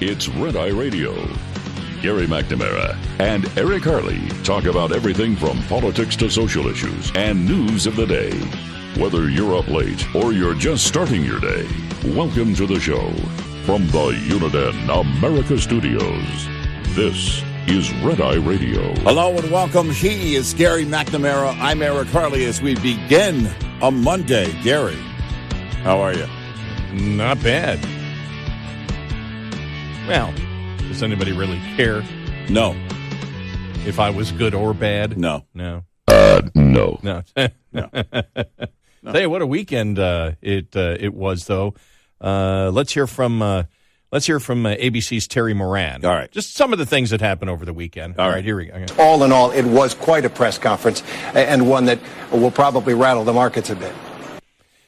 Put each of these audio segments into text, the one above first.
It's Red Eye Radio. Gary McNamara and Eric Harley talk about everything from politics to social issues and news of the day. Whether you're up late or you're just starting your day, welcome to the show. From the Uniden America Studios, this is Red Eye Radio. Hello and welcome. He is Gary McNamara. I'm Eric Harley as we begin a Monday. Gary, how are you? Not bad. Well, does anybody really care? No. If I was good or bad? No. No. No. No. Tell you what a weekend it was, though. Let's hear from ABC's Terry Moran. All right. Just some of the things that happened over the weekend. All right, here we go. Okay. All in all, it was quite a press conference and one that will probably rattle the markets a bit.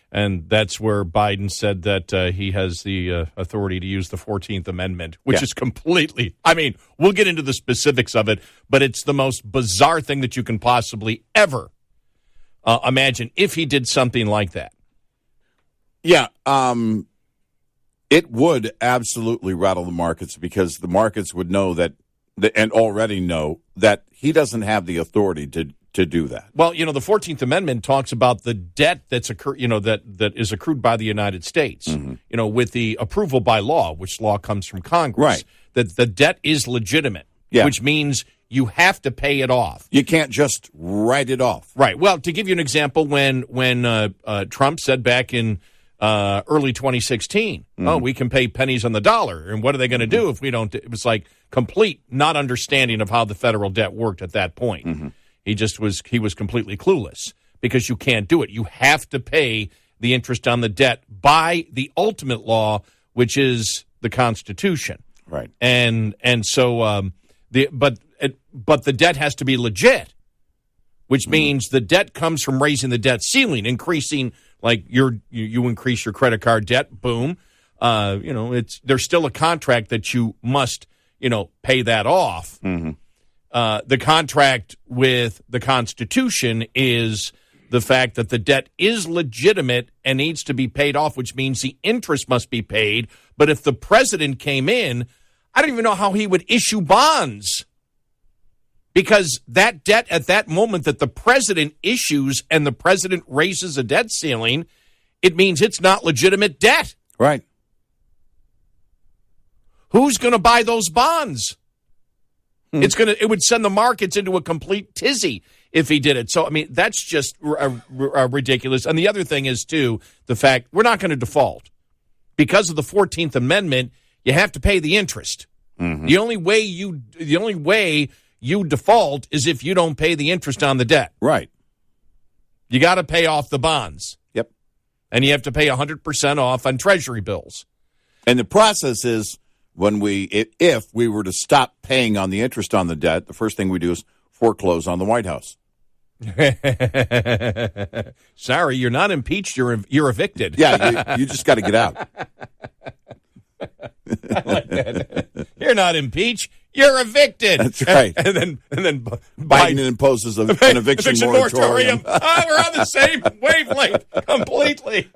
And that's where Biden said that he has the authority to use the 14th Amendment, which is completely, I mean, we'll get into the specifics of it, but it's the most bizarre thing that you can possibly ever imagine if he did something like that. Yeah, it would absolutely rattle the markets because the markets would know that, and already know, that he doesn't have the authority to do that. Well, the 14th Amendment talks about the debt that's that is accrued by the United States. Mm-hmm. With the approval by law, which law comes from Congress, right? That the debt is legitimate, which means you have to pay it off. You can't just write it off. Right. Well, to give you an example, when Trump said back in early 2016, we can pay pennies on the dollar, and what are they going to do if we don't? It was like complete not understanding of how the federal debt worked at that point. Mm-hmm. He was completely clueless because you can't do it. You have to pay the interest on the debt by the ultimate law, which is the Constitution. Right. And so but the debt has to be legit, which means the debt comes from raising the debt ceiling, increasing like you increase your credit card debt, boom. There's still a contract that you must, pay that off. Mm-hmm. The contract with the Constitution is the fact that the debt is legitimate and needs to be paid off, which means the interest must be paid. But if the president came in, I don't even know how he would issue bonds, because that debt at that moment that the president issues and the president raises a debt ceiling, it means it's not legitimate debt. Right. Who's going to buy those bonds? It would send the markets into a complete tizzy if he did it. So, I mean, that's just ridiculous. And the other thing is, too, the fact we're not going to default. Because of the 14th Amendment, you have to pay the interest. Mm-hmm. The only way you default is if you don't pay the interest on the debt. Right. You got to pay off the bonds. Yep. And you have to pay 100% off on Treasury bills. And the process is, if we were to stop paying on the interest on the debt, the first thing we do is foreclose on the White House. Sorry, you're not impeached. You're evicted. Yeah, you just got to get out. I like that. You're not impeached. You're evicted. That's right. And then Biden imposes an eviction moratorium. We're on the same wavelength completely.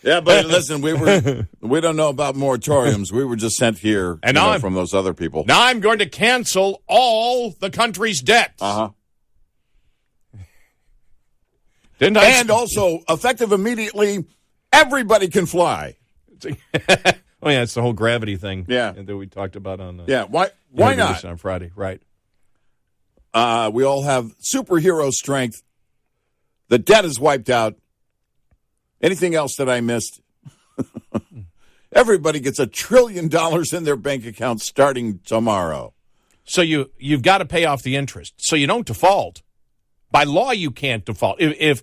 Yeah, but listen, we don't know about moratoriums. We were just sent here from those other people. Now I'm going to cancel all the country's debts. Uh-huh. And also, effective immediately, everybody can fly. Oh, yeah, it's the whole gravity thing. Yeah. That we talked about on why not? On Friday, right. We all have superhero strength. The debt is wiped out. Anything else that I missed? Everybody gets $1 trillion in their bank account starting tomorrow. So you've got to pay off the interest. So you don't default. By law, you can't default. If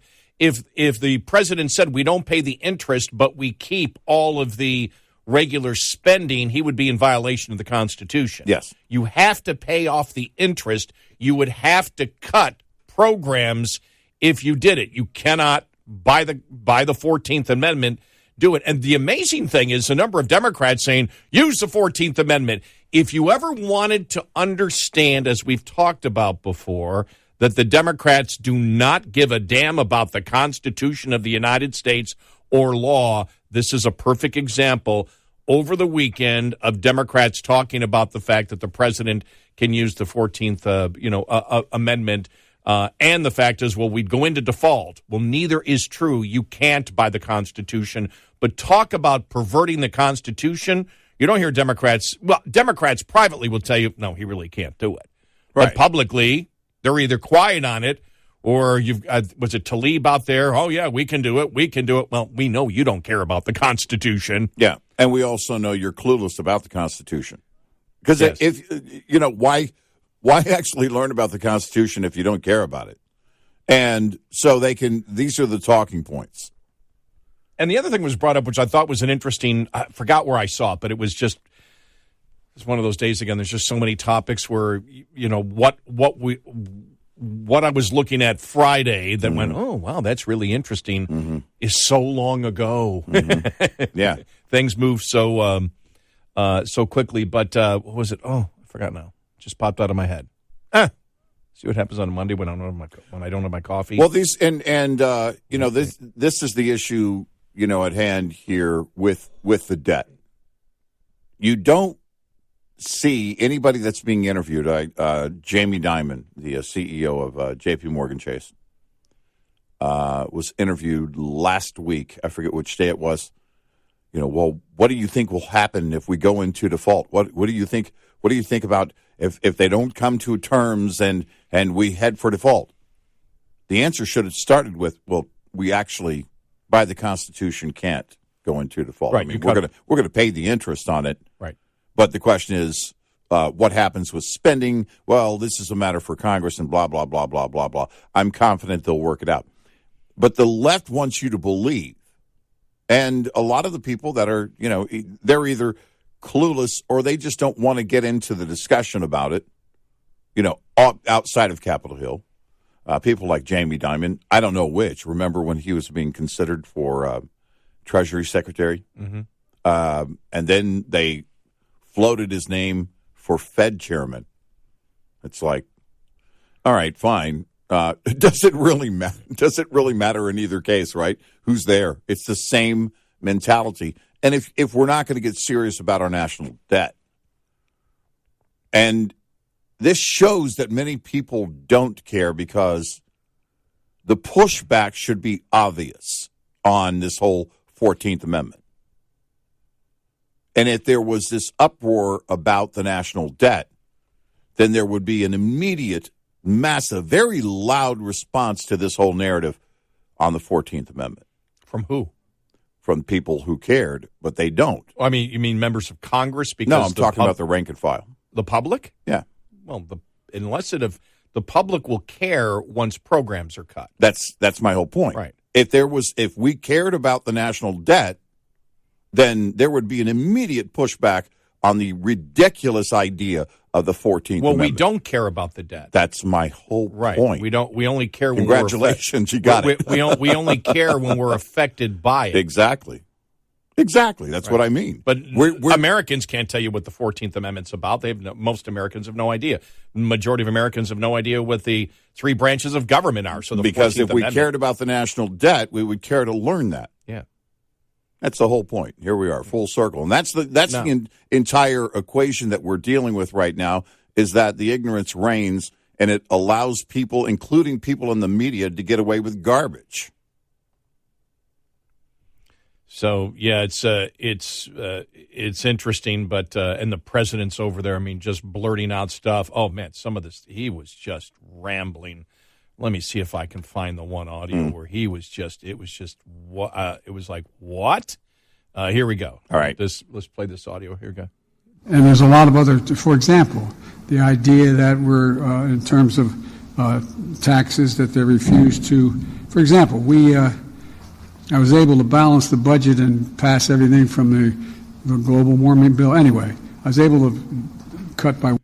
the president said we don't pay the interest, but we keep all of the regular spending, he would be in violation of the Constitution. Yes. You have to pay off the interest. You would have to cut programs if you did it. You cannot, by the 14th Amendment, do it. And the amazing thing is the number of Democrats saying, use the 14th Amendment. If you ever wanted to understand, as we've talked about before, that the Democrats do not give a damn about the Constitution of the United States or law, this is a perfect example. over the weekend of Democrats talking about the fact that the president can use the 14th, amendment. And the fact is, well, we'd go into default. Well, neither is true. You can't by the Constitution. But talk about perverting the Constitution. You don't hear Democrats. Well, Democrats privately will tell you, no, he really can't do it. Right. But publicly, they're either quiet on it or you've was it Tlaib out there? Oh, yeah, we can do it. We can do it. Well, we know you don't care about the Constitution. Yeah. And we also know you're clueless about the Constitution. Because if why actually learn about the Constitution if you don't care about it? And so these are the talking points. And the other thing was brought up, which I thought was an interesting, I forgot where I saw it, but it was one of those days again. There's just so many topics where, what I was looking at Friday that went, oh, wow, that's really interesting, is so long ago. Yeah. Things move so quickly. But what was it? Oh, I forgot now. Just popped out of my head. See what happens on Monday when I don't have my coffee. Well, these this is the issue, at hand here with the debt. You don't see anybody that's being interviewed. Jamie Dimon, the CEO of J.P. Morgan Chase, was interviewed last week. I forget which day it was. Well, what do you think will happen if we go into default? What do you think? What do you think about if they don't come to terms and we head for default? The answer should have started with, well, we actually, by the Constitution, can't go into default. Right. I mean, we're gonna pay the interest on it. Right. But the question is, what happens with spending? Well, this is a matter for Congress and blah, blah, blah, blah, blah, blah. I'm confident they'll work it out. But the left wants you to believe, and a lot of the people that are, they're either clueless or they just don't want to get into the discussion about it, outside of Capitol Hill. People like Jamie Dimon, I don't know which. Remember when he was being considered for Treasury Secretary? Mm-hmm. And then they floated his name for Fed chairman. It's like, all right, fine. Does it really matter? Does it really matter in either case, right? Who's there? It's the same mentality. And if we're not going to get serious about our national debt, and this shows that many people don't care because the pushback should be obvious on this whole 14th Amendment. And if there was this uproar about the national debt, then there would be an immediate, massive, very loud response to this whole narrative on the 14th Amendment. From who? From people who cared, but they don't. I mean, you mean members of Congress? Because no, I'm talking about the rank and file. The public? Yeah. Well, the public will care once programs are cut. That's my whole point. Right. If we cared about the national debt, then there would be an immediate pushback on the ridiculous idea of the 14th Amendment. Well, we don't care about the debt. That's my whole point. We don't. We only care when Congratulations, you got it. We only care when we're affected by it. Exactly. That's what I mean. But Americans can't tell you what the 14th Amendment's about. Most Americans have no idea. The majority of Americans have no idea what the three branches of government are. So because if we cared about the national debt, we would care to learn that. Yeah. That's the whole point. Here we are, full circle. And that's the entire equation that we're dealing with right now, is that the ignorance reigns, and it allows people, including people in the media, to get away with garbage. So, yeah, it's interesting, but and the president's over there, I mean, just blurting out stuff. Oh, man, some of this, he was just rambling. Let me see if I can find the one audio where he was just, it was like, what? Here we go. All right. Let's play this audio. Here we go. And there's a lot of other, for example, the idea that we're, in terms of taxes, that they refuse to, for example, I was able to balance the budget and pass everything from the global warming bill. Anyway, I was able to cut by.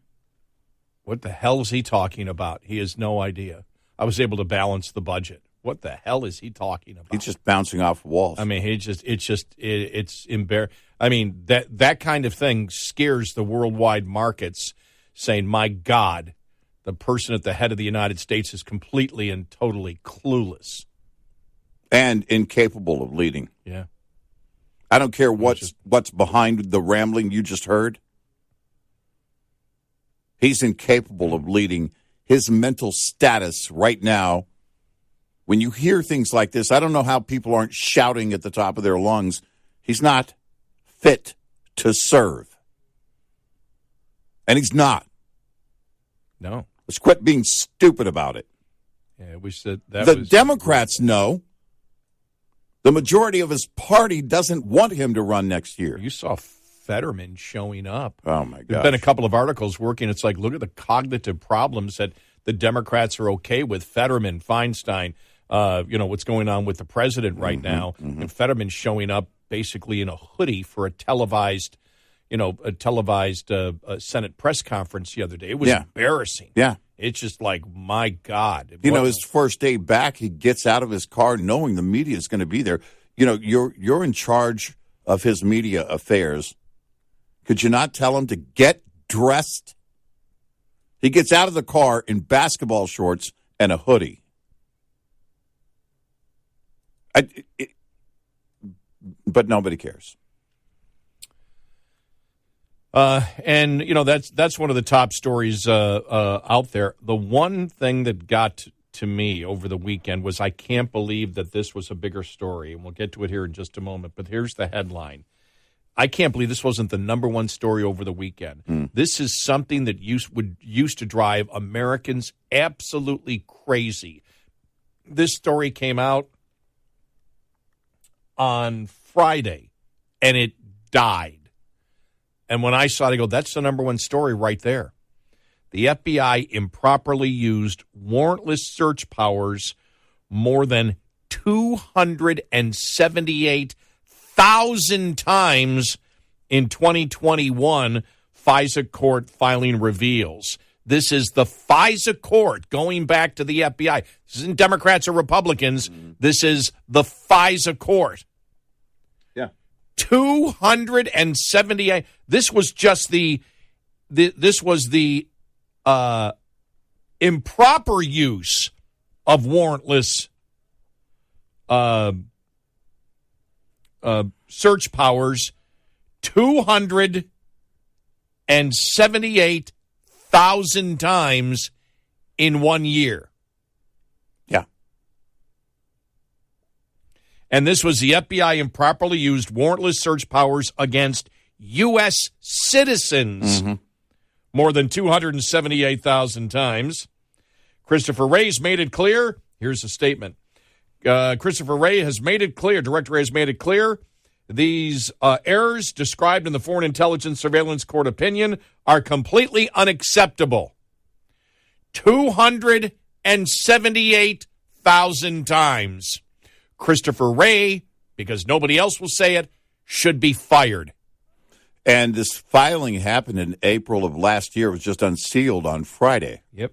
What the hell is he talking about? He has no idea. I was able to balance the budget. What the hell is he talking about? He's just bouncing off walls. I mean, it's embarrassing. I mean, that kind of thing scares the worldwide markets, saying, my God, the person at the head of the United States is completely and totally clueless. And incapable of leading. Yeah. I don't care what's behind the rambling you just heard. He's incapable of leading. His mental status right now, when you hear things like this, I don't know how people aren't shouting at the top of their lungs. He's not fit to serve. And he's not. No. Let's quit being stupid about it. Yeah, we said that the Democrats know. The majority of his party doesn't want him to run next year. You saw Fetterman showing up. Oh, my God. There's been a couple of articles working. It's like, look at the cognitive problems that the Democrats are okay with. Fetterman, Feinstein, what's going on with the president right now. And Fetterman showing up basically in a hoodie for a televised Senate press conference the other day. It was embarrassing. Yeah. It's just like, my God. His first day back, he gets out of his car knowing the media is going to be there. You're in charge of his media affairs. Could you not tell him to get dressed? He gets out of the car in basketball shorts and a hoodie. But nobody cares. And that's one of the top stories out there. The one thing that got to me over the weekend was I can't believe that this was a bigger story, and we'll get to it here in just a moment. But here's the headline. I can't believe this wasn't the number one story over the weekend. This is something that used to drive Americans absolutely crazy. This story came out on Friday, and it died. And when I saw it, I go, that's the number one story right there. The FBI improperly used warrantless search powers more than 278,000 times in 2021, FISA court filing reveals. This is the FISA court going back to the FBI. This isn't Democrats or Republicans. This is the FISA court. Yeah. 278. This was just the improper use of warrantless search powers. 278,000 times in 1 year. Yeah. And this was the FBI improperly used warrantless search powers against U.S. citizens more than 278,000 times. Christopher Wray's made it clear. Here's a statement. Christopher Wray has made it clear, Director Wray has made it clear, these errors described in the Foreign Intelligence Surveillance Court opinion are completely unacceptable. 278,000 times. Christopher Wray, because nobody else will say it, should be fired. And this filing happened in April of last year. It was just unsealed on Friday. Yep.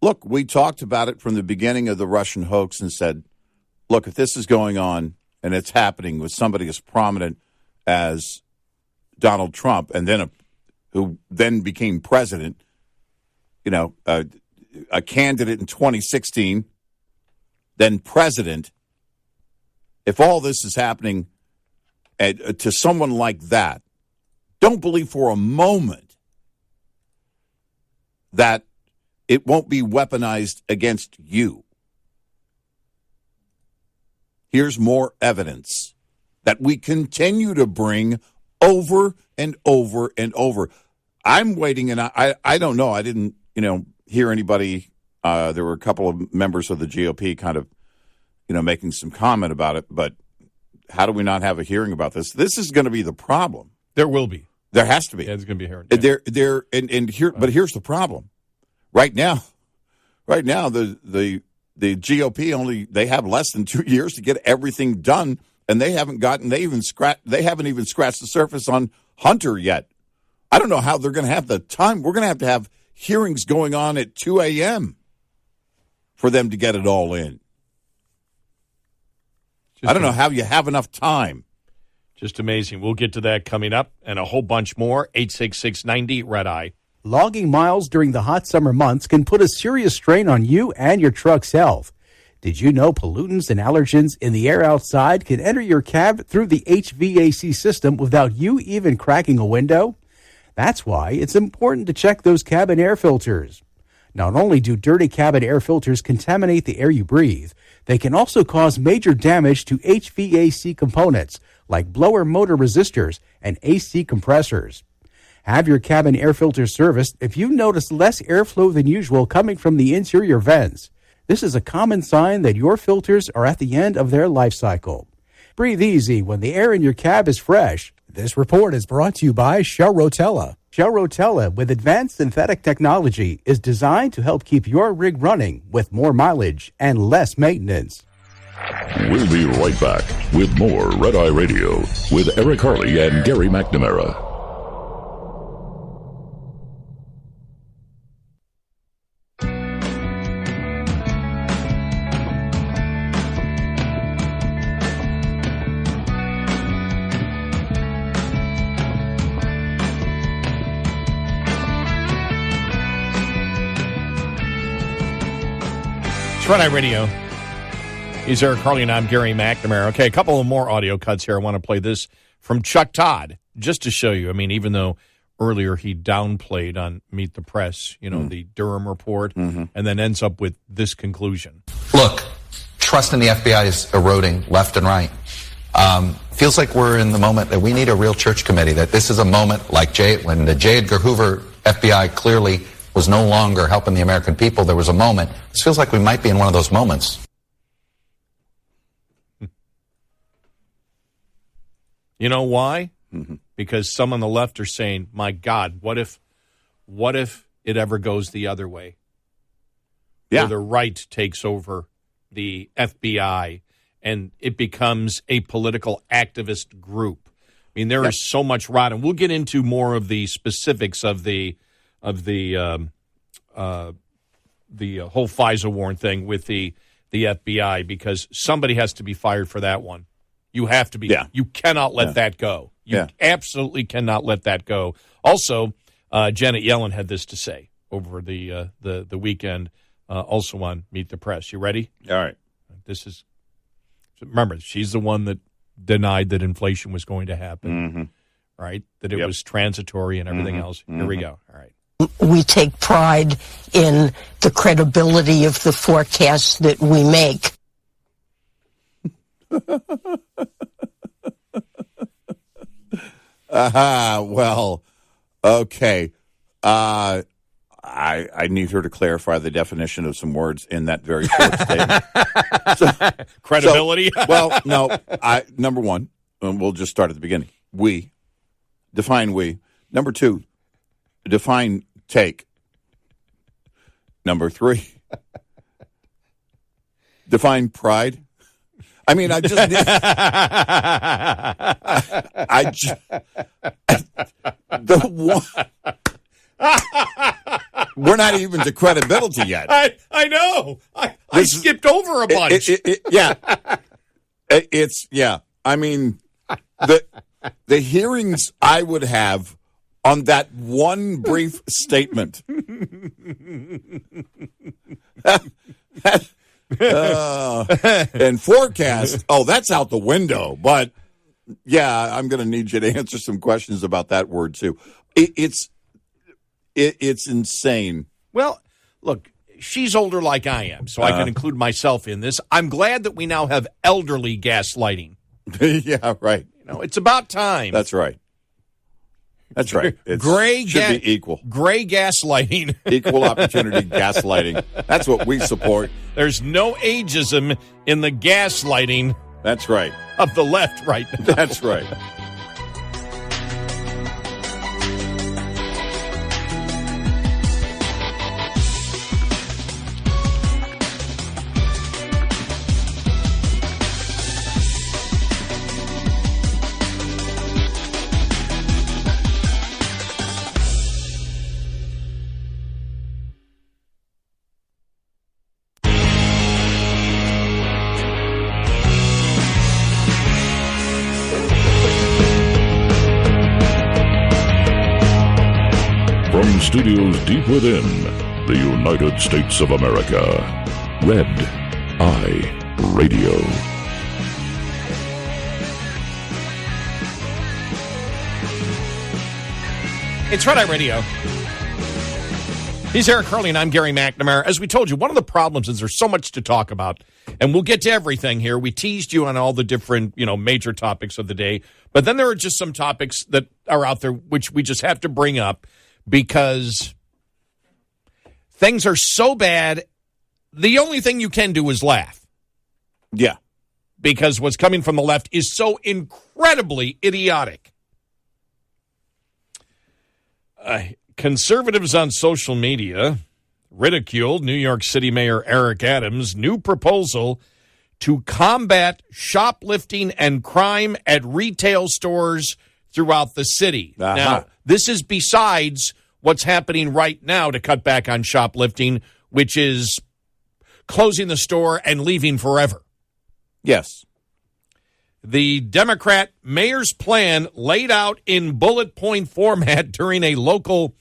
Look, we talked about it from the beginning of the Russian hoax and said, look, if this is going on and it's happening with somebody as prominent as Donald Trump and then who then became president, a candidate in 2016, then president, if all this is happening to someone like that, don't believe for a moment that it won't be weaponized against you. Here's more evidence that we continue to bring over and over and over. I'm waiting, and I don't know. I didn't, hear anybody. There were a couple of members of the GOP kind of, making some comment about it. But how do we not have a hearing about this? This is going to be the problem. There will be. There has to be. Yeah, there's going to be a hearing. Yeah. But here's the problem. Right now, the GOP they have less than 2 years to get everything done, and they haven't even scratched the surface on Hunter yet. I don't know how they're going to have the time. We're going to have hearings going on at 2 a.m. for them to get it all in. I don't know how you have enough time. Just amazing. We'll get to that coming up and a whole bunch more. 866-90 Red Eye. Logging miles during the hot summer months can put a serious strain on you and your truck's health. Did you know pollutants and allergens in the air outside can enter your cab through the HVAC system without you even cracking a window? That's why it's important to check those cabin air filters. Not only do dirty cabin air filters contaminate the air you breathe, they can also cause major damage to HVAC components like blower motor resistors and AC compressors. Have your cabin air filter serviced if you notice less airflow than usual coming from the interior vents. This is a common sign that your filters are at the end of their life cycle. Breathe easy when the air in your cab is fresh. This report is brought to you by Shell Rotella. Shell Rotella, with advanced synthetic technology, is designed to help keep your rig running with more mileage and less maintenance. We'll be right back with more Red Eye Radio with Eric Harley and Gary McNamara. It's Red Eye Radio. He's Eric Harley, and I'm Gary McNamara. Okay, a couple of more audio cuts here. I want to play this from Chuck Todd, just to show you. I mean, even though earlier he downplayed on Meet the Press, the Durham report, and then ends up with this conclusion. Look, trust in the FBI is eroding left and right. Feels like we're in the moment that we need a real church committee, that this is a moment like when the J. Edgar Hoover FBI clearly was no longer helping the American people. There was a moment. This feels like we might be in one of those moments. You know why? Because some on the left are saying, my God, what if it ever goes the other way? Yeah. Where the right takes over the FBI and it becomes a political activist group. I mean, there is so much rot, and we'll get into more of the specifics of the whole FISA warrant thing with the FBI, because somebody has to be fired for that one. You have to be. Yeah. You cannot let that go. You absolutely cannot let that go. Also, Janet Yellen had this to say over the weekend, also on Meet the Press. You ready? All right. Remember, she's the one that denied that inflation was going to happen, right? That it was transitory and everything else. Here we go. All right. We take pride in the credibility of the forecasts that we make. Well, okay. I need her to clarify the definition of some words in that very short statement. Credibility? Well, no. Number one, we'll just start at the beginning. Define we. Number two, define take. Number three, define pride. I mean, we're not even to credibility yet. I know. I skipped over a bunch. I mean, the hearings I would have on that one brief statement. And forecast, that's out the window. But, yeah, I'm going to need you to answer some questions about that word, too. It's insane. Well, look, she's older like I am, so I can include myself in this. I'm glad that we now have elderly gaslighting. Yeah, right. It's about time. That's right. That's right. It should be equal. Gray gaslighting. Equal opportunity gaslighting. That's what we support. There's no ageism in the gaslighting. That's right. Of the left right now. That's right. From studios deep within the United States of America, Red Eye Radio. It's Red Eye Radio. He's Eric Hurley, and I'm Gary McNamara. As we told you, one of the problems is there's so much to talk about, and we'll get to everything here. We teased you on all the different, major topics of the day, but then there are just some topics that are out there which we just have to bring up because things are so bad, the only thing you can do is laugh. Yeah. Because what's coming from the left is so incredibly idiotic. Conservatives on social media ridiculed New York City Mayor Eric Adams' new proposal to combat shoplifting and crime at retail stores throughout the city. Uh-huh. Now, this is besides what's happening right now to cut back on shoplifting, which is closing the store and leaving forever. Yes. The Democrat mayor's plan laid out in bullet point format during a local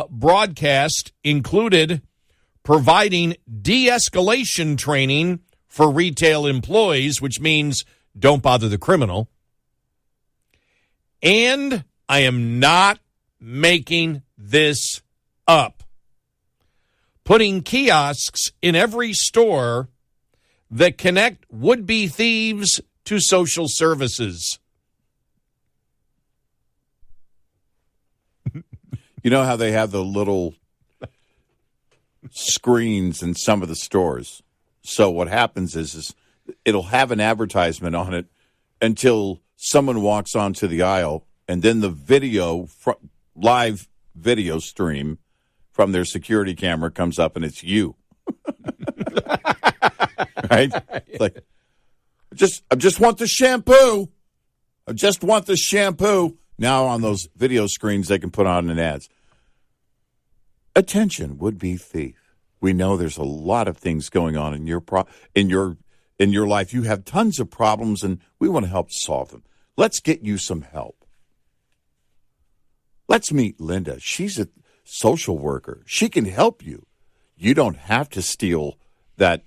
broadcast included providing de-escalation training for retail employees, which means don't bother the criminal. And I am not making this up. Putting kiosks in every store that connect would-be thieves to social services. You know how they have the little screens in some of the stores? So what happens is it'll have an advertisement on it until someone walks onto the aisle, and then the live video stream from their security camera comes up, and it's you. Right? Like, I just want the shampoo. I just want the shampoo. Now on those video screens, they can put on an ads. Attention, would-be thief. We know there's a lot of things going on in your life. You have tons of problems, and we want to help solve them. Let's get you some help. Let's meet Linda. She's a social worker. She can help you. You don't have to steal that.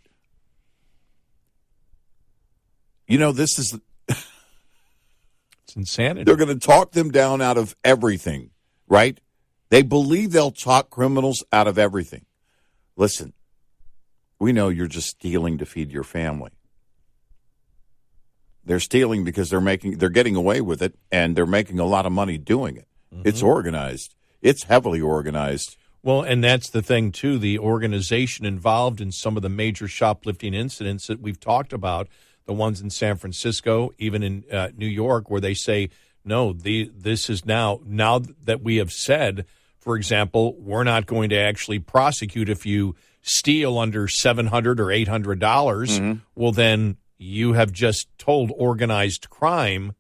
This is... It's insanity. They're going to talk them down out of everything, right? They believe they'll talk criminals out of everything. Listen, we know you're just stealing to feed your family. They're stealing because they're getting away with it, and they're making a lot of money doing it. Mm-hmm. It's organized. It's heavily organized. Well, and that's the thing, too, the organization involved in some of the major shoplifting incidents that we've talked about, the ones in San Francisco, even in New York, where they say, no, this is now that we have said, for example, we're not going to actually prosecute if you steal under $700 or $800. Mm-hmm. Well, then you have just told organized crime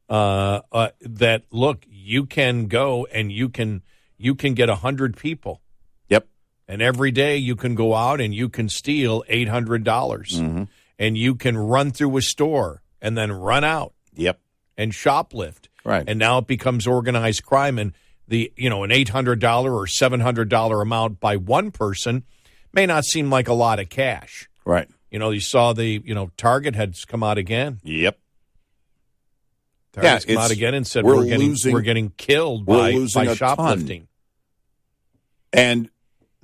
that, look, you can go and you can get 100 people. Yep. And every day you can go out and you can steal $800. Mm-hmm. And you can run through a store and then run out. Yep. And shoplift. Right. And now it becomes organized crime. And an $800 or $700 amount by one person may not seem like a lot of cash. Right. You saw Target had come out again. Yep. Target's come out again and said we're getting killed by shoplifting. And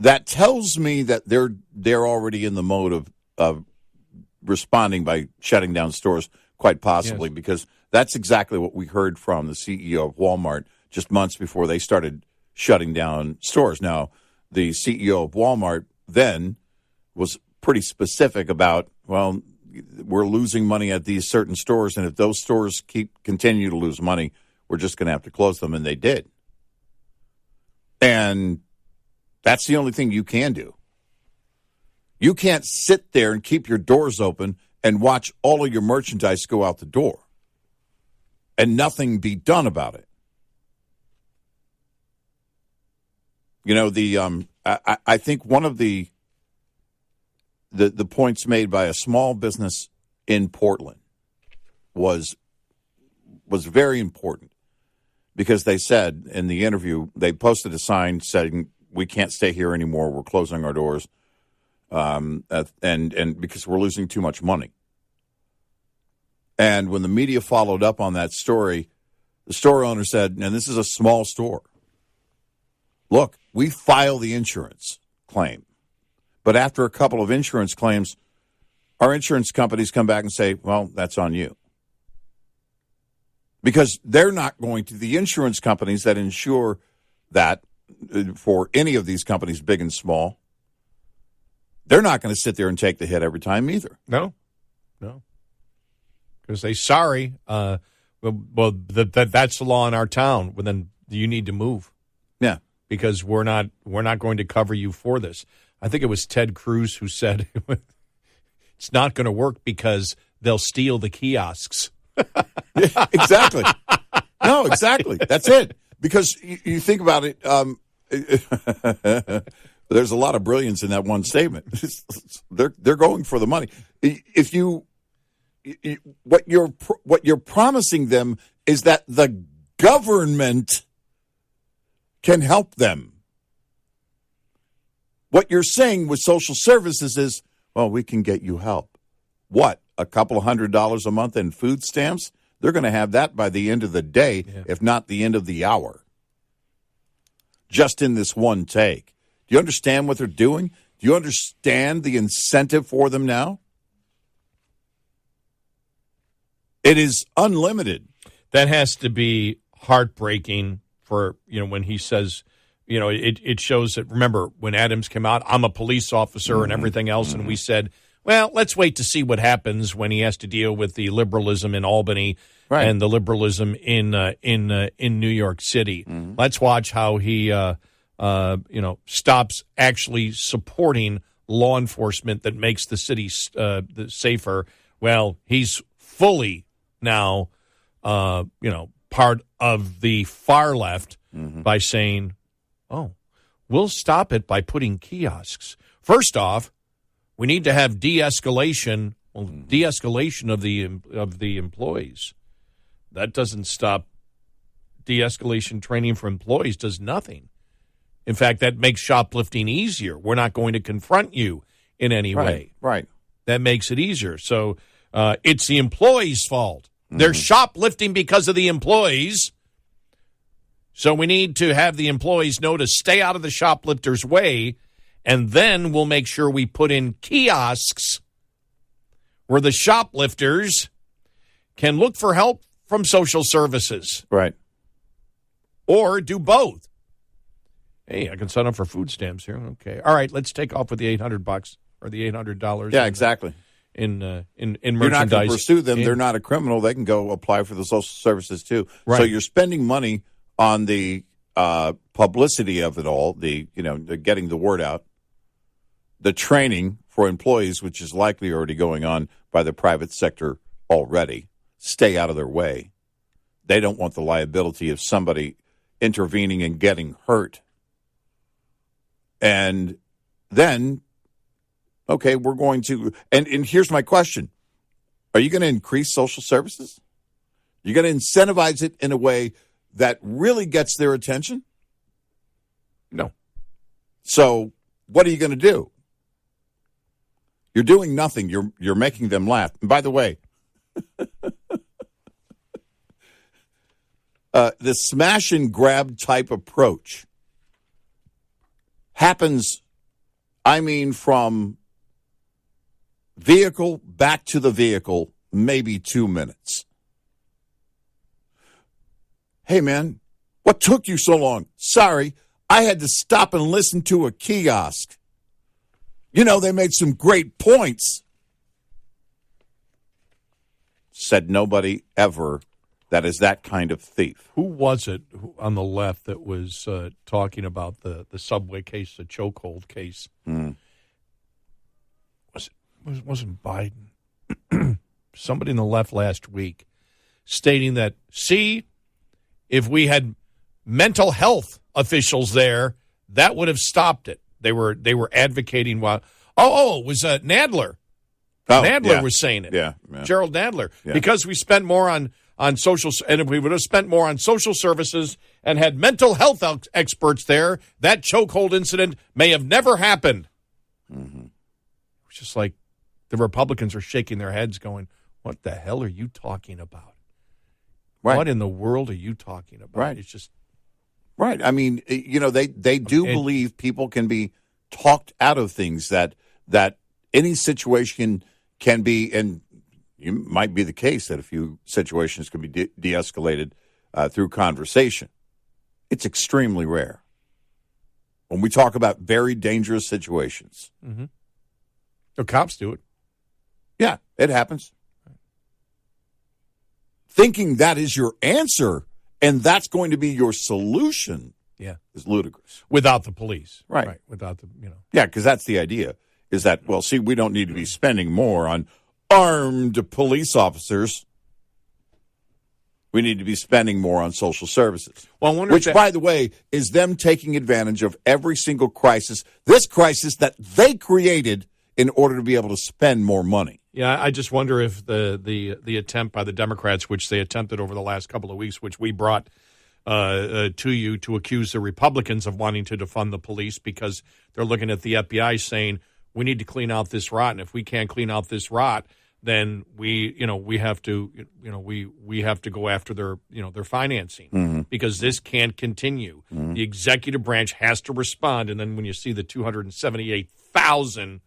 that tells me that they're already in the mode of responding by shutting down stores, quite possibly, yes. Because that's exactly what we heard from the CEO of Walmart just months before they started shutting down stores. Now, the CEO of Walmart then was pretty specific about, well, we're losing money at these certain stores, and if those stores continue to lose money, we're just going to have to close them, and they did. And that's the only thing you can do. You can't sit there and keep your doors open and watch all of your merchandise go out the door and nothing be done about it. I think one of the points made by a small business in Portland was very important. because they said in the interview, they posted a sign saying, we can't stay here anymore. We're closing our doors. And because we're losing too much money. And when the media followed up on that story, the store owner said, and this is a small store, look, we file the insurance claim. But after a couple of insurance claims, our insurance companies come back and say, well, that's on you. Because they're not going to, the insurance companies that insure that for any of these companies, big and small, they're not going to sit there and take the hit every time either. No. Because they sorry, that's the law in our town. Well, then you need to move. Yeah, because we're not going to cover you for this. I think it was Ted Cruz who said it's not going to work because they'll steal the kiosks. Yeah, exactly. No, exactly. That's it. Because you think about it. There's a lot of brilliance in that one statement. They're going for the money. If what you're promising them is that the government can help them. What you're saying with social services is, well, we can get you help. What? A couple of $100 a month in food stamps? They're going to have that by the end of the day, if not the end of the hour. Just in this one take. Do you understand what they're doing? Do you understand the incentive for them now? It is unlimited. That has to be heartbreaking for, when he says, it shows that, remember, when Adams came out, I'm a police officer and everything else, and we said, well, let's wait to see what happens when he has to deal with the liberalism in Albany and the liberalism in New York City. Mm-hmm. Let's watch how he, stops actually supporting law enforcement that makes the city safer. Well, he's fully now, part of the far left by saying, oh, we'll stop it by putting kiosks. First off, we need to have de-escalation of the employees. That doesn't stop de-escalation training for employees, does nothing. In fact, that makes shoplifting easier. We're not going to confront you in any way. Right. That makes it easier. So it's the employees' fault. They're shoplifting because of the employees. So we need to have the employees know to stay out of the shoplifters' way, and then we'll make sure we put in kiosks where the shoplifters can look for help from social services. Right. Or do both. Hey, I can sign up for food stamps here. Okay. All right, let's take off with the $800 or the $800. Yeah, exactly. In merchandise. You're not going to pursue them. They're not a criminal. They can go apply for the social services too. Right. So you're spending money on the publicity of it all, the getting the word out, the training for employees, which is likely already going on by the private sector already. Stay out of their way. They don't want the liability of somebody intervening and getting hurt. And then, okay, we're going to, and here's my question. Are you going to increase social services? You're going to incentivize it in a way that really gets their attention? No. So what are you going to do? You're doing nothing. You're making them laugh. And by the way, the smash and grab type approach happens, from vehicle back to the vehicle, maybe 2 minutes. Hey, man, what took you so long? Sorry, I had to stop and listen to a kiosk. They made some great points. Said nobody ever that is that kind of thief. Who was it on the left that was talking about the subway case, the chokehold case? Wasn't Biden? Somebody in the left last week stating that, if we had mental health officials there, that would have stopped it. They were advocating it was Nadler. Nadler was saying it. Yeah. Gerald Nadler. Yeah. Because we spent more on on social, and if we would have spent more on social services and had mental health experts there, that chokehold incident may have never happened. Mm-hmm. It's just like the Republicans are shaking their heads going, what the hell are you talking about? Right. What in the world are you talking about? Right. It's just. Right. I mean, they do believe people can be talked out of things, that any situation can be, and it might be the case that a few situations can be de-escalated through conversation. It's extremely rare. When we talk about very dangerous situations. Mm-hmm. The cops do it. Yeah, it happens. Thinking that is your answer and that's going to be your solution is ludicrous. Without the police. Right. Without the, Yeah, because that's the idea, is that, well, see, we don't need to be spending more on armed police officers. We need to be spending more on social services. Well, I wonder which, by the way, is them taking advantage of every single crisis, this crisis that they created in order to be able to spend more money. Yeah, I just wonder if the attempt by the Democrats, which they attempted over the last couple of weeks, which we brought to you, to accuse the Republicans of wanting to defund the police because they're looking at the FBI saying, we need to clean out this rot, and if we can't clean out this rot, then we have to go after their financing because this can't continue. Mm-hmm. The executive branch has to respond, and then when you see the 278,000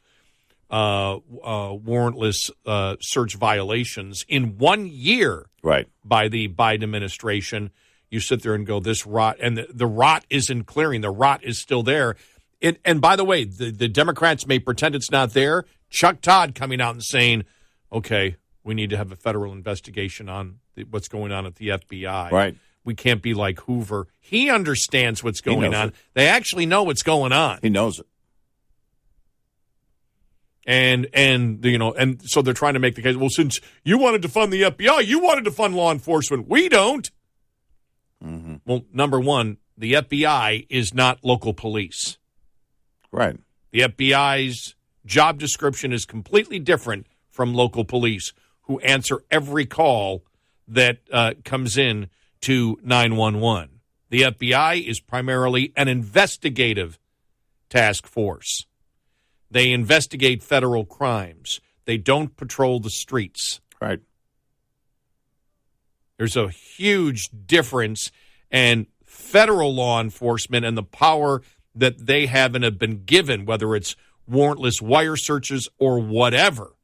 warrantless search violations in 1 year by the Biden administration, you sit there and go, this rot, and the rot isn't clearing. The rot is still there. And by the way, the Democrats may pretend it's not there. Chuck Todd coming out and saying, okay, we need to have a federal investigation on what's going on at the FBI. Right. We can't be like Hoover. He understands what's going on. They actually know what's going on. He knows it. And so they're trying to make the case, well, since you wanted to fund the FBI, you wanted to fund law enforcement. We don't. Mm-hmm. Well, number one, the FBI is not local police. Right. The FBI's job description is completely different from local police, who answer every call that comes in to 911. The FBI is primarily an investigative task force. They investigate federal crimes. They don't patrol the streets. Right. There's a huge difference, and federal law enforcement and the power that they have and have been given, whether it's warrantless wire searches or whatever,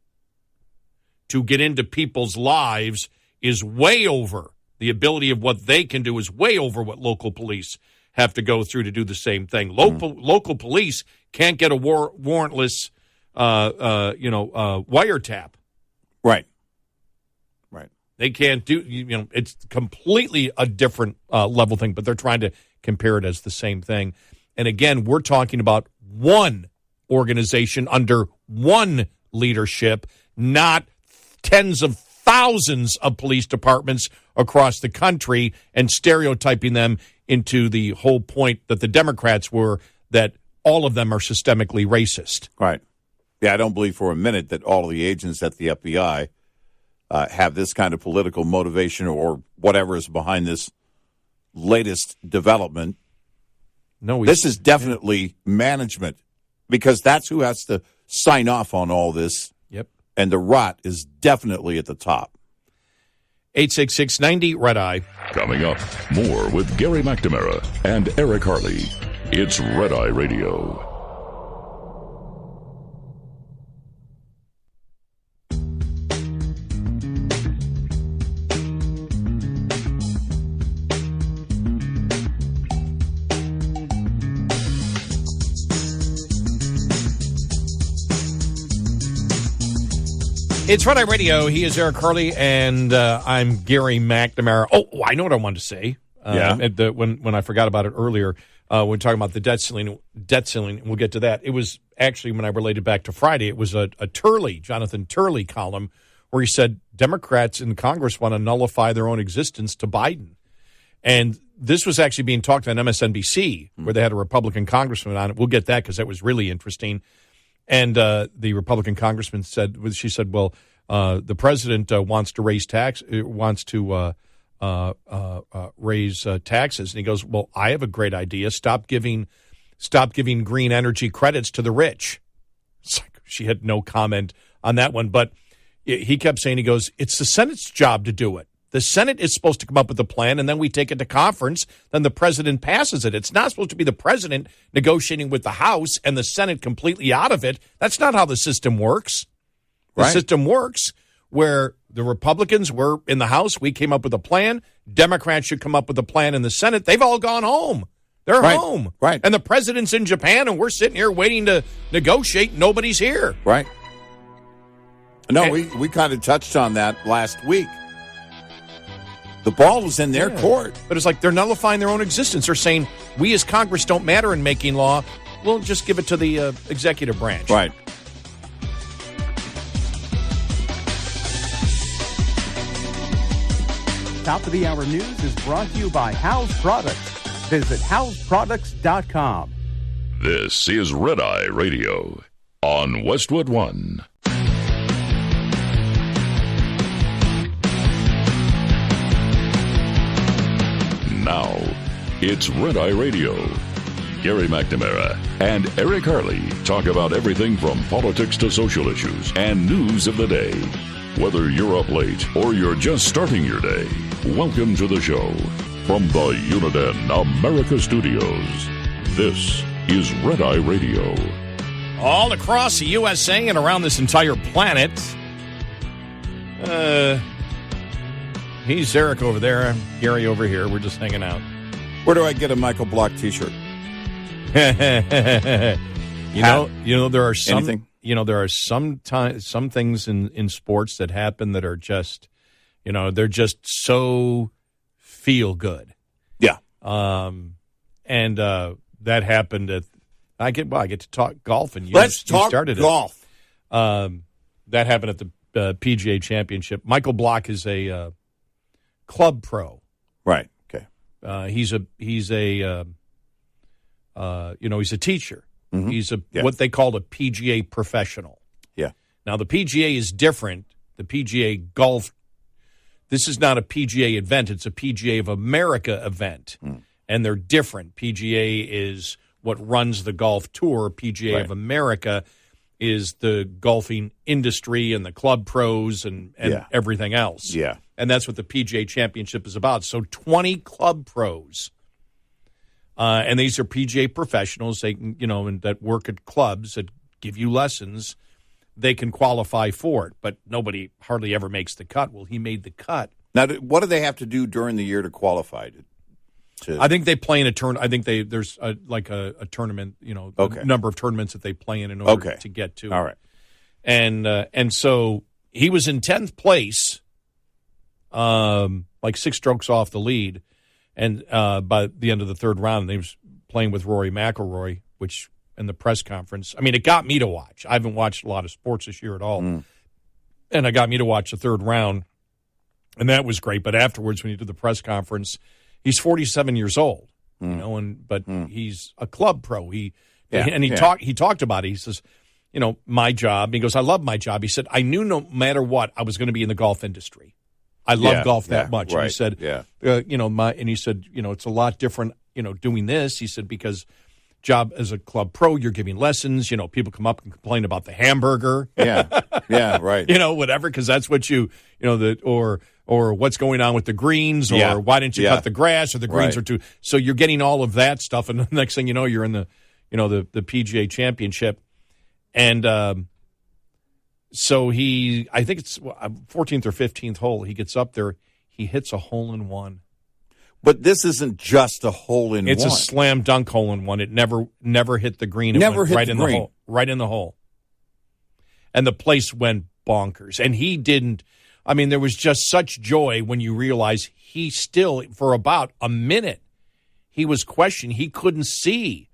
to get into people's lives is way over. The ability of what they can do is way over what local police have to go through to do the same thing. Local police can't get a warrantless, wiretap. Right. They can't do. It's completely a different level thing, but they're trying to compare it as the same thing. And again, we're talking about one organization under one leadership, not tens of thousands of police departments across the country, and stereotyping them into the whole point that the Democrats were, that all of them are systemically racist. Right. Yeah, I don't believe for a minute that all of the agents at the FBI have this kind of political motivation or whatever is behind this latest development. No, this is definitely management, because that's who has to sign off on all this. Yep. And the rot is definitely at the top. 866-90 Red Eye. Coming up, more with Gary McNamara and Eric Harley. It's Red Eye Radio. It's Red Eye Radio. He is Eric Harley, and I'm Gary McNamara. Oh, I know what I wanted to say. When I forgot about it earlier, when we're talking about the debt ceiling, we'll get to that. It was actually, when I related back to Friday, it was a Jonathan Turley column, where he said Democrats in Congress want to nullify their own existence to Biden. And this was actually being talked on MSNBC, where they had a Republican congressman on it. We'll get that because that was really interesting. And the Republican congressman said, well, the president wants to raise taxes, and he goes, well, I have a great idea. Stop giving green energy credits to the rich. It's like she had no comment on that one, but he kept saying, he goes, it's the Senate's job to do it. The Senate is supposed to come up with a plan, and then we take it to conference. Then the president passes it. It's not supposed to be the president negotiating with the House and the Senate completely out of it. That's not how the system works. The system works where the Republicans were in the House. We came up with a plan. Democrats should come up with a plan in the Senate. They've all gone home. They're home. Right. And the president's in Japan, and we're sitting here waiting to negotiate. Nobody's here. Right. No, we kind of touched on that last week. The ball was in their court. But it's like they're nullifying their own existence. They're saying, we as Congress don't matter in making law. We'll just give it to the executive branch. Right. Top of the Hour News is brought to you by House Products. Visit houseproducts.com. This is Red Eye Radio on Westwood One. Now, it's Red Eye Radio. Gary McNamara and Eric Harley talk about everything from politics to social issues and news of the day. Whether you're up late or you're just starting your day, welcome to the show. From the Uniden America Studios, this is Red Eye Radio. All across the USA and around this entire planet. He's Eric over there. I'm Gary over here. We're just hanging out. Where do I get a Michael Block T-shirt? You know, there are some. Anything? There are some things in sports that happen that are just, they're just so feel good. Yeah. And that happened at. I get to talk golf, and you started golf. That happened at the PGA Championship. Michael Block is a club pro. Right. Okay. He's a teacher. Mm-hmm. He's what they call a PGA professional. Yeah. Now the PGA is different. The PGA golf. This is not a PGA event. It's a PGA of America event, and they're different. PGA is what runs the golf tour. PGA of America is the golfing industry and the club pros and everything else. Yeah. And that's what the PGA Championship is about. So 20 club pros, and these are PGA professionals. They can, and that work at clubs that give you lessons. They can qualify for it, but nobody hardly ever makes the cut. Well, he made the cut. Now, what do they have to do during the year to qualify? I think they play in a tournament. I think there's a tournament, a number of tournaments that they play in order to get to. All right. And so he was in 10th place, like 6 strokes off the lead, and by the end of the third round, he was playing with Rory McIlroy, which in the press conference, I mean, it got me to watch. I haven't watched a lot of sports this year at all, and it got me to watch the third round, and that was great. But afterwards, when he did the press conference, he's 47 years old, but he's a club pro. He talked about it. He says, my job. He goes, I love my job. He said, I knew no matter what, I was going to be in the golf industry. I love golf that much. Right. And he said, it's a lot different, doing this. He said, because job as a club pro, you're giving lessons. People come up and complain about the hamburger. Yeah, right. Whatever, because that's what or what's going on with the greens, or why didn't you cut the grass, or the greens are too. So you're getting all of that stuff, and the next thing you know, you're in the the PGA Championship, and so I think it's 14th or 15th hole. He gets up there, he hits a hole in one. But this isn't just a hole in one. It's a slam dunk hole in one. It never hit the green. It went right in the hole. Right in the hole. And the place went bonkers. And he didn't. I mean, there was just such joy when you realize he still, for about a minute, he was questioning. He couldn't see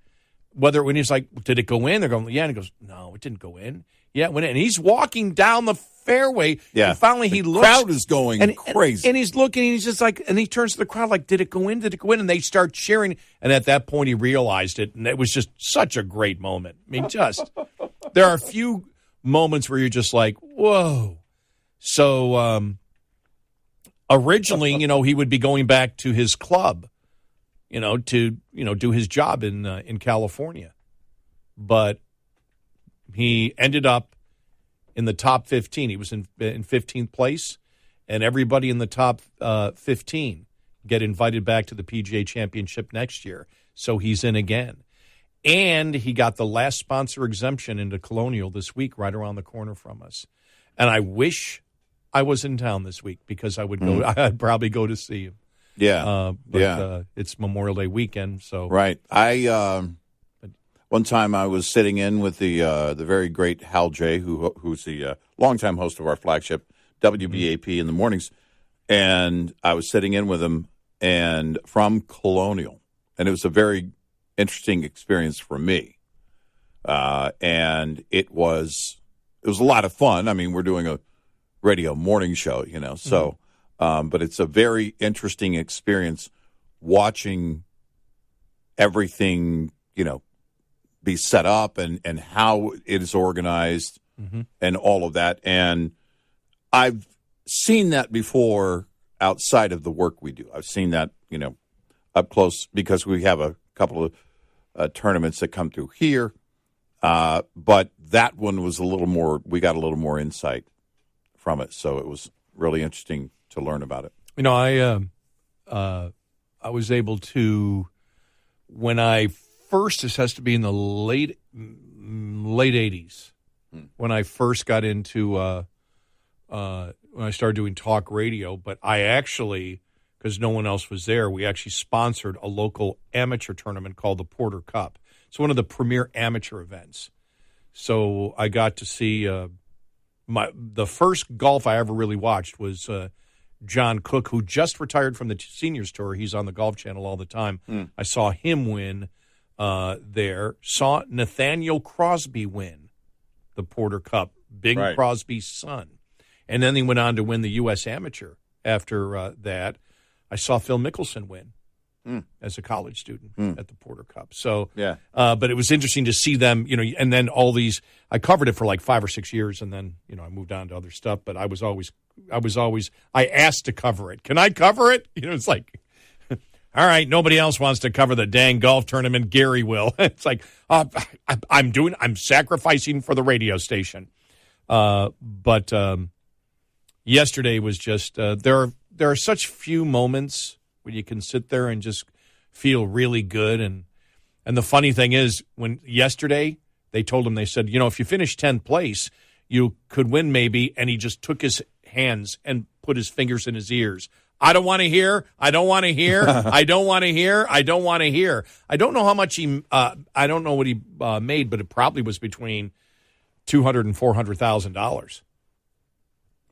whether, when he's like, did it go in? They're going, yeah. And he goes, no, it didn't go in. Yeah, it went in. And he's walking down the fairway. Yeah. And finally he looks. The crowd is going crazy. And he's looking, and he's just like, and he turns to the crowd like, did it go in? Did it go in? And they start cheering. And at that point he realized it. And it was just such a great moment. I mean, there are a few moments where you're just like, whoa. So originally, he would be going back to his club, to do his job in California, but he ended up in the top 15. He was in 15th place, and everybody in the top 15 get invited back to the PGA Championship next year. So he's in again. And he got the last sponsor exemption into Colonial this week, right around the corner from us. And I wish I was in town this week because I would go. I'd probably go to see him. Yeah, but it's Memorial Day weekend, so right. One time I was sitting in with the very great Hal J, who's the longtime host of our flagship WBAP in the mornings, and I was sitting in with him and from Colonial, and it was a very interesting experience for me, and it was a lot of fun. I mean, we're doing a radio morning show, so. But it's a very interesting experience watching everything, be set up and how it is organized and all of that. And I've seen that before outside of the work we do. I've seen that, up close because we have a couple of tournaments that come through here. But that one was we got a little more insight from it. So it was really interesting to learn about it. I was able to, when I first, this has to be in the late 80s, when I first got into, when I started doing talk radio, but I actually, because no one else was there, we actually sponsored a local amateur tournament called the Porter Cup. It's one of the premier amateur events. So I got to see, the first golf I ever really watched was John Cook, who just retired from the Seniors Tour. He's on the Golf Channel all the time. I saw him win there. Saw Nathaniel Crosby win the Porter Cup, Bing Crosby's son. And then he went on to win the U.S. Amateur after that. I saw Phil Mickelson win as a college student at the Porter Cup. So, but it was interesting to see them, and then all these, I covered it for like 5 or 6 years, and then, I moved on to other stuff, but I asked to cover it. Can I cover it? It's like, all right, nobody else wants to cover the dang golf tournament. Gary will. It's like, I'm sacrificing for the radio station. But yesterday was just, there are such few moments when you can sit there and just feel really good. And the funny thing is, when yesterday they told him, they said, if you finish 10th place, you could win maybe. And he just took his hands and put his fingers in his ears. I don't want to hear. I don't want to hear. I don't want to hear. I don't want to hear. I don't know how much I don't know what he made, but it probably was between $200,000 and $400,000.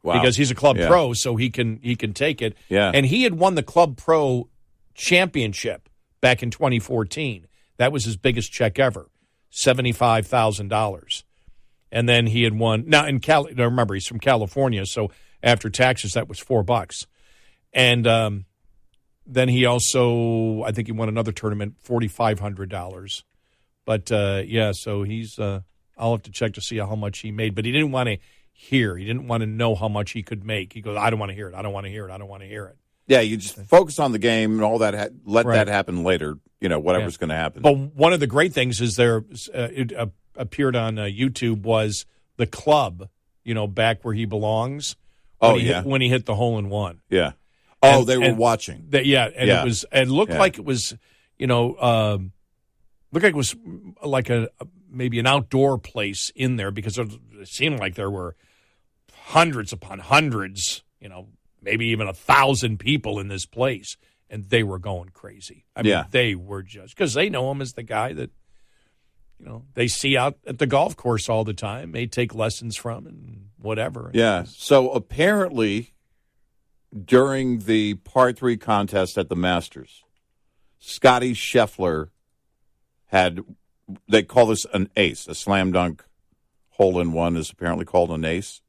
Wow. Because he's a club pro, so he can take it. Yeah. And he had won the Club Pro Championship back in 2014. That was his biggest check ever, $75,000. And then he had won. Now remember, he's from California, so after taxes, that was $4. And then he also, I think he won another tournament, $4,500. But so he's. I'll have to check to see how much he made. But he didn't want to hear. He didn't want to know how much he could make. He goes, I don't want to hear it. I don't want to hear it. I don't want to hear it. Yeah, you just focus on the game and all that. Let that happen later. Whatever's going to happen. But one of the great things is it appeared on YouTube was the club. Back where he belongs. When he hit the hole in one. Yeah. Oh, they were watching. It was. It looked like it was. Looked like it was like maybe an outdoor place in there because it seemed like there were hundreds upon hundreds. Maybe even 1,000 people in this place, and they were going crazy. I mean, they were just because they know him as the guy that they see out at the golf course all the time. They take lessons from and whatever. Yeah. So apparently, during the par 3 contest at the Masters, Scotty Scheffler they call this an ace, a slam dunk hole in one is apparently called an ace.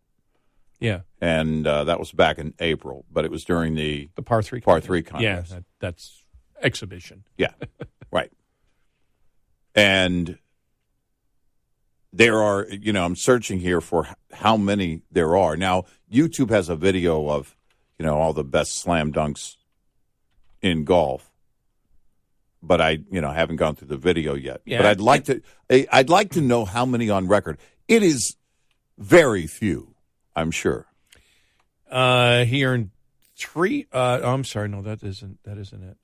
Yeah. And that was back in April, but it was during the par 3 contest. Yeah, that's exhibition. Yeah, right. And There are, I'm searching here for how many there are. Now, YouTube has a video of, all the best slam dunks in golf. But I, haven't gone through the video yet. Yeah. But I'd like to know how many on record. It is very few, I'm sure. He earned 3. I'm sorry, no, that isn't it.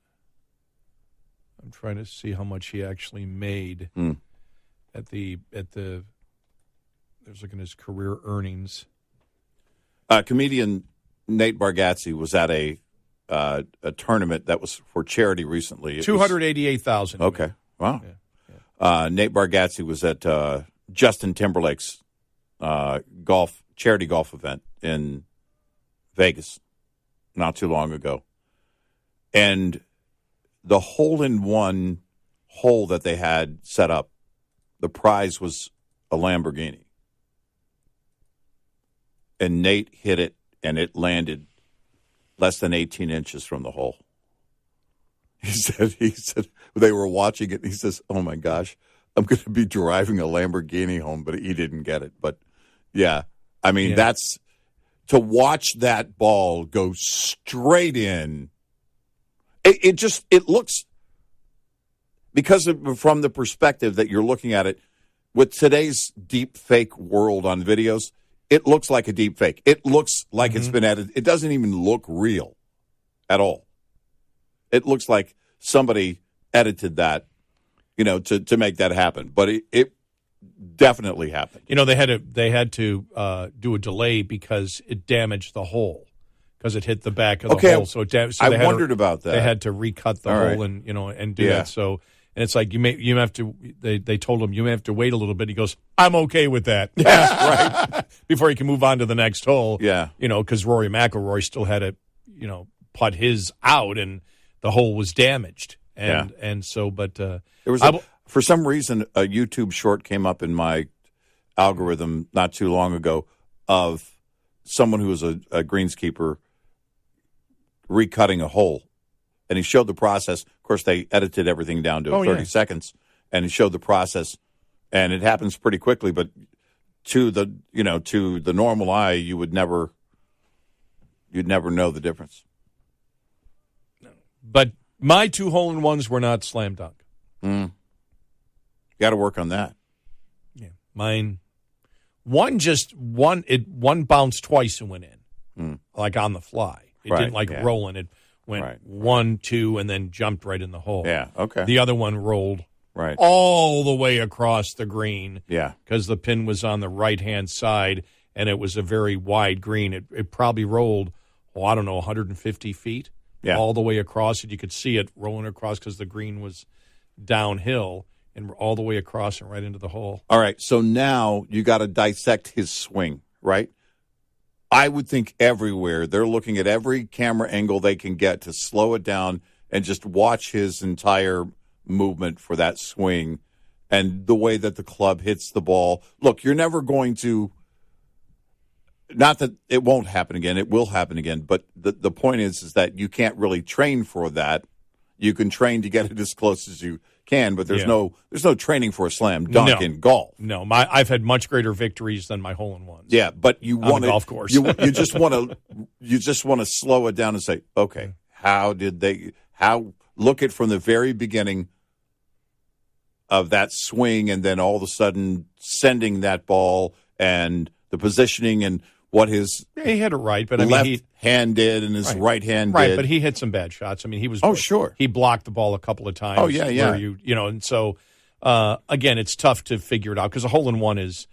I'm trying to see how much he actually made at the. There's looking at his career earnings. Comedian Nate Bargatze was at a tournament that was for charity recently. $288,000. Okay, wow. Yeah. Nate Bargatze was at Justin Timberlake's charity golf event in Vegas not too long ago, and the hole-in-one hole that they had set up, the prize was a Lamborghini. And Nate hit it, and it landed less than 18 inches from the hole. He said they were watching it. He says, "Oh my gosh, I'm going to be driving a Lamborghini home," but he didn't get it. But yeah, I mean, that's to watch that ball go straight in. It looks, because from the perspective that you're looking at it with today's deep fake world on videos, it looks like a deep fake. It looks like it's been edited. It doesn't even look real at all. It looks like somebody edited that, to make that happen. But it definitely happened. They had to do a delay because it damaged the hole, because it hit the back of the hole. So I wondered about that. They had to recut the hole and do that. So. And it's like you have to. They told him you may have to wait a little bit. He goes, "I'm okay with that." Yeah, right. Before he can move on to the next hole. Yeah, because Rory McIlroy still had to, putt his out, and the hole was damaged. And so, but there was for some reason a YouTube short came up in my algorithm not too long ago of someone who was a greenskeeper recutting a hole. And he showed the process. Of course, they edited everything down to 30 seconds, and he showed the process, and it happens pretty quickly. But to the normal eye, you'd never know the difference. But my 2 hole-in-ones were not slam dunk. Got to work on that. Yeah, mine. One bounced twice and went in, like on the fly. It didn't roll in it. Went 1, 2, and then jumped right in the hole. Yeah, okay. The other one rolled all the way across the green. Yeah. Because the pin was on the right-hand side, and it was a very wide green. It probably rolled, 150 feet all the way across. And you could see it rolling across because the green was downhill and all the way across and right into the hole. All right, so now you got to dissect his swing, right? I would think everywhere they're looking at every camera angle they can get to slow it down and just watch his entire movement for that swing and the way that the club hits the ball. Look, you're never going to – not that it won't happen again. It will happen again. But the point is that you can't really train for that. You can train to get it as close as you can, but there's no training for a slam dunk in golf. No, I've had much greater victories than my hole-in-ones. Yeah, but you want to golf course. you just want to slow it down and say, okay, how look at from the very beginning of that swing, and then all of a sudden sending that ball and the positioning and what his he hit it right, but left hand did and his right hand did. Right, but he hit some bad shots. I mean, he was sure. He blocked the ball a couple of times. Oh yeah. Where and so again, it's tough to figure it out because a hole-in-one is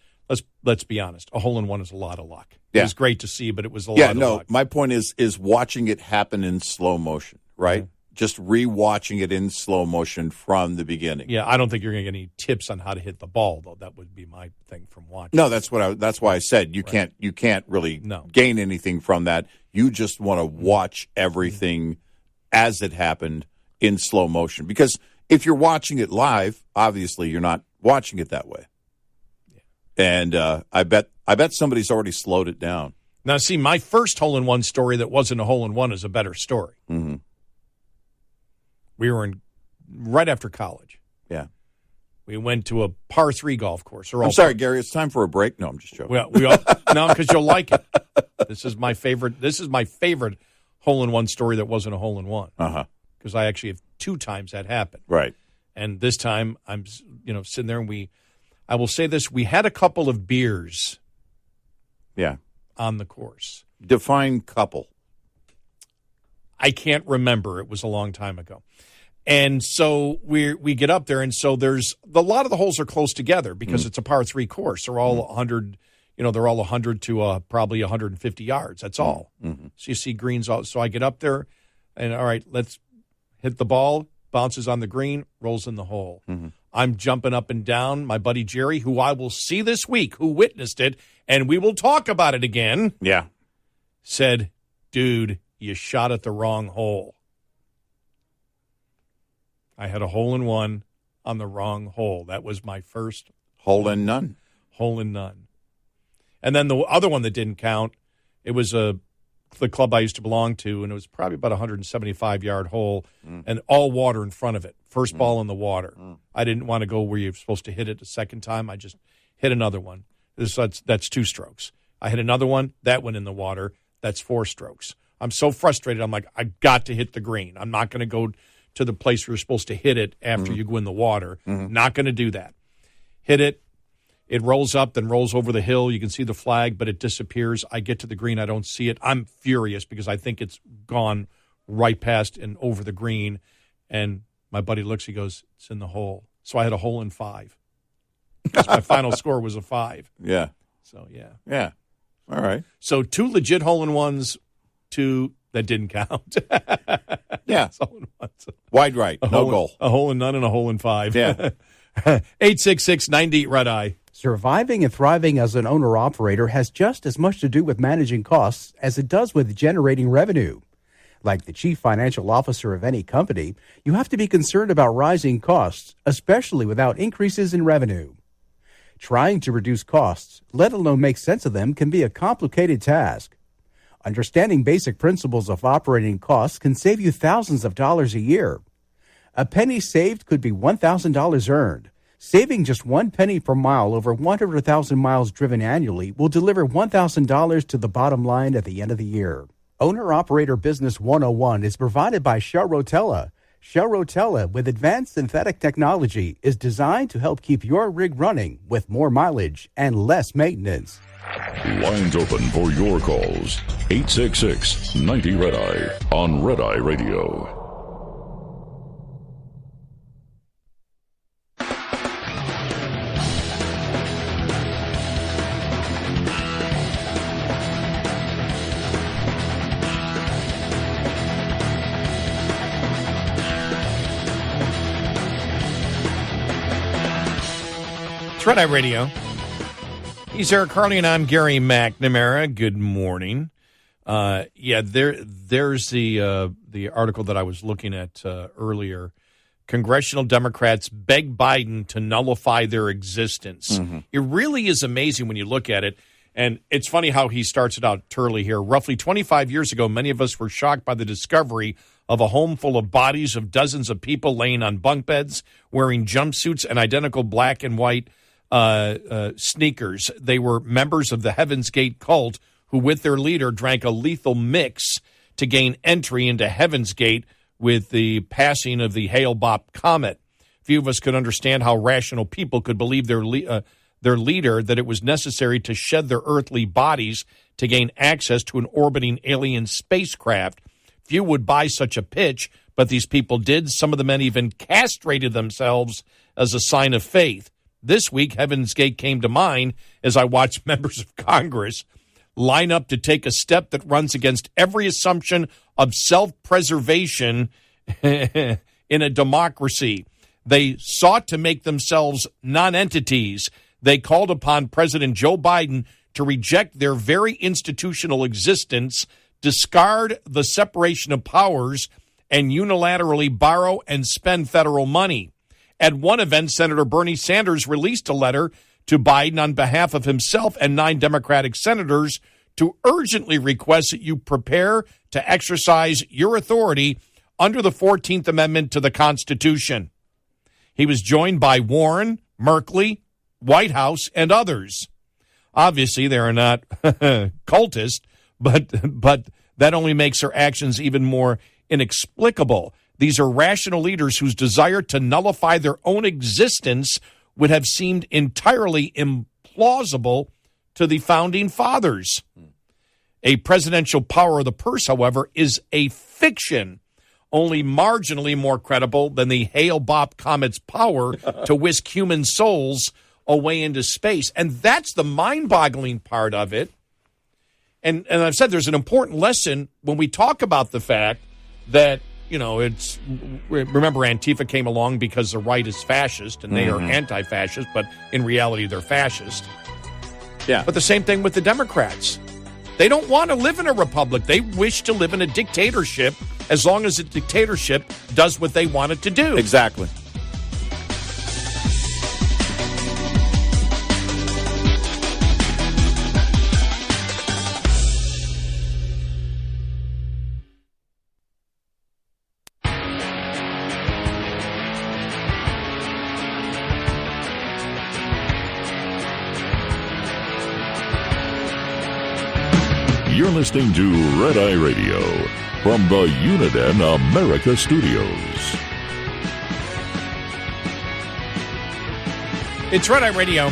let's be honest, a hole-in-one is a lot of luck. Yeah. It was great to see, but it was a lot of luck. My point is watching it happen in slow motion, right? Just re-watching it in slow motion from the beginning. Yeah, I don't think you're going to get any tips on how to hit the ball, though. That would be my thing from watching. No, that's why I said you can't really gain anything from that. You just want to watch everything as it happened in slow motion. Because if you're watching it live, obviously you're not watching it that way. Yeah. And I bet somebody's already slowed it down. Now, see, my first hole-in-one story that wasn't a hole-in-one is a better story. Mm-hmm. We were right after college. Yeah. We went to a par 3 golf course. I'm sorry, Gary. It's time for a break. No, I'm just joking. No, because you'll like it. This is my favorite. This is my favorite hole-in-one story that wasn't a hole-in-one. Because I actually have 2 times that happened. Right. And this time I'm, sitting there and I will say this: we had a couple of beers. Yeah. On the course. Define couple. I can't remember. It was a long time ago. And so we get up there, and so there's a lot of the holes are close together because it's a par 3 course. They're all 100, they're all 100 to probably 150 yards. That's all. Mm-hmm. So you see greens. So I get up there, and all right, let's hit the ball. Bounces on the green, rolls in the hole. Mm-hmm. I'm jumping up and down. My buddy Jerry, who I will see this week, who witnessed it, and we will talk about it again. Yeah, said, "Dude, you shot at the wrong hole." I had a hole-in-one on the wrong hole. That was my first hole-in-none. Hole-in-none. And then the other one that didn't count, it was the club I used to belong to, and it was probably about a 175-yard hole and all water in front of it. First ball in the water. I didn't want to go where you're supposed to hit it a second time. I just hit another one. That's 2 strokes. I hit another one. That went in the water. That's 4 strokes. I'm so frustrated. I'm like, I've got to hit the green. I'm not going to go to the place where you're supposed to hit it after you go in the water. Not going to do that. Hit it. It rolls up, then rolls over the hill. You can see the flag, but it disappears. I get to the green. I don't see it. I'm furious because I think it's gone right past and over the green. And my buddy looks, he goes, it's in the hole. So I had a hole in 5. My final score was a 5. Yeah. So, yeah. Yeah. All right. So 2 legit hole-in-ones, 2 that didn't count. Yeah. Wide right. No goal. A hole-in-none and a hole-in-5. Yeah. 866-98-RED-I. Surviving and thriving as an owner-operator has just as much to do with managing costs as it does with generating revenue. Like the chief financial officer of any company, you have to be concerned about rising costs, especially without increases in revenue. Trying to reduce costs, let alone make sense of them, can be a complicated task. Understanding basic principles of operating costs can save you thousands of dollars a year. A penny saved could be $1,000 earned. Saving just 1 penny per mile over 100,000 miles driven annually will deliver $1,000 to the bottom line at the end of the year. Owner-Operator Business 101 is provided by Shell Rotella. Shell Rotella, with advanced synthetic technology, is designed to help keep your rig running with more mileage and less maintenance. Lines open for your calls. 866-90-RED-I on Red Eye Radio. It's Red Eye Radio. He's Eric Carly, and I'm Gary McNamara. Good morning. There's the article that I was looking at earlier. Congressional Democrats beg Biden to nullify their existence. It really is amazing when you look at it. And it's funny how he starts it out Turley here. Roughly 25 years ago, many of us were shocked by the discovery of a home full of bodies of dozens of people laying on bunk beds, wearing jumpsuits and identical black and white sneakers. They were members of the Heaven's Gate cult who, with their leader, drank a lethal mix to gain entry into Heaven's Gate with the passing of the Hale-Bopp comet. Few of us could understand how rational people could believe their leader that it was necessary to shed their earthly bodies to gain access to an orbiting alien spacecraft. Few would buy such a pitch, but these people did. Some of the men even castrated themselves as a sign of faith. This week, Heaven's Gate came to mind as I watched members of Congress line up to take a step that runs against every assumption of self-preservation in a democracy. They sought to make themselves non-entities. They called upon President Joe Biden to reject their very institutional existence, discard the separation of powers, and unilaterally borrow and spend federal money. At one event, Senator Bernie Sanders released a letter to Biden on behalf of himself and 9 Democratic senators to urgently request that you prepare to exercise your authority under the 14th Amendment to the Constitution. He was joined by Warren, Merkley, White House, and others. Obviously, they are not cultists, but that only makes their actions even more inexplicable. These are rational leaders whose desire to nullify their own existence would have seemed entirely implausible to the founding fathers. A presidential power of the purse, however, is a fiction, only marginally more credible than the Hale-Bopp comet's power to whisk human souls away into space. And that's the mind-boggling part of it. And I've said there's an important lesson when we talk about the fact that, it's, remember Antifa came along because the right is fascist and they are anti-fascist, but in reality they're fascist. Yeah. But the same thing with the Democrats. They don't want to live in a republic. They wish to live in a dictatorship as long as the dictatorship does what they want it to do. Exactly. You're listening to Red Eye Radio from the Uniden America Studios. It's Red Eye Radio.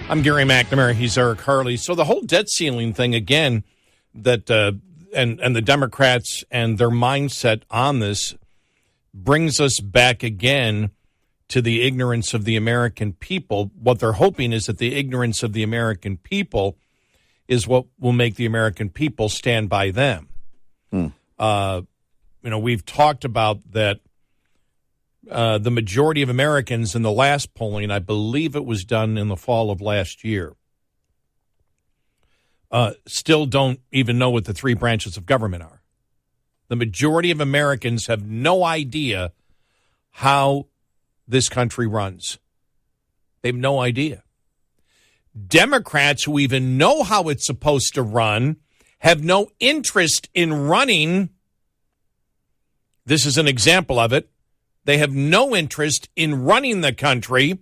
I'm Gary McNamara. He's Eric Harley. So the whole debt ceiling thing, again, that and the Democrats and their mindset on this brings us back again to the ignorance of the American people. What they're hoping is that the ignorance of the American people is what will make the American people stand by them. We've talked about that the majority of Americans in the last polling, I believe it was done in the fall of last year, still don't even know what the three branches of government are. The majority of Americans have no idea how this country runs. They have no idea. Democrats who even know how it's supposed to run have no interest in running. This is an example of it. They have no interest in running the country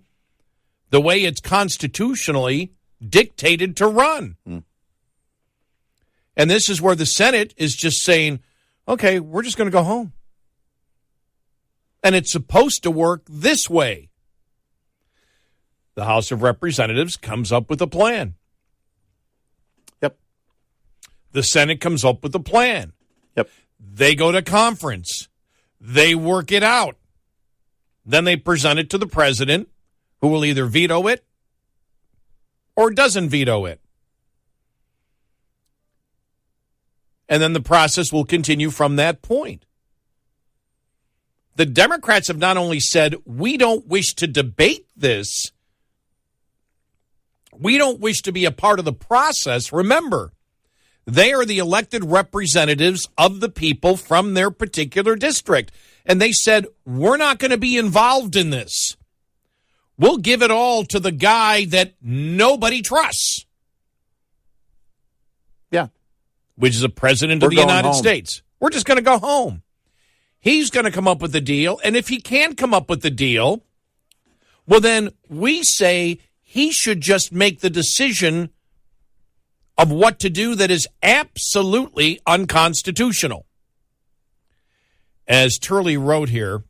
the way it's constitutionally dictated to run. And this is where the Senate is just saying, okay, we're just going to go home. And it's supposed to work this way. The House of Representatives comes up with a plan. Yep. The Senate comes up with a plan. Yep. They go to conference. They work it out. Then they present it to the president, who will either veto it or doesn't veto it. And then the process will continue from that point. The Democrats have not only said, we don't wish to debate this, we don't wish to be a part of the process. Remember, they are the elected representatives of the people from their particular district. And they said, we're not going to be involved in this. We'll give it all to the guy that nobody trusts. Yeah. Which is the president of the United States. We're just going to go home. He's going to come up with the deal. And if he can't come up with the deal, well, then we say he should just make the decision of what to do that is absolutely unconstitutional. As Turley wrote here,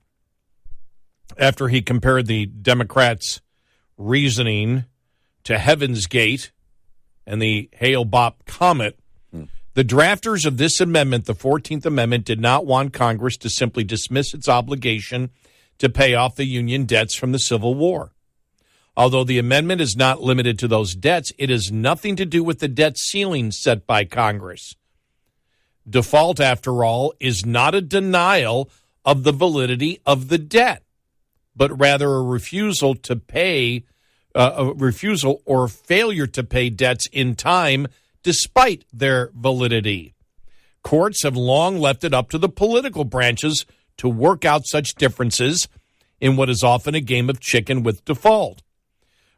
after he compared the Democrats' reasoning to Heaven's Gate and the Hale-Bopp comet, the drafters of this amendment, the 14th Amendment, did not want Congress to simply dismiss its obligation to pay off the Union debts from the Civil War. Although the amendment is not limited to those debts, it has nothing to do with the debt ceiling set by Congress. Default, after all, is not a denial of the validity of the debt, but rather a refusal to pay, a refusal or failure to pay debts in time despite their validity. Courts have long left it up to the political branches to work out such differences in what is often a game of chicken with default.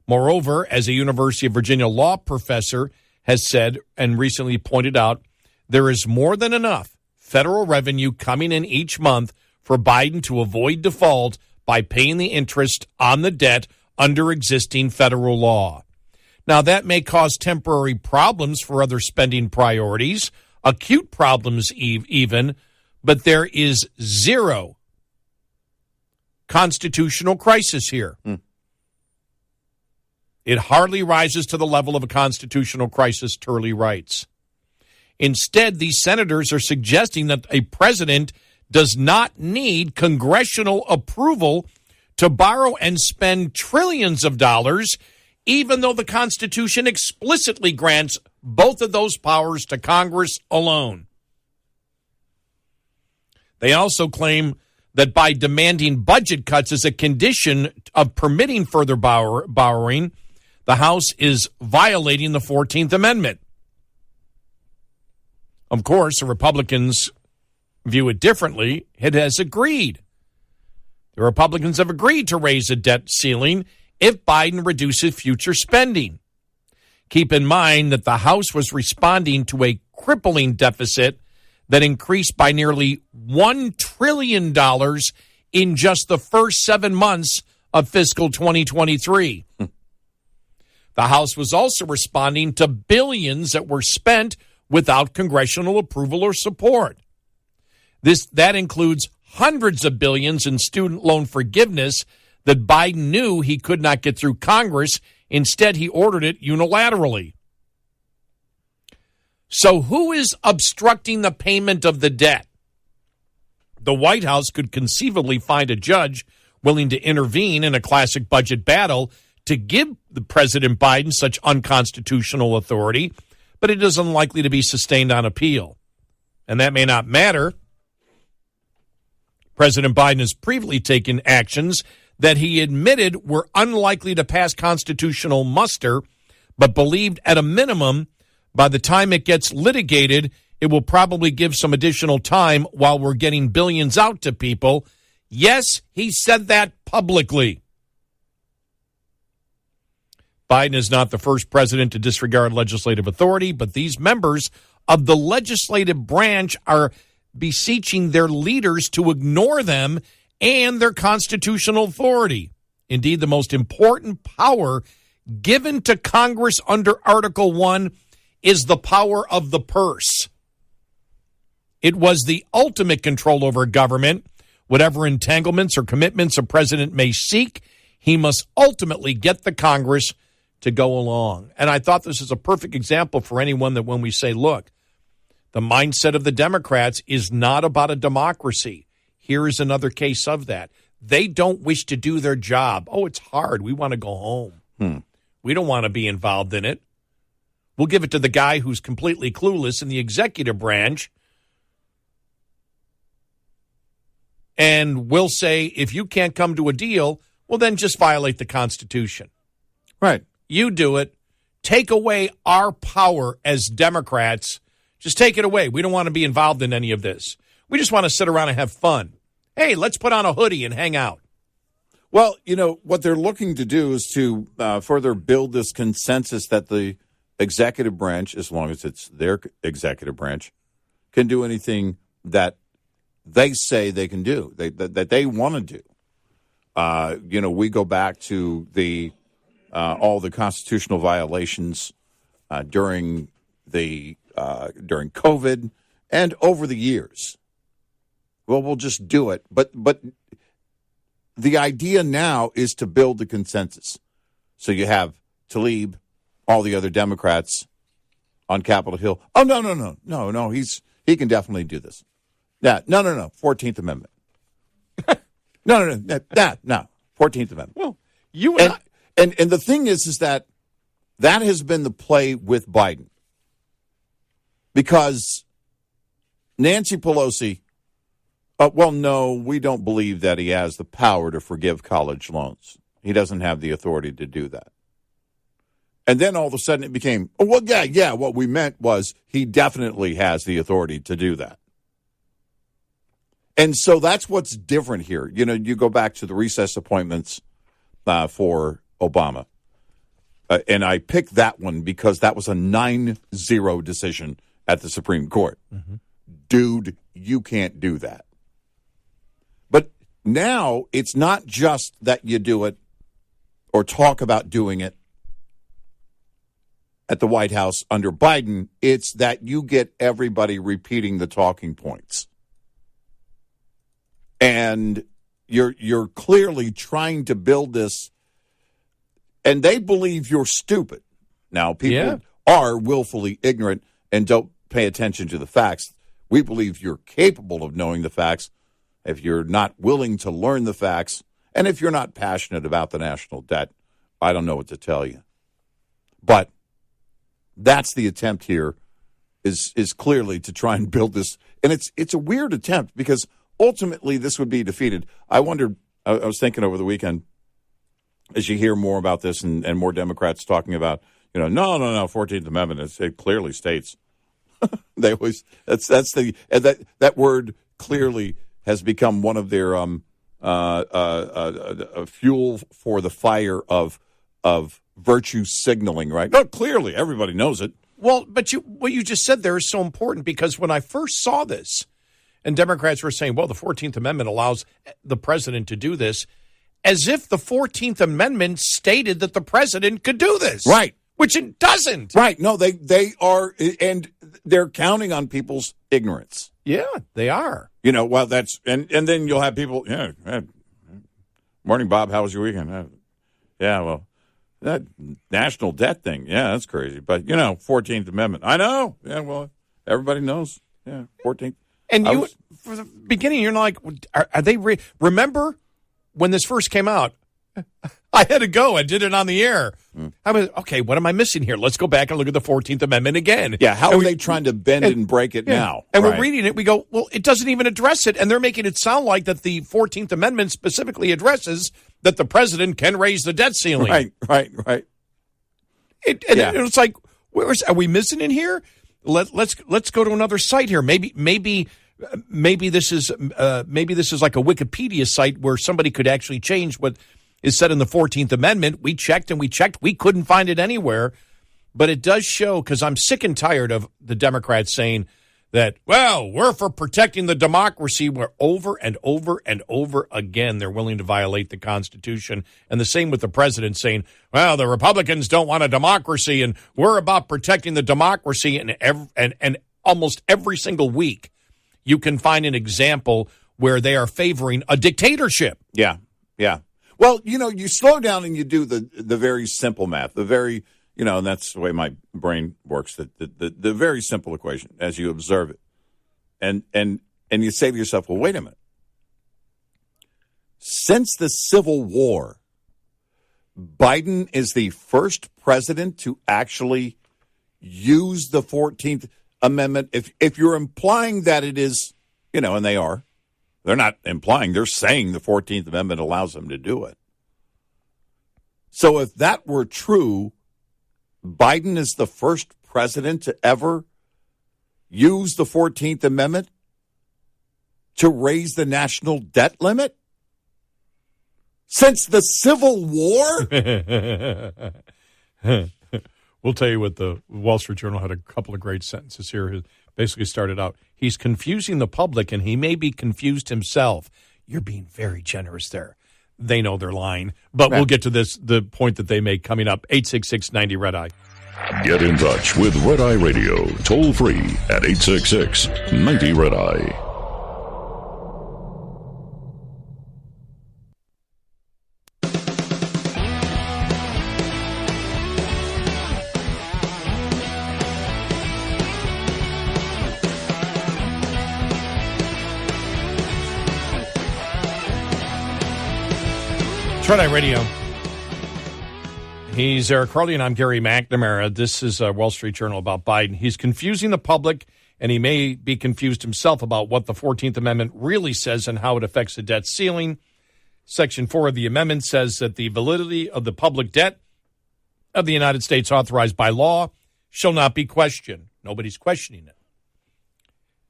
Moreover, as a University of Virginia law professor has said and recently pointed out, there is more than enough federal revenue coming in each month for Biden to avoid default by paying the interest on the debt under existing federal law. Now, that may cause temporary problems for other spending priorities, acute problems even, but there is zero constitutional crisis here. It hardly rises to the level of a constitutional crisis, Turley writes. Instead, these senators are suggesting that a president does not need congressional approval to borrow and spend trillions of dollars, even though the Constitution explicitly grants both of those powers to Congress alone. They also claim that by demanding budget cuts as a condition of permitting further borrowing, the House is violating the 14th Amendment. Of course, the Republicans view it differently. It has agreed. The Republicans have agreed to raise the debt ceiling if Biden reduces future spending. Keep in mind that the House was responding to a crippling deficit that increased by nearly $1 trillion in just the first 7 months of fiscal 2023. The House was also responding to billions that were spent without congressional approval or support. That includes hundreds of billions in student loan forgiveness that Biden knew he could not get through Congress. Instead, he ordered it unilaterally. So who is obstructing the payment of the debt? The White House could conceivably find a judge willing to intervene in a classic budget battle to give the President Biden such unconstitutional authority, but it is unlikely to be sustained on appeal. And that may not matter. President Biden has previously taken actions that he admitted were unlikely to pass constitutional muster, but believed at a minimum by the time it gets litigated, it will probably give some additional time while we're getting billions out to people. Yes, he said that publicly. Biden is not the first president to disregard legislative authority, but these members of the legislative branch are beseeching their leaders to ignore them and their constitutional authority. Indeed, the most important power given to Congress under Article 1 is the power of the purse. It was the ultimate control over government. Whatever entanglements or commitments a president may seek, he must ultimately get the Congress to go along. And I thought this is a perfect example for anyone that when we say, look, the mindset of the Democrats is not about a democracy. Here is another case of that. They don't wish to do their job. Oh, it's hard. We want to go home. We don't want to be involved in it. We'll give it to the guy who's completely clueless in the executive branch. And we'll say, if you can't come to a deal, well, then just violate the Constitution. Right. You do it. Take away our power as Democrats. Just take it away. We don't want to be involved in any of this. We just want to sit around and have fun. Hey, let's put on a hoodie and hang out. Well, you know, what they're looking to do is to further build this consensus that the executive branch, as long as it's their executive branch, can do anything that they say they can do, that they want to do. You know, we go back to the all the constitutional violations during COVID and over the years. Well, we'll just do it. But the idea now is to build the consensus. So you have Tlaib, all the other Democrats on Capitol Hill. Oh, no. He can definitely do this. Yeah, no. 14th Amendment. No. 14th Amendment. Well, you and the thing is that has been the play with Biden. Because Nancy Pelosi, well, no, we don't believe that he has the power to forgive college loans. He doesn't have the authority to do that. And then all of a sudden it became, oh, well, yeah, what we meant was he definitely has the authority to do that. And so that's what's different here. You know, you go back to the recess appointments for Obama. And I picked that one because that was a 9-0 decision at the Supreme Court. Mm-hmm. Dude, you can't do that. But now it's not just that you do it or talk about doing it at the White House under Biden. It's that you get everybody repeating the talking points. And you're clearly trying to build this, and they believe you're stupid. Now, people are willfully ignorant and don't pay attention to the facts. We believe you're capable of knowing the facts. If you're not willing to learn the facts, and if you're not passionate about the national debt, I don't know what to tell you. But that's the attempt here, is clearly to try and build this. And it's a weird attempt because ultimately this would be defeated. I wondered, I was thinking over the weekend, as you hear more about this and more Democrats talking about, no, 14th Amendment, it clearly states. They always, that word clearly has become one of their fuel for the fire of virtue signaling, right? No, clearly, everybody knows it. Well, but what you just said there is so important because when I first saw this, and Democrats were saying, well, the 14th Amendment allows the president to do this, as if the 14th Amendment stated that the president could do this. Right. Which it doesn't. Right. No, they are, and they're counting on people's ignorance. Yeah, they are. Well, that's, and then you'll have people, morning, Bob, how was your weekend? Well, that national debt thing, that's crazy. But, 14th Amendment. I know. Yeah, well, everybody knows. Yeah, 14th. And for the beginning, you're like, are they, remember when this first came out? I had to go. I did it on the air. I was, okay, what am I missing here? Let's go back and look at the 14th Amendment again. Yeah, how are they trying to bend and break it now? And we're reading it. We go, well, it doesn't even address it. And they're making it sound like that the 14th Amendment specifically addresses that the president can raise the debt ceiling. Right. It's like, are we missing in here? Let's go to another site here. Maybe this is like a Wikipedia site where somebody could actually change what is said in the 14th Amendment. We checked. We couldn't find it anywhere. But it does show, because I'm sick and tired of the Democrats saying that, well, we're for protecting the democracy, where over and over and over again they're willing to violate the Constitution. And the same with the president saying, well, the Republicans don't want a democracy, and we're about protecting the democracy. And almost every single week you can find an example where they are favoring a dictatorship. Yeah. Well, you slow down and you do the very simple math, the very, and that's the way my brain works, the very simple equation as you observe it. And you say to yourself, well, wait a minute. Since the Civil War, Biden is the first president to actually use the 14th Amendment. If you're implying that it is, and they are. They're not implying, they're saying the 14th Amendment allows them to do it. So if that were true, Biden is the first president to ever use the 14th Amendment to raise the national debt limit since the Civil War? We'll tell you what, the Wall Street Journal had a couple of great sentences here. It basically started out, he's confusing the public and he may be confused himself. You're being very generous there. They know they're lying. But we'll get to the point that they make coming up. 866-90-RED-EYE. Get in touch with Red Eye Radio, toll free at 866-90-RED-EYE. Red Eye Radio. He's Eric Harley, and I'm Gary McNamara. This is Wall Street Journal about Biden. He's confusing the public, and he may be confused himself about what the 14th Amendment really says and how it affects the debt ceiling. Section 4 of the amendment says that the validity of the public debt of the United States authorized by law shall not be questioned. Nobody's questioning it.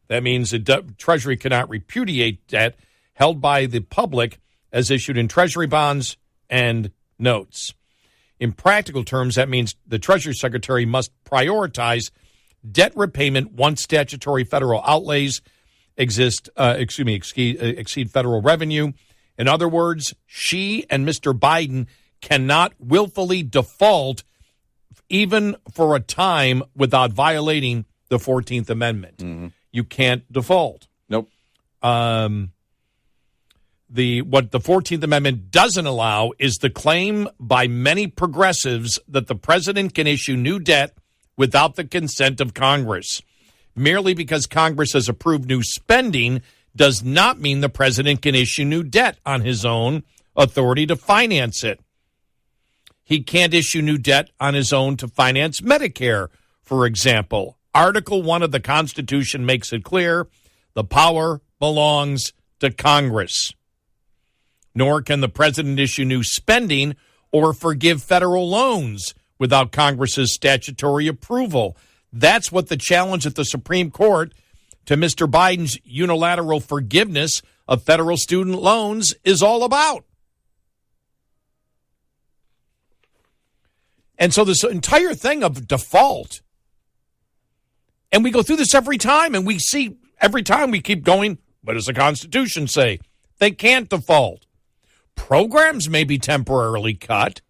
That means the Treasury cannot repudiate debt held by the public as issued in Treasury bonds and notes. In practical terms, that means the Treasury Secretary must prioritize debt repayment once statutory federal outlays exceed federal revenue, In other words, she and Mr. Biden cannot willfully default even for a time without violating the 14th Amendment. Mm-hmm. You can't default. Nope. What the 14th Amendment doesn't allow is the claim by many progressives that the president can issue new debt without the consent of Congress. Merely because Congress has approved new spending does not mean the president can issue new debt on his own authority to finance it. He can't issue new debt on his own to finance Medicare, for example. Article 1 of the Constitution makes it clear the power belongs to Congress. Nor can the president issue new spending or forgive federal loans without Congress's statutory approval. That's what the challenge at the Supreme Court to Mr. Biden's unilateral forgiveness of federal student loans is all about. And so this entire thing of default, and we go through this every time, and we see every time we keep going, what does the Constitution say? They can't default. Programs may be temporarily cut,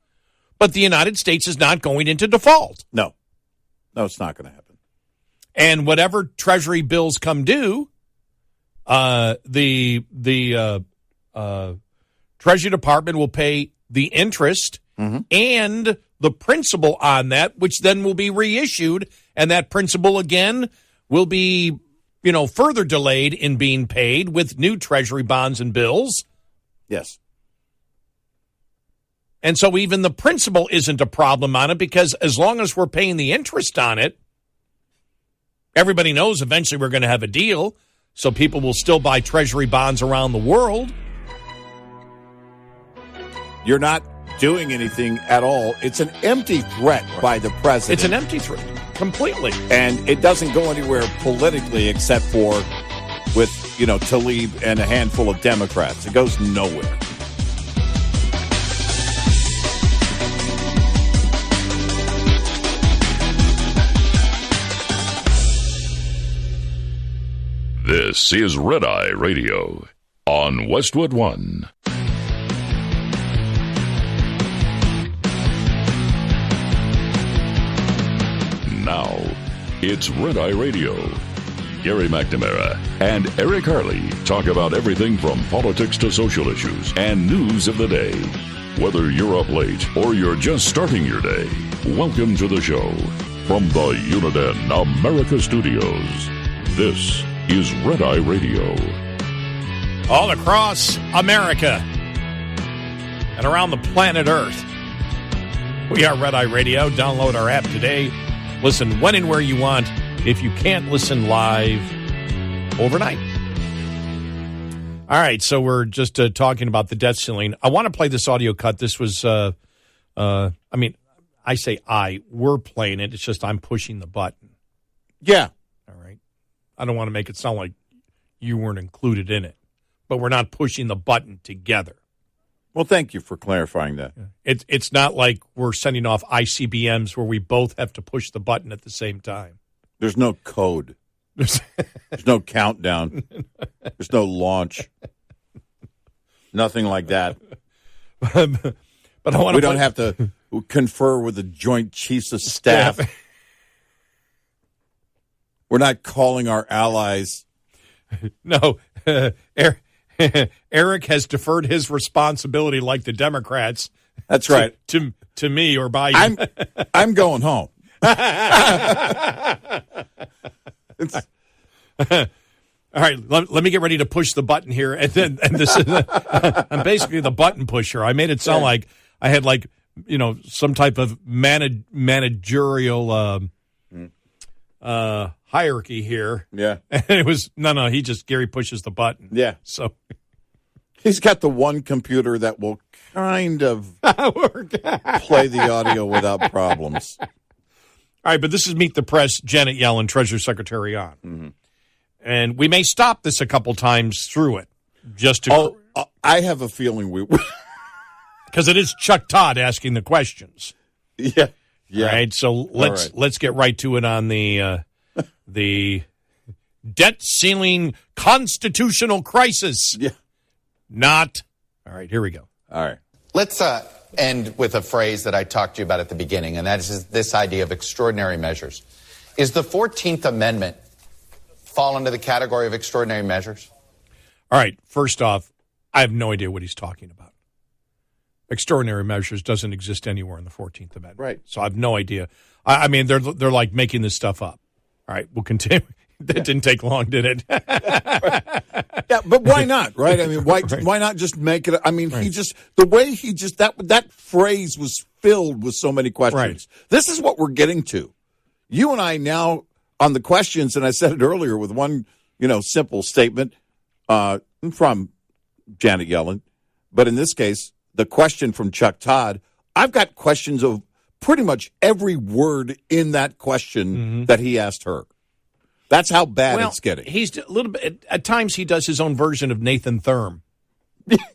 but the United States is not going into default. No, it's not going to happen. And whatever Treasury bills come due, the Treasury Department will pay the interest and the principal on that, which then will be reissued, and that principal again will be, further delayed in being paid with new Treasury bonds and bills. Yes. And so even the principal isn't a problem on it, because as long as we're paying the interest on it, everybody knows eventually we're going to have a deal, so people will still buy Treasury bonds around the world. You're not doing anything at all. It's an empty threat by the president. It's an empty threat, completely. And it doesn't go anywhere politically except for with, Tlaib and a handful of Democrats. It goes nowhere. This is Red Eye Radio on Westwood One. Now, it's Red Eye Radio. Gary McNamara and Eric Harley talk about everything from politics to social issues and news of the day. Whether you're up late or you're just starting your day, welcome to the show. From the Uniden America Studios, this is Red Eye Radio. All across America and around the planet Earth, we are Red Eye Radio. Download our app today. Listen when and where you want if you can't listen live overnight. All right, so we're just talking about the debt ceiling. I want to play this audio cut. This was, we're playing it. It's just I'm pushing the button. Yeah. All right. I don't want to make it sound like you weren't included in it, but we're not pushing the button together. Well, thank you for clarifying that. It's not like we're sending off ICBMs where we both have to push the button at the same time. There's no code. There's no countdown. There's no launch. Nothing like that. But we don't have to confer with the Joint Chiefs of Staff. We're not calling our allies. No, Eric has deferred his responsibility like the Democrats. That's right. To me or Biden. I'm going home. All right, let me get ready to push the button here, and this is I'm basically the button pusher. I made it sound like I had some type of managerial hierarchy here. Yeah, and it was no. Gary pushes the button. Yeah, so he's got the one computer that will kind of play the audio without problems. All right, but this is Meet the Press, Janet Yellen, Treasury Secretary on. Mm-hmm. And we may stop this a couple times through it. Just to. I have a feeling we will. Because it is Chuck Todd asking the questions. Yeah. All right, so let's get right to it on the debt ceiling constitutional crisis. Yeah. Not All right, here we go. All right. Let's end with a phrase that I talked to you about at the beginning, and that is this idea of extraordinary measures. Is the 14th Amendment fall into the category of extraordinary measures? All right, first off, I have no idea what he's talking about. Extraordinary measures doesn't exist anywhere in the 14th Amendment. Right. So I have no idea. I mean, they're like making this stuff up. All right, we'll continue. That didn't take long, did it? Yeah, but why not, right? I mean, why not just make it? I mean, Right. he just, the way he just, that phrase was filled with so many questions. Right. This is what we're getting to. You and I now on the questions, and I said it earlier with one, simple statement from Janet Yellen. But in this case, the question from Chuck Todd, I've got questions of pretty much every word in that question that he asked her. That's how bad it's getting. He's a little bit. At times, he does his own version of Nathan Thurm.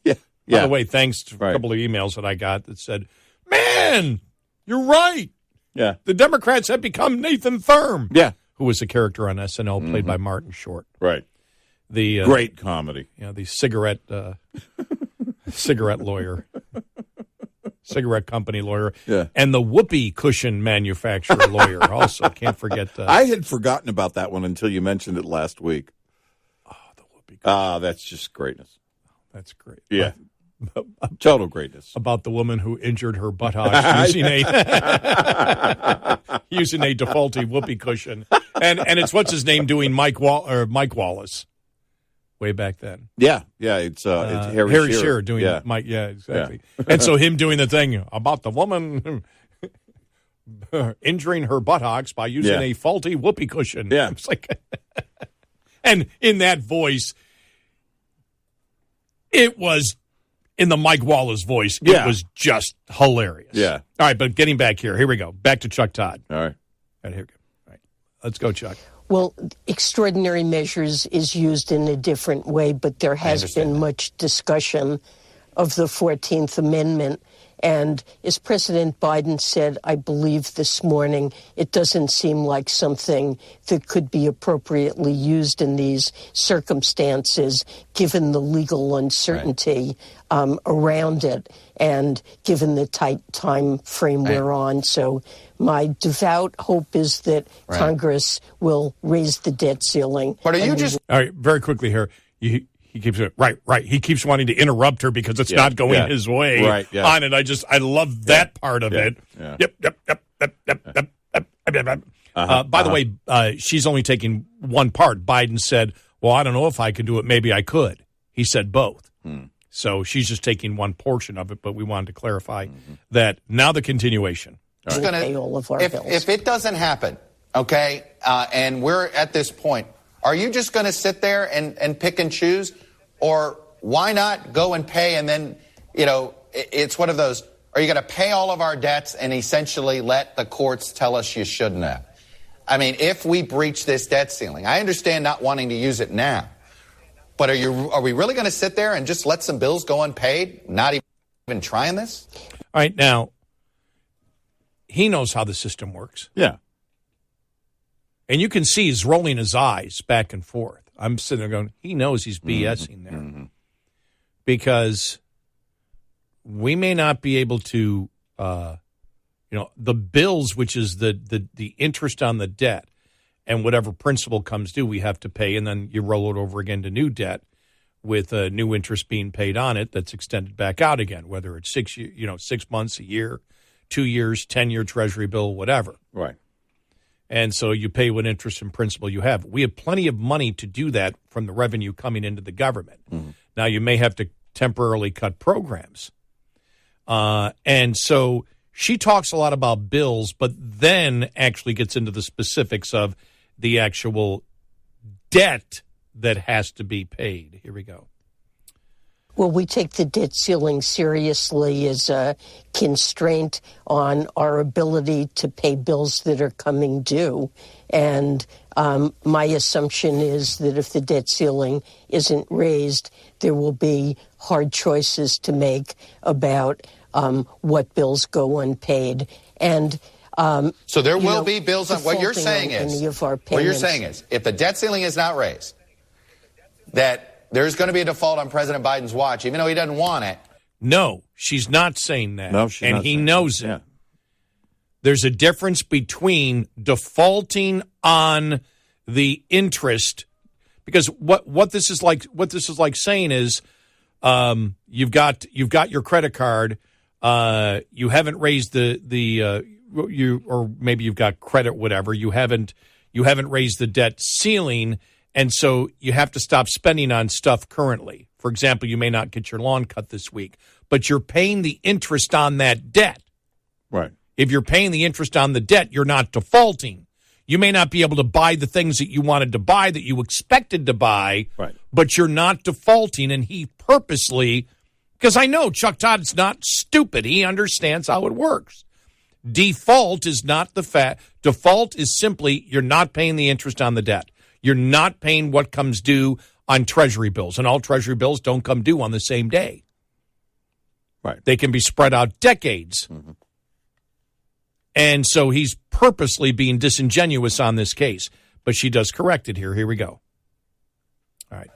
Yeah. By the way, thanks to a couple of emails that I got that said, "Man, you're right. Yeah. The Democrats have become Nathan Thurm." Yeah. Who was a character on SNL played by Martin Short. Right. The great comedy. Yeah, the cigarette lawyer. Cigarette company lawyer, and the whoopee cushion manufacturer lawyer also. Can't forget that. I had forgotten about that one until you mentioned it last week. Oh, the whoopee cushion. That's just greatness. That's great. Yeah. Total greatness. About the woman who injured her buttocks using a defaulty whoopee cushion. And it's what's his name doing Mike Wallace. Way back then. Yeah, it's Harry Shearer doing Mike. Yeah, exactly. Yeah. And so him doing the thing about the woman injuring her buttocks by using a faulty whoopee cushion. Yeah. It's like, and in that voice, it was in the Mike Wallace voice. It was just hilarious. Yeah. All right, but getting back here we go. Back to Chuck Todd. All right. Here we go. All right, let's go, Chuck. Well, extraordinary measures is used in a different way, but there has been much discussion of the 14th Amendment. And as President Biden said, I believe this morning, it doesn't seem like something that could be appropriately used in these circumstances, given the legal uncertainty around it and given the tight time frame we're on. So my devout hope is that Congress will raise the debt ceiling. But are you All right, very quickly here. He keeps it right. He keeps wanting to interrupt her because it's not going his way on it. I love that part of it. Yeah. Yep. By the way, she's only taking one part. Biden said, well, I don't know if I can do it. Maybe I could. He said both. So she's just taking one portion of it, but we wanted to clarify that. Now the continuation. We'll pay all of our bills. If it doesn't happen, okay, and we're at this point, are you just going to sit there and pick and choose? Or why not go and pay and then, it's one of those, are you going to pay all of our debts and essentially let the courts tell us you shouldn't have? I mean, if we breach this debt ceiling, I understand not wanting to use it now, but are we really going to sit there and just let some bills go unpaid, not even trying this? All right, now, he knows how the system works. Yeah. And you can see he's rolling his eyes back and forth. I'm sitting there going, he knows he's BSing there. Because we may not be able to, the bills, which is the interest on the debt, and whatever principal comes due, we have to pay, and then you roll it over again to new debt with new interest being paid on it that's extended back out again, whether it's 6 months, a year, 2 years, 10-year Treasury bill, whatever. Right. And so you pay what interest and principal you have. We have plenty of money to do that from the revenue coming into the government. Now, you may have to temporarily cut programs. And so she talks a lot about bills, but then actually gets into the specifics of the actual debt that has to be paid. Here we go. Well, we take the debt ceiling seriously as a constraint on our ability to pay bills that are coming due. And my assumption is that if the debt ceiling isn't raised, there will be hard choices to make about what bills go unpaid. And so there will be bills on what you're saying is if the debt ceiling is not raised, that there's going to be a default on President Biden's watch, even though he doesn't want it. No, she's not saying that. No, she's not. And he knows it. Yeah. There's a difference between defaulting on the interest, because what this is like saying is you've got your credit card, you haven't raised or maybe you've got credit, whatever, you haven't raised the debt ceiling, and so you have to stop spending on stuff currently. For example, you may not get your lawn cut this week, but you're paying the interest on that debt. Right. If you're paying the interest on the debt, you're not defaulting. You may not be able to buy the things that you wanted to buy, that you expected to buy, right, but you're not defaulting. And he purposely, because I know Chuck Todd's not stupid. He understands how it works. Default is not the fact. Default is simply you're not paying the interest on the debt. You're not paying what comes due on Treasury bills. And all Treasury bills don't come due on the same day. Right. They can be spread out decades. Mm-hmm. And so he's purposely being disingenuous on this case. But she does correct it here. Here we go. All right.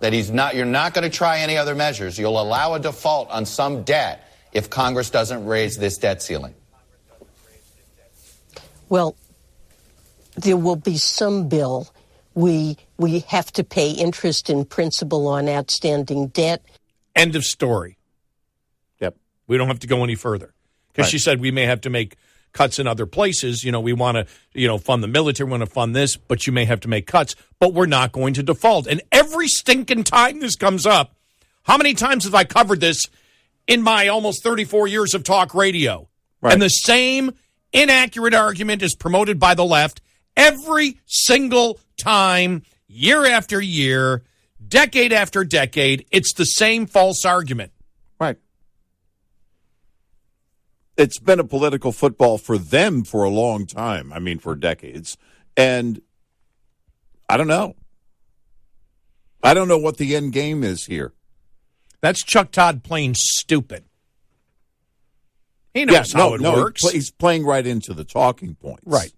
That you're not going to try any other measures. You'll allow a default on some debt if Congress doesn't raise this debt ceiling. Well, there will be some bill. We have to pay interest in principal on outstanding debt. End of story. Yep. We don't have to go any further. Because she said we may have to make cuts in other places. You know, we want to, fund the military, we want to fund this, but you may have to make cuts. But we're not going to default. And every stinking time this comes up, how many times have I covered this in my almost 34 years of talk radio? Right. And the same inaccurate argument is promoted by the left every single time, year after year, decade after decade. It's the same false argument. Right. It's been a political football for them for a long time. I mean, for decades. And I don't know. I don't know what the end game is here. That's Chuck Todd playing stupid. He knows how it works. He's playing right into the talking points. Right.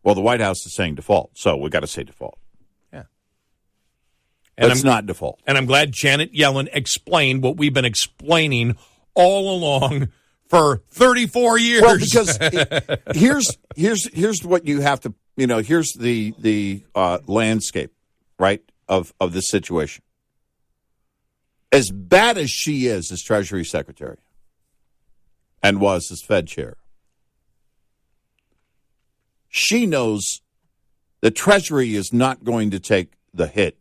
Well, the White House is saying default, so we got to say default. Yeah. And it's not default. And I'm glad Janet Yellen explained what we've been explaining all along for 34 years. Well, because here's what you have to, here's the landscape, right, of this situation. As bad as she is as Treasury Secretary and was as Fed chair, she knows the Treasury is not going to take the hit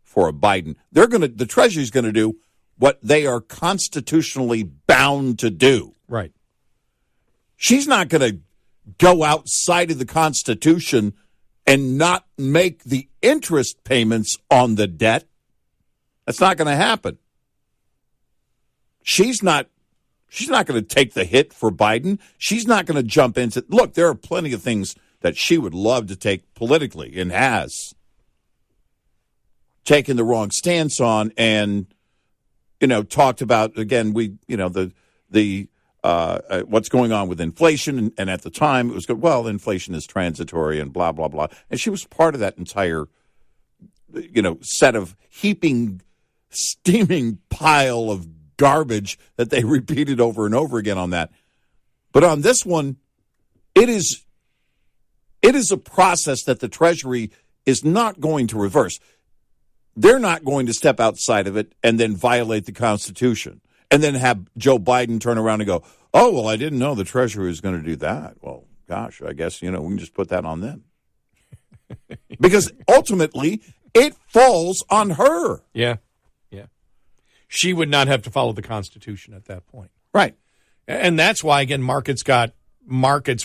for a Biden. The Treasury is going to do what they are constitutionally bound to do. Right. She's not going to go outside of the Constitution and not make the interest payments on the debt. That's not going to happen. She's not going to take the hit for Biden. She's not going to jump into. Look, there are plenty of things that she would love to take politically and has taken the wrong stance on, and talked about again. What's going on with inflation, and at the time it was good. Well, inflation is transitory, and blah blah blah. And she was part of that entire, set of steaming pile of garbage that they repeated over and over again on that. But on this one, it is a process that the Treasury is not going to reverse. They're not going to step outside of it and then violate the Constitution and then have Joe Biden turn around and go, oh, well, I didn't know the Treasury was going to do that. Well, gosh, I guess, we can just put that on them. Because ultimately, it falls on her. Yeah. She would not have to follow the Constitution at that point. Right. And that's why, again, markets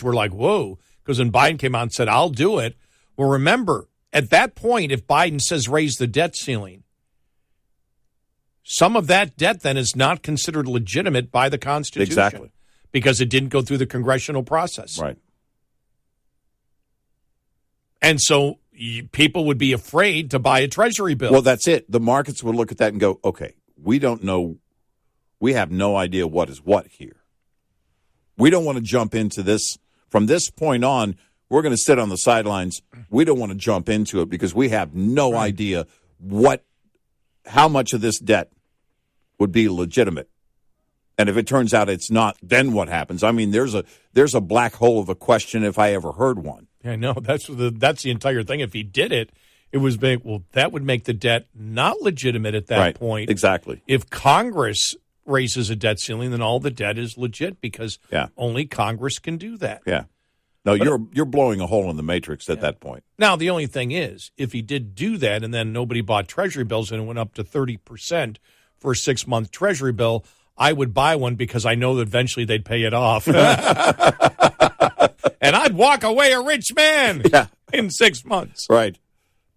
were like, whoa, because when Biden came out and said, I'll do it. Well, remember, at that point, if Biden says raise the debt ceiling, some of that debt then is not considered legitimate by the Constitution. Exactly. Because it didn't go through the congressional process. Right. And so people would be afraid to buy a Treasury bill. Well, that's it. The markets would look at that and go, okay, we don't know. We have no idea what is what here. We don't want to jump into this. From this point on, we're going to sit on the sidelines. We don't want to jump into it because we have no idea how much of this debt would be legitimate. And if it turns out it's not, then what happens? I mean, there's a black hole of a question if I ever heard one. I know. That's the entire thing. If he did it, it was big. Well, that would make the debt not legitimate at that point. Exactly. If Congress raises a debt ceiling, then all the debt is legit because only Congress can do that. Yeah. No, you're blowing a hole in the matrix at that point. Now, the only thing is, if he did do that and then nobody bought Treasury bills and it went up to 30% for a 6-month Treasury bill, I would buy one because I know that eventually they'd pay it off. And I'd walk away a rich man in 6 months. Right.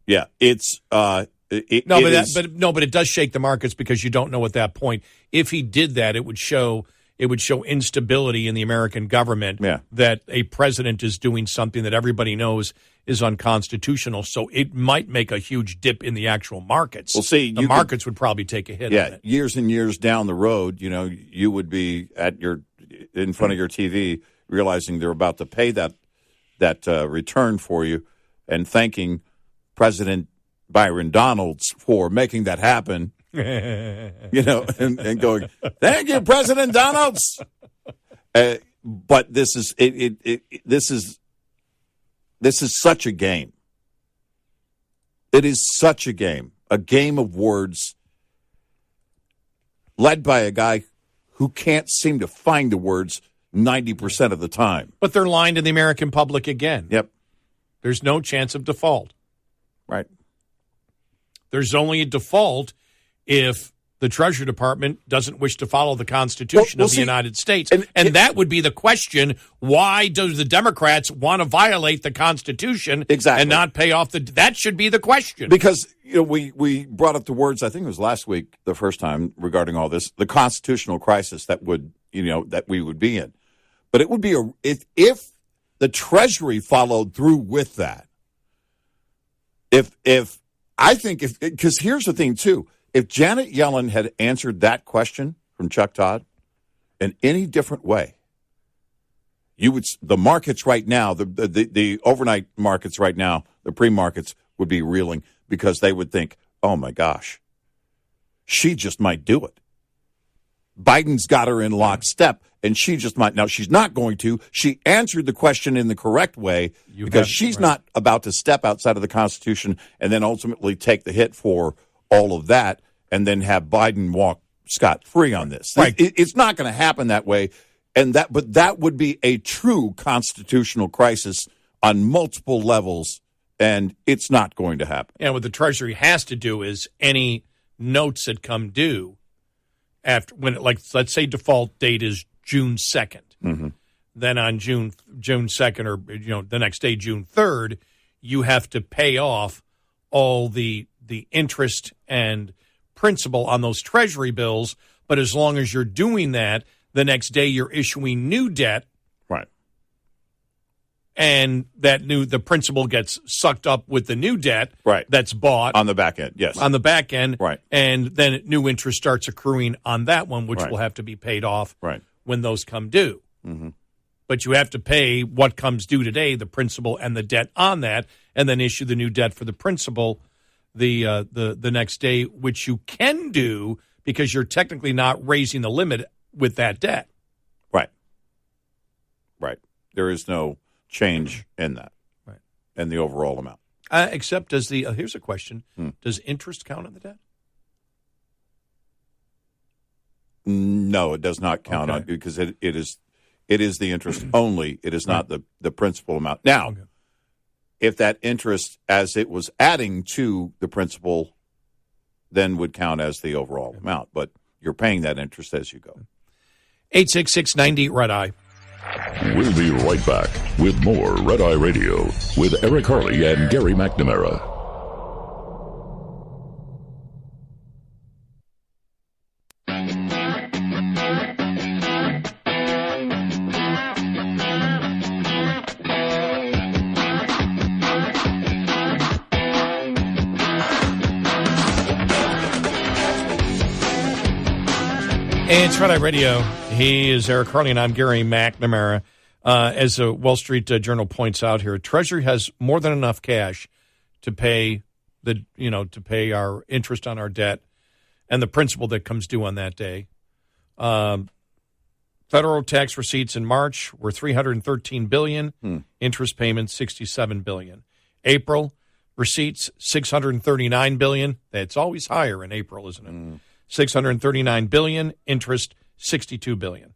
Yeah. It's but it does shake the markets because you don't know at that point. If he did that, it would show instability in the American government that a president is doing something that everybody knows is unconstitutional. So it might make a huge dip in the actual markets. Well, see, the markets would probably take a hit on it. Years and years down the road, you would be in front of your TV realizing they're about to pay that return for you and thanking President Byron Donalds for making that happen. And going, thank you, President Donalds. But this is such a game. It is such a game of words, led by a guy who can't seem to find the words 90% of the time. But they're lying to the American public again. Yep. There's no chance of default. Right. There's only a default if the Treasury Department doesn't wish to follow the Constitution of the United States. And that would be the question. Why do the Democrats want to violate the Constitution and not pay off that should be the question. Because we brought up the words, I think it was last week, the first time regarding all this, the constitutional crisis that we would be in. But it would be if the Treasury followed through with that. Because here's the thing too. If Janet Yellen had answered that question from Chuck Todd in any different way, the markets right now, the overnight markets right now, the pre-markets would be reeling because they would think, oh my gosh, she just might do it. Biden's got her in lockstep, and she just might. Now, she's not going to. She answered the question in the correct way because she's not about to step outside of the Constitution and then ultimately take the hit for all of that and then have Biden walk scot-free on this. Right. It's not going to happen that way, but that would be a true constitutional crisis on multiple levels, and it's not going to happen. And what the Treasury has to do is any notes that come due after let's say default date is June 2nd. Mm-hmm. Then on June 2nd or the next day, June 3rd, you have to pay off all the interest and principal on those Treasury bills. But as long as you're doing that, the next day you're issuing new debt. Right. And the principal gets sucked up with the new debt that's bought. On the back end, yes. On the back end. Right. And then new interest starts accruing on that one, which will have to be paid off when those come due. Mm-hmm. But you have to pay what comes due today, the principal and the debt on that, and then issue the new debt for the principal the next day, which you can do because you're technically not raising the limit with that debt. Right. Right. There is no change in that, and the overall amount. Except here's a question: does interest count on the debt? No, it does not count on because it is the interest only. It is not the principal amount. Now, if that interest, as it was adding to the principal, then would count as the overall amount. But you're paying that interest as you go. 866-90 Red Eye. We'll be right back with more Red Eye Radio with Eric Harley and Gary McNamara. It's Red Eye Radio. He is Eric Harley, and I'm Gary McNamara. As the Wall Street Journal points out here, Treasury has more than enough cash to pay to pay our interest on our debt and the principal that comes due on that day. Federal tax receipts in March were $313 billion. Interest payments $67 billion. April receipts $639 billion. It's always higher in April, isn't it? $639 billion. Interest $62 billion.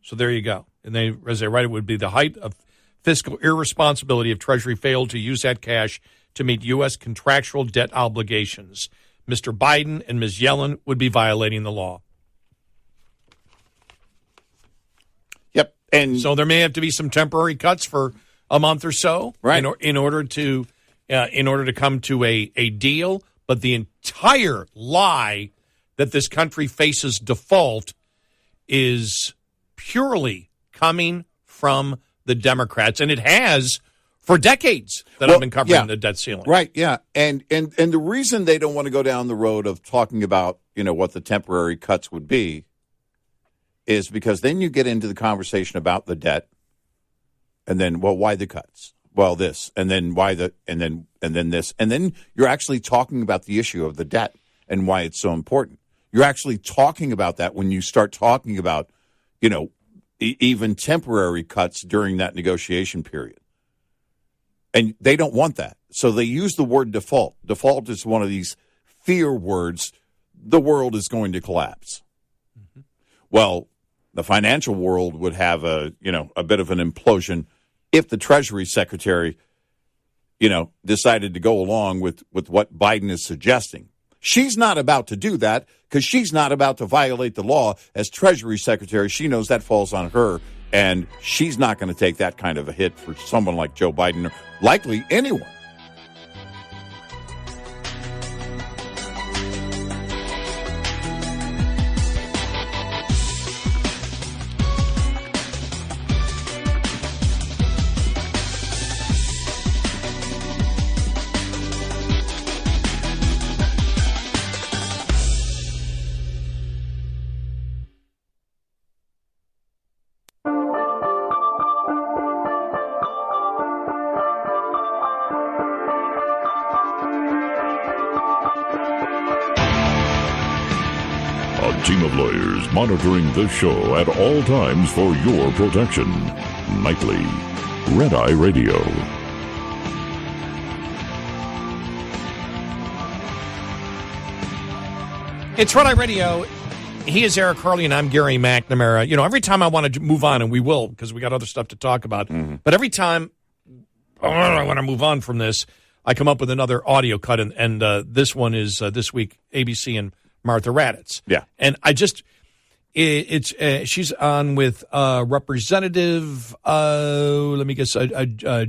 So there you go. And as they write, it would be the height of fiscal irresponsibility if Treasury failed to use that cash to meet U.S. contractual debt obligations. Mr. Biden and Ms. Yellen would be violating the law. Yep. And so there may have to be some temporary cuts for a month or so, right, in order to come to a deal. But the entire lie that this country faces default is purely coming from the Democrats, and it has for decades that I've been covering the debt ceiling. Right, yeah. And the reason they don't want to go down the road of talking about, what the temporary cuts would be is because then you get into the conversation about the debt, and then, why the cuts? Well, this, and then why and then this. And then you're actually talking about the issue of the debt and why it's so important. You're actually talking about that when you start talking about, even temporary cuts during that negotiation period. And they don't want that. So they use the word default. Default is one of these fear words. The world is going to collapse. Mm-hmm. Well, the financial world would have a bit of an implosion if the Treasury Secretary, decided to go along with what Biden is suggesting. She's not about to do that because she's not about to violate the law as Treasury Secretary. She knows that falls on her, and she's not going to take that kind of a hit for someone like Joe Biden or likely anyone. Team of lawyers monitoring this show at all times for your protection. Nightly, Red Eye Radio. It's Red Eye Radio. He is Eric Harley, and I'm Gary McNamara. Every time I want to move on, and we will, because we got other stuff to talk about, but every time I want to move on from this, I come up with another audio cut, and this one is this week, ABC and Martha Raddatz. Yeah. And she's on with Representative,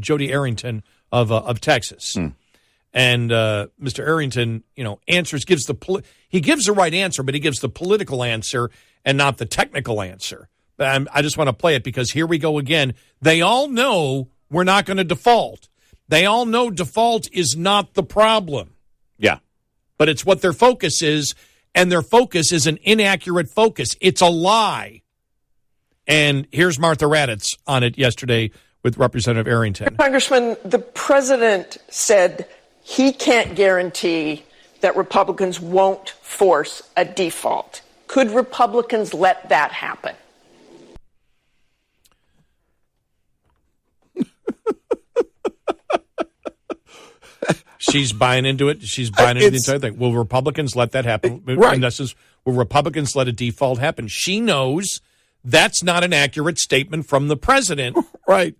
Jody Arrington of Texas. And Mr. Arrington, gives the right answer, but he gives the political answer and not the technical answer. But I just want to play it because here we go again. They all know we're not going to default. They all know default is not the problem. Yeah. But it's what their focus is. And their focus is an inaccurate focus. It's a lie. And here's Martha Raddatz on it yesterday with Representative Arrington. Congressman, the president said he can't guarantee that Republicans won't force a default. Could Republicans let that happen? She's buying into it. She's buying into the entire thing. Will Republicans let that happen? Right. And this is, will Republicans let a default happen? She knows that's not an accurate statement from the president. Right.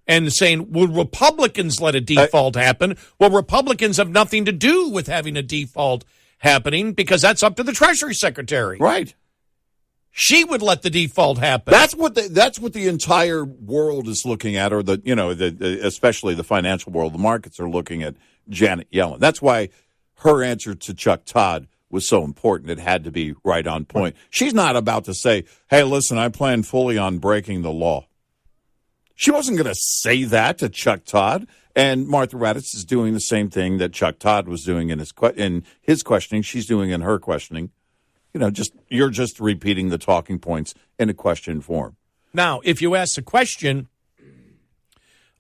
And saying, will Republicans let a default happen? Well, Republicans have nothing to do with having a default happening because that's up to the Treasury Secretary. Right. She would let the default happen. That's what the entire world is looking at, or especially the financial world. The markets are looking at Janet Yellen. That's why her answer to Chuck Todd was so important. It had to be right on point. Right. She's not about to say, "Hey, listen, I plan fully on breaking the law." She wasn't going to say that to Chuck Todd. And Martha Raddatz is doing the same thing that Chuck Todd was doing in his questioning. She's doing in her questioning. You're just repeating the talking points in a question form. Now, if you ask the question,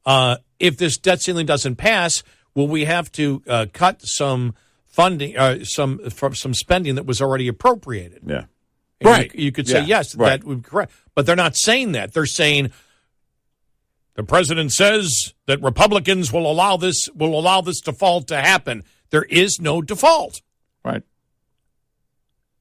if this debt ceiling doesn't pass, will we have to cut some funding, from some spending that was already appropriated? Yeah. And Right. You could say, yes, that would be correct. But they're not saying that. They're saying the president says that Republicans will allow this default to happen. There is no default. Right.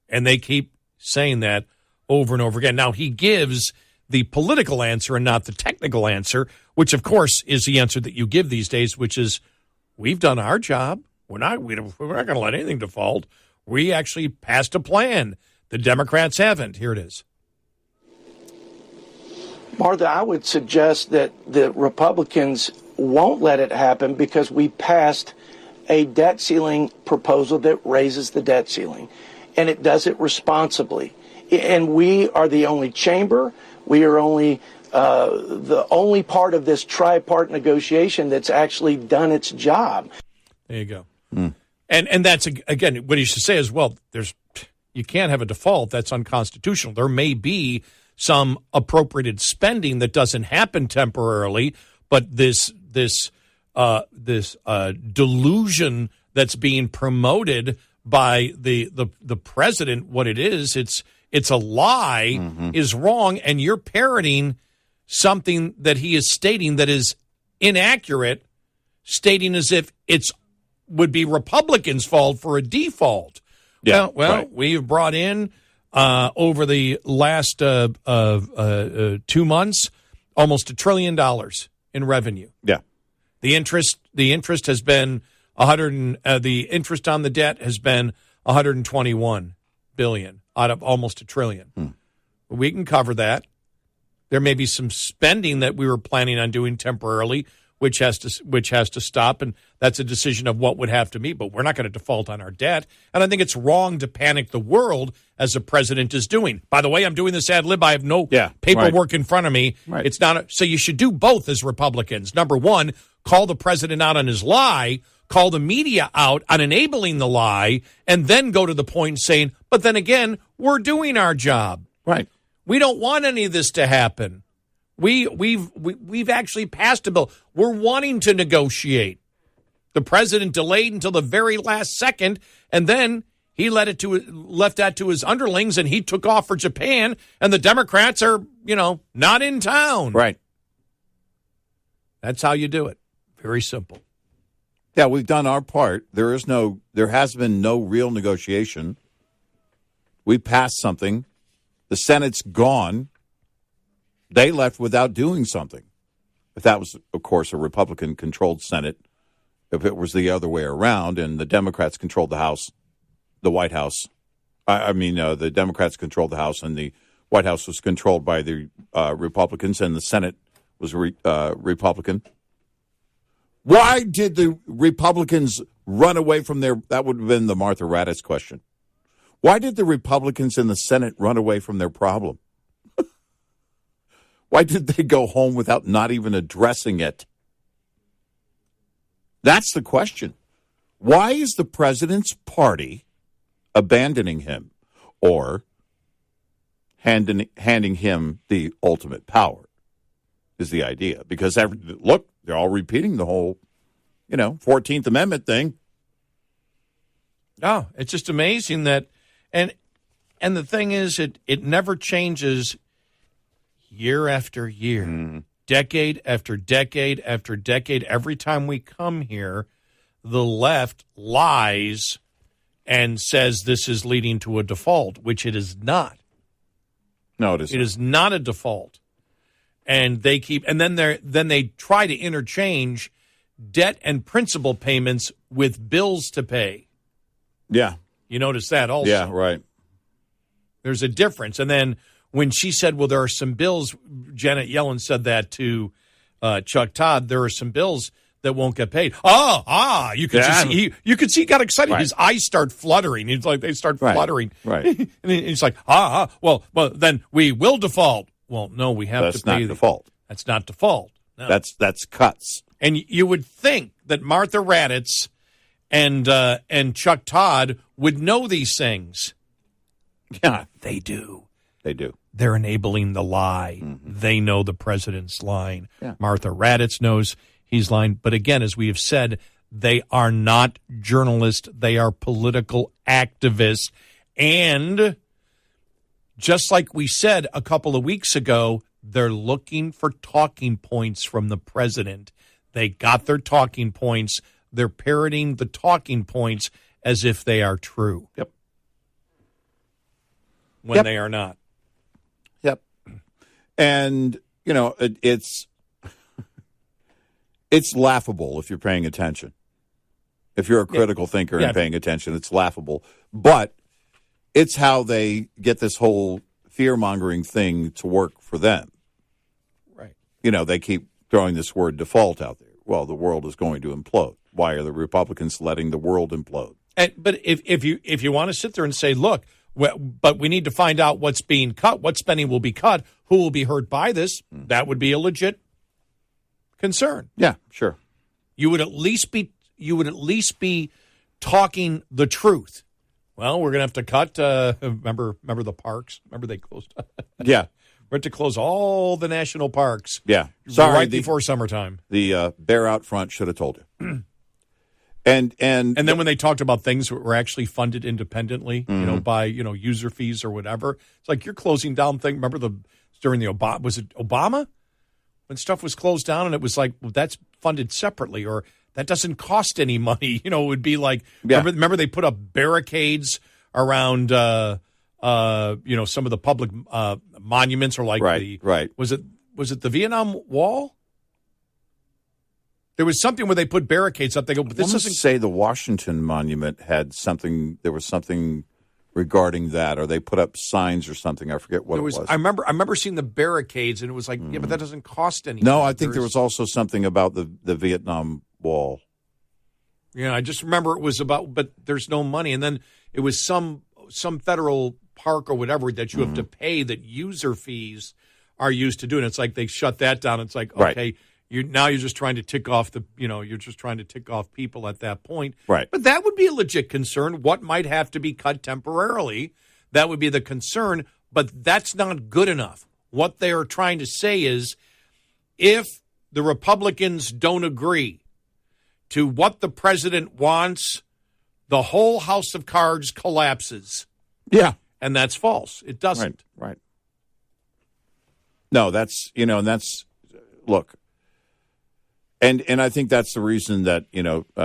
And they keep saying that over and over again. Now, he gives the political answer and not the technical answer, which, of course, is the answer that you give these days, which is, we've done our job. We're not going to let anything default. We actually passed a plan. The Democrats haven't. Here it is. Martha, I would suggest that the Republicans won't let it happen because we passed a debt ceiling proposal that raises the debt ceiling, and it does it responsibly. And we are the only chamber. We are only the only part of this tri-part negotiation that's actually done its job. There you go. And that's, again, what you should say is, well, you can't have a default. That's unconstitutional. There may be some appropriated spending that doesn't happen temporarily, but this delusion that's being promoted by the president, what it is, it's a lie, is wrong, and you're parroting something that he is stating that is inaccurate, stating as if it's would be Republicans' fault for a default. Yeah, Well, right. we've brought in over the last 2 months almost $1 trillion in revenue. Yeah. The interest has been the interest on the debt has been $121 billion out of almost $1 trillion. We can cover that. There may be some spending that we were planning on doing temporarily, which has to stop, and that's a decision of what would have to be. But we're not going to default on our debt, and I think it's wrong to panic the world as the president is doing. By the way, I'm doing this ad lib. I have no paperwork in front of me. Right. It's not so you should do both as Republicans. Number one, call the president out on his lie, call the media out on enabling the lie, and then go to the point saying, but then again, we're doing our job. Right. We don't want any of this to happen. We've actually passed a bill. We're wanting to negotiate. The president delayed until the very last second, and then he left that to his underlings, and he took off for Japan, and the Democrats are, not in town. Right. That's how you do it. Very simple. Yeah, we've done our part. There has been no real negotiation. We passed something. The Senate's gone. They left without doing something. If that was, of course, a Republican-controlled Senate, if it was the other way around and the Democrats controlled the House, the White House, the Democrats controlled the House and the White House was controlled by the Republicans and the Senate was Republican. Why did the Republicans run away from that would have been the Martha Raddatz question. Why did the Republicans in the Senate run away from their problem? Why did they go home without not even addressing it? That's the question. Why is the president's party abandoning him or handing him the ultimate power is the idea. Because, look, they're all repeating the whole, 14th Amendment thing. Oh, it's just amazing that, and the thing is, it never changes year after year, decade after decade after decade. Every time we come here, the left lies and says this is leading to a default, which it is not. No, it isn't. It is not a default. And they then they try to interchange debt and principal payments with bills to pay. Yeah. You notice that also. Yeah, right. There's a difference. And then when she said, well, there are some bills, Janet Yellen said that to Chuck Todd, there are some bills that won't get paid. You could see he got excited. Right. His eyes start fluttering. He's like, they start fluttering. Right. And he's like, well, then we will default. Well, no, we have to pay. That's not default. That's not default. No. That's cuts. And you would think that Martha Raddatz and Chuck Todd would know these things. Yeah, they do. They do. They're enabling the lie. Mm-hmm. They know the president's lying. Yeah. Martha Raddatz knows he's lying. But again, as we have said, they are not journalists. They are political activists. And just like we said a couple of weeks ago, they're looking for talking points from the president. They got their talking points. They're parroting the talking points as if they are true. Yep. When they are not. Yep. And, it's laughable if you're paying attention. If you're a critical thinker and paying attention, it's laughable. But it's how they get this whole fear-mongering thing to work for them. Right. They keep throwing this word default out there. Well, the world is going to implode. Why are the Republicans letting the world implode? But if you want to sit there and say, look, but we need to find out what's being cut, what spending will be cut, who will be hurt by this, that would be a legit concern. Yeah, sure. You would at least be talking the truth. Well, we're going to have to cut. Remember the parks? Remember they closed? Yeah. We're to close all the national parks. Yeah. Sorry, right before summertime. The bear out front should have told you. And then when they talked about things that were actually funded independently, by user fees or whatever, it's like you're closing down things. Remember during the Obama when stuff was closed down, and it was like, well, that's funded separately, or that doesn't cost any money. It would be like remember they put up barricades around some of the public monuments, or like right. Was it the Vietnam Wall? There was something where they put barricades up. They go, but this doesn't say the Washington Monument had something. There was something regarding that, or they put up signs or something. I forget what it was. I remember seeing the barricades, and it was like, yeah, but that doesn't cost anything. No, I think there was also something about the Vietnam Wall. Yeah, I just remember it was about, but there's no money, and then it was some federal park or whatever that you have to pay, that user fees are used to do, and it's like they shut that down. It's like, okay. You're just trying to tick off people at that point. Right. But that would be a legit concern. What might have to be cut temporarily? That would be the concern, but that's not good enough. What they are trying to say is, if the Republicans don't agree to what the president wants, the whole house of cards collapses. Yeah. And that's false. It doesn't. Right. No, look. And I think that's the reason that,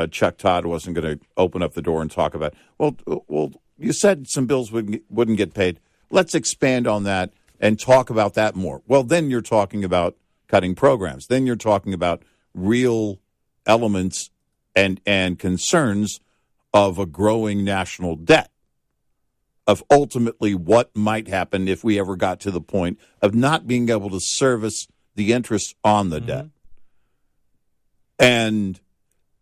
Chuck Todd wasn't going to open up the door and talk about, well, you said some bills wouldn't get paid. Let's expand on that and talk about that more. Well, then you're talking about cutting programs. Then you're talking about real elements and concerns of a growing national debt, of ultimately what might happen if we ever got to the point of not being able to service the interest on the debt. And,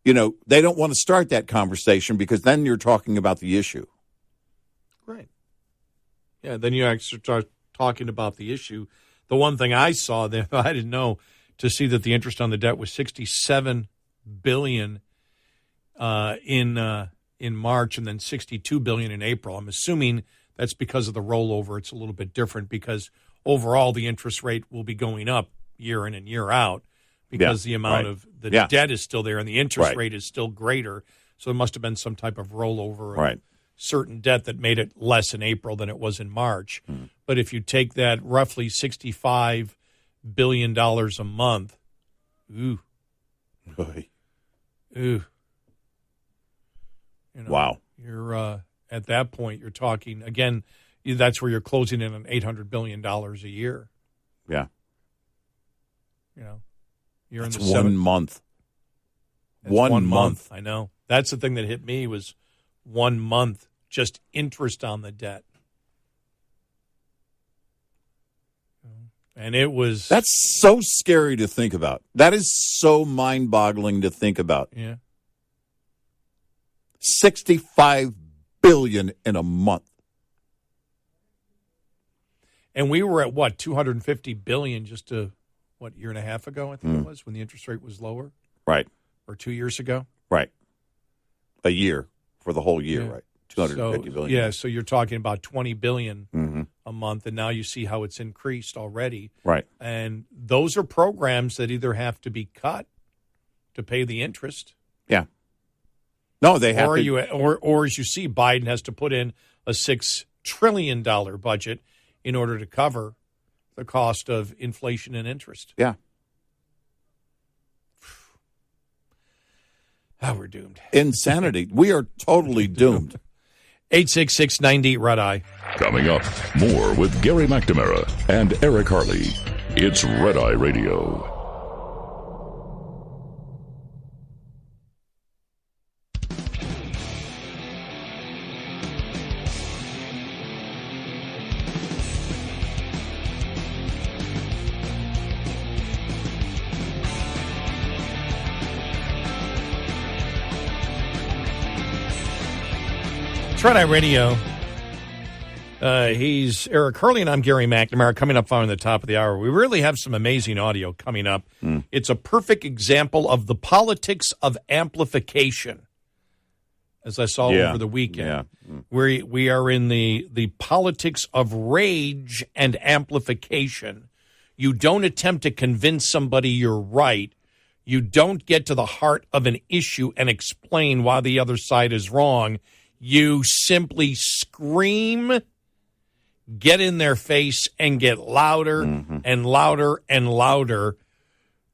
they don't want to start that conversation, because then you're talking about the issue. Right. Yeah, then you actually start talking about the issue. The one thing I saw there, I didn't know, to see that the interest on the debt was $67 billion in March, and then $62 billion in April. I'm assuming that's because of the rollover. It's a little bit different, because overall the interest rate will be going up year in and year out, because the amount of the debt is still there and the interest rate is still greater. So there must have been some type of rollover of certain debt that made it less in April than it was in March. But if you take that roughly $65 billion a month, Wow. You're at that point, you're talking, again, that's where you're closing in on $800 billion a year. Yeah. You're That's in the 1 month. One month. I know. That's the thing that hit me, was 1 month, just interest on the debt. And it was... That's so scary to think about. That is so mind-boggling to think about. Yeah. $65 billion in a month. And we were at, $250 billion just a, year and a half ago, I think it was, when the interest rate was lower? Right. Or 2 years ago? Right. A year, for the whole year, right. $250 billion. Yeah, so you're talking about $20 billion a month, and now you see how it's increased already. Right. And those are programs that either have to be cut to pay the interest. Yeah. No, they have or as you see, Biden has to put in a $6 trillion budget in order to cover the cost of inflation and interest. Yeah. We're doomed. Insanity. We are totally doomed. 866-90 Red Eye. Coming up, more with Gary McNamara and Eric Harley. It's Red Eye Radio. Red Eye Radio. He's Eric Hurley, and I'm Gary McNamara. Coming up following the top of the hour, we really have some amazing audio coming up. It's a perfect example of the politics of amplification, as I saw over the weekend. We are in the politics of rage and amplification. You don't attempt to convince somebody you're right. You don't get to the heart of an issue and explain why the other side is wrong. You simply scream, get in their face, and get louder and louder and louder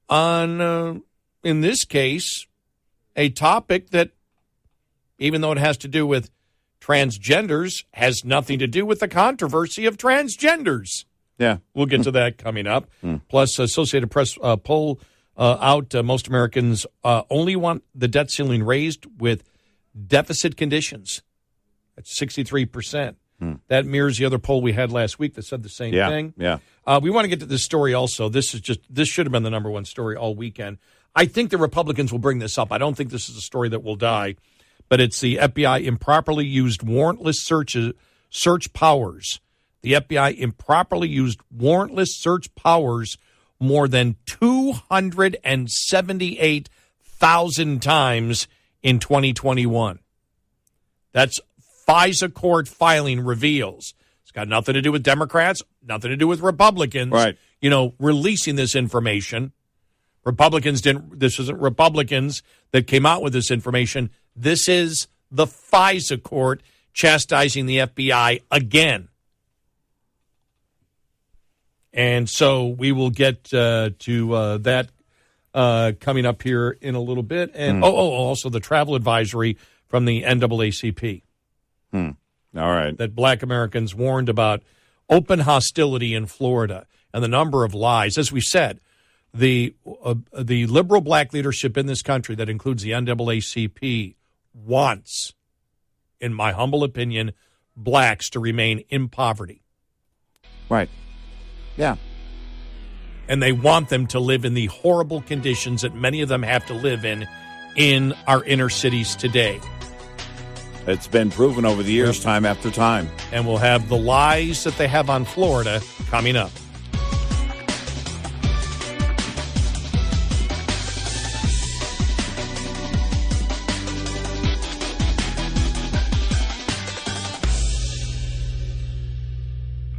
on, in this case, a topic that, even though it has to do with transgenders, has nothing to do with the controversy of transgenders. Yeah. We'll get to that coming up. Plus, Associated Press poll out, most Americans only want the debt ceiling raised with deficit conditions. That's 63%. That mirrors the other poll we had last week that said the same thing. Yeah. We want to get to this story also. This should have been the number one story all weekend. I think the Republicans will bring this up. I don't think this is a story that will die, but it's the FBI improperly used warrantless search powers. The FBI improperly used warrantless search powers more than 278,000 times in 2021. That's FISA court filing reveals. It's got nothing to do with Democrats, nothing to do with Republicans. Right. Releasing this information. This isn't Republicans that came out with this information. This is the FISA court chastising the FBI again. And so we will get to that coming up here in a little bit. And also the travel advisory from the NAACP. All right. That black Americans warned about open hostility in Florida and the number of lies. As we said, the liberal black leadership in this country, that includes the NAACP, wants, in my humble opinion, blacks to remain in poverty. Right. Yeah. And they want them to live in the horrible conditions that many of them have to live in our inner cities today. It's been proven over the years, time after time. And we'll have the lies that they have on Florida coming up.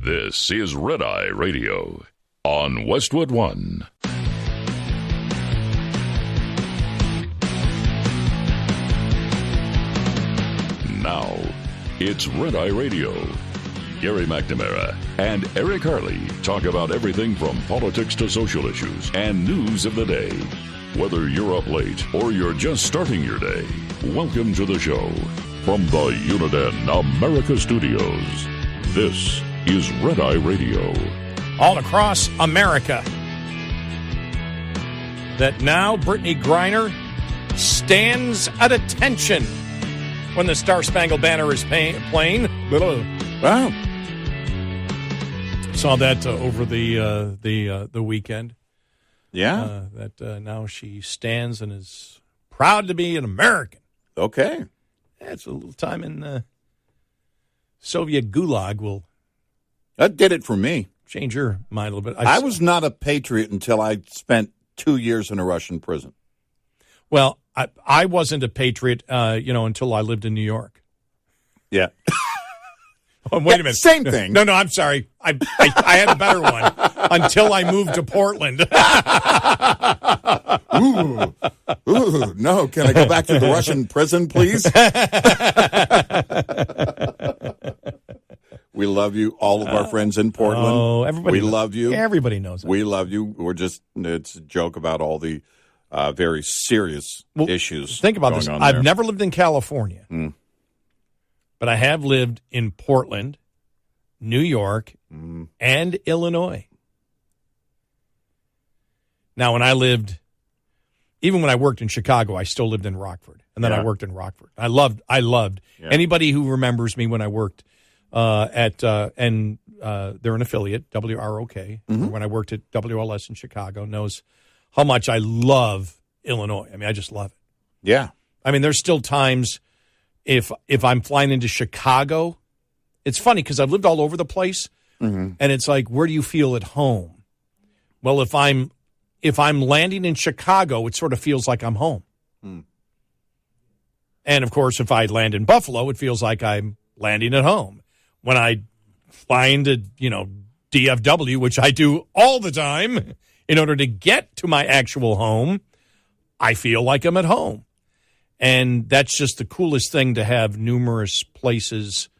This is Red Eye Radio on Westwood One. Now, it's Red Eye Radio. Gary McNamara and Eric Harley talk about everything from politics to social issues and news of the day. Whether you're up late or you're just starting your day, welcome to the show. From the Uniden America Studios, this is Red Eye Radio. All across America. That now Brittany Griner stands at attention when the Star-Spangled Banner is playing. Wow. Saw that over the weekend. Yeah. That now she stands and is proud to be an American. Okay. That's a little time in the Soviet gulag will That did it for me. change your mind a little bit. I was not a patriot until I spent 2 years in a Russian prison. Well, I wasn't a patriot, until I lived in New York. Yeah. Oh, wait a minute. Same thing. No, I'm sorry. I had a better one until I moved to Portland. Ooh, no. Can I go back to the Russian prison, please? We love you, all of our friends in Portland. Oh, everybody. We love you. Everybody knows that. We love you. It's a joke about all the very serious issues. Think about this. I've never lived in California, but I have lived in Portland, New York, and Illinois. Now, even when I worked in Chicago, I still lived in Rockford, and then I worked in Rockford. I loved anybody who remembers me when I worked they're an affiliate, WROK, when I worked at WLS in Chicago, knows how much I love Illinois. I mean, I just love it. Yeah. I mean, there's still times if I'm flying into Chicago, it's funny because I've lived all over the place, and it's like, where do you feel at home? Well, if I'm landing in Chicago, it sort of feels like I'm home. And, of course, if I land in Buffalo, it feels like I'm landing at home. When I fly into, DFW, which I do all the time, in order to get to my actual home, I feel like I'm at home. And that's just the coolest thing, to have numerous places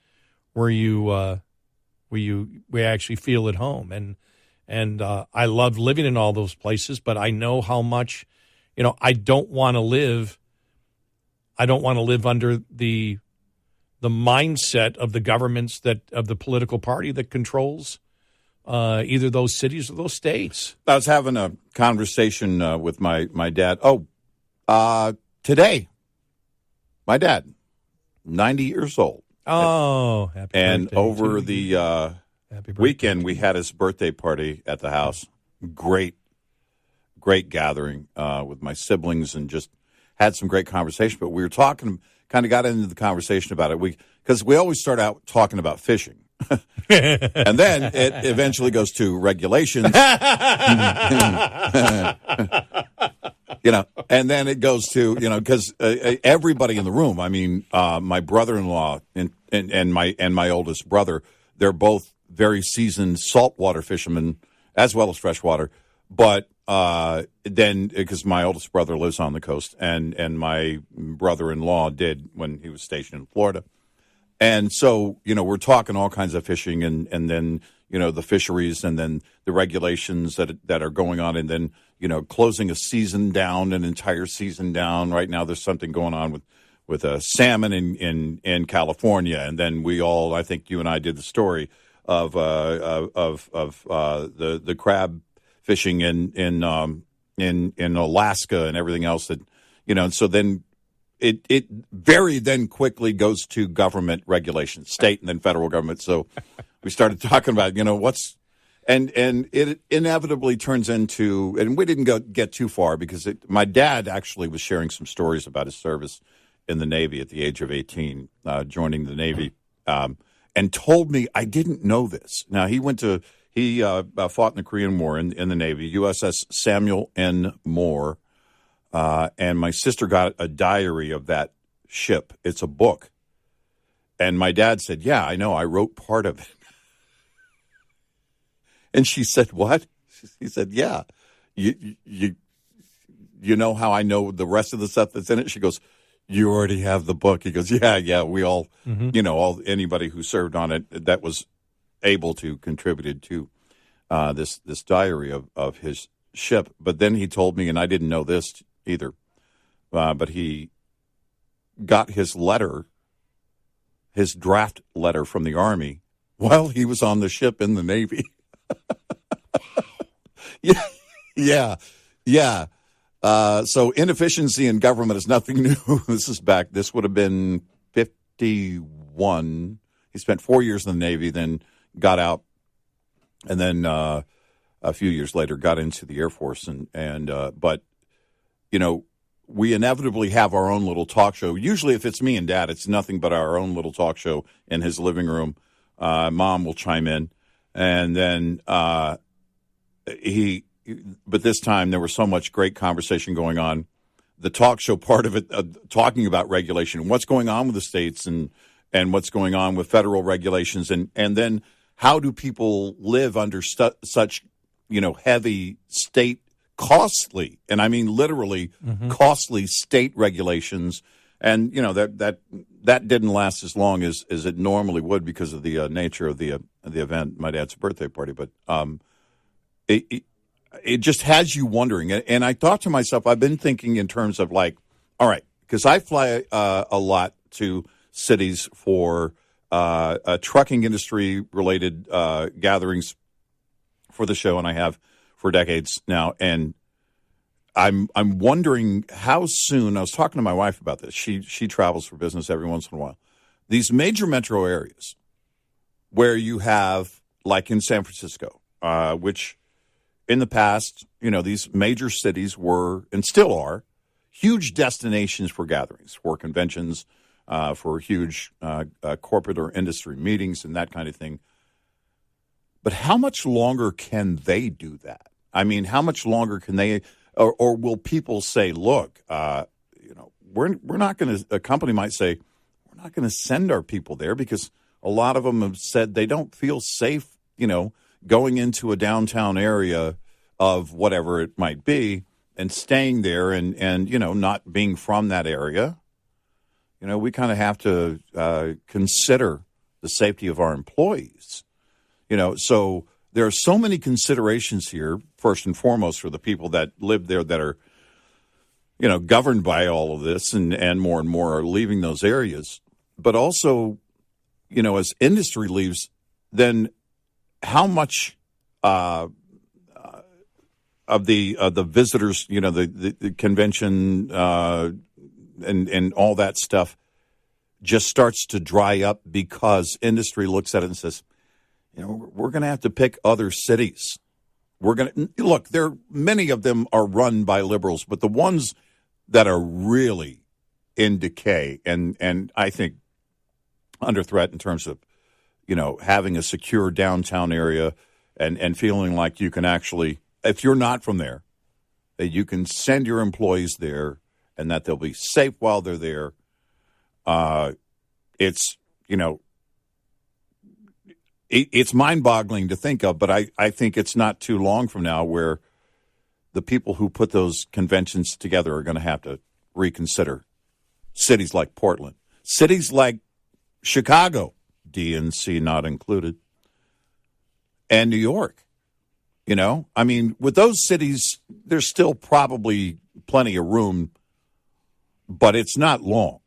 where we actually feel at home. And I love living in all those places, but I know how much, I don't want to live under the mindset of the governments of the political party that controls either those cities or those states. I was having a conversation with my dad. Today, my dad, 90 years old. Oh, happy and birthday over to the you. weekend, we had his birthday party at the house. Great gathering with my siblings, and just had some great conversation. But we were talking, kind of got into the conversation about it. Because we always start out talking about fishing. And then it eventually goes to regulations. And then it goes to, because everybody in the room, I mean, my brother-in-law and my oldest brother, they're both very seasoned saltwater fishermen as well as freshwater. But then, because my oldest brother lives on the coast, and my brother-in-law did when he was stationed in Florida. And so, we're talking all kinds of fishing, and then, the fisheries, and then the regulations that are going on, and then, closing a season down, an entire season down. Right now, there's something going on with salmon in California, and then I think you and I did the story of the crab fishing in Alaska and everything else that, and so then it very then quickly goes to government regulations, state and then federal government. So we started talking about, and it inevitably turns into, and we didn't get too far because my dad actually was sharing some stories about his service in the Navy at the age of 18, joining the Navy, and told me, I didn't know this. Now, he fought in the Korean War in the Navy, USS Samuel N. Moore, and my sister got a diary of that ship. It's a book. And my dad said, yeah, I know, I wrote part of it. And she said, what? He said, yeah. You know how I know the rest of the stuff that's in it? She goes, you already have the book. He goes, yeah, we all, anybody who served on it that was able to contributed to this diary of his ship. But then he told me, and I didn't know this either, but he got his draft letter from the Army while he was on the ship in the Navy. Yeah. So inefficiency in government is nothing new. This would have been 51. He spent 4 years in the Navy, then got out, and then a few years later got into the Air Force. But we inevitably have our own little talk show. Usually if it's me and Dad, it's nothing but our own little talk show in his living room. Mom will chime in. And then but this time there was so much great conversation going on. The talk show part of it, talking about regulation, what's going on with the states, and and what's going on with federal regulations, and then how do people live under such, heavy state costly, and I mean literally costly state regulations, and that didn't last as long as it normally would because of the nature of the event. My dad's birthday party, but it just has you wondering. And I thought to myself, I've been thinking in terms of like, all right, because I fly a lot to cities for trucking industry related gatherings for the show, and I have for decades now. And I'm wondering how soon. I was talking to my wife about this. She travels for business every once in a while. These major metro areas where you have, like in San Francisco, which in the past, these major cities were and still are huge destinations for gatherings, for conventions, for huge corporate or industry meetings and that kind of thing. But how much longer can they do that? I mean, how much longer can they, or will people say, look, we're not going to, a company might say, we're not going to send our people there because a lot of them have said they don't feel safe, going into a downtown area of whatever it might be and staying there and not being from that area. We kind of have to consider the safety of our employees. So there are so many considerations here, first and foremost, for the people that live there that are, governed by all of this and more are leaving those areas. But also, as industry leaves, then how much of the visitors, the convention and all that stuff just starts to dry up because industry looks at it and says, we're going to have to pick other cities. We're going to look. Many of them are run by liberals, but the ones that are really in decay and I think under threat in terms of having a secure downtown area and feeling like you can actually, if you're not from there, that you can send your employees there and that they'll be safe while they're there. It's it's mind-boggling to think of, but I think it's not too long from now where the people who put those conventions together are going to have to reconsider cities like Portland, cities like Chicago, DNC not included, and New York. I mean, with those cities, there's still probably plenty of room, but it's not long.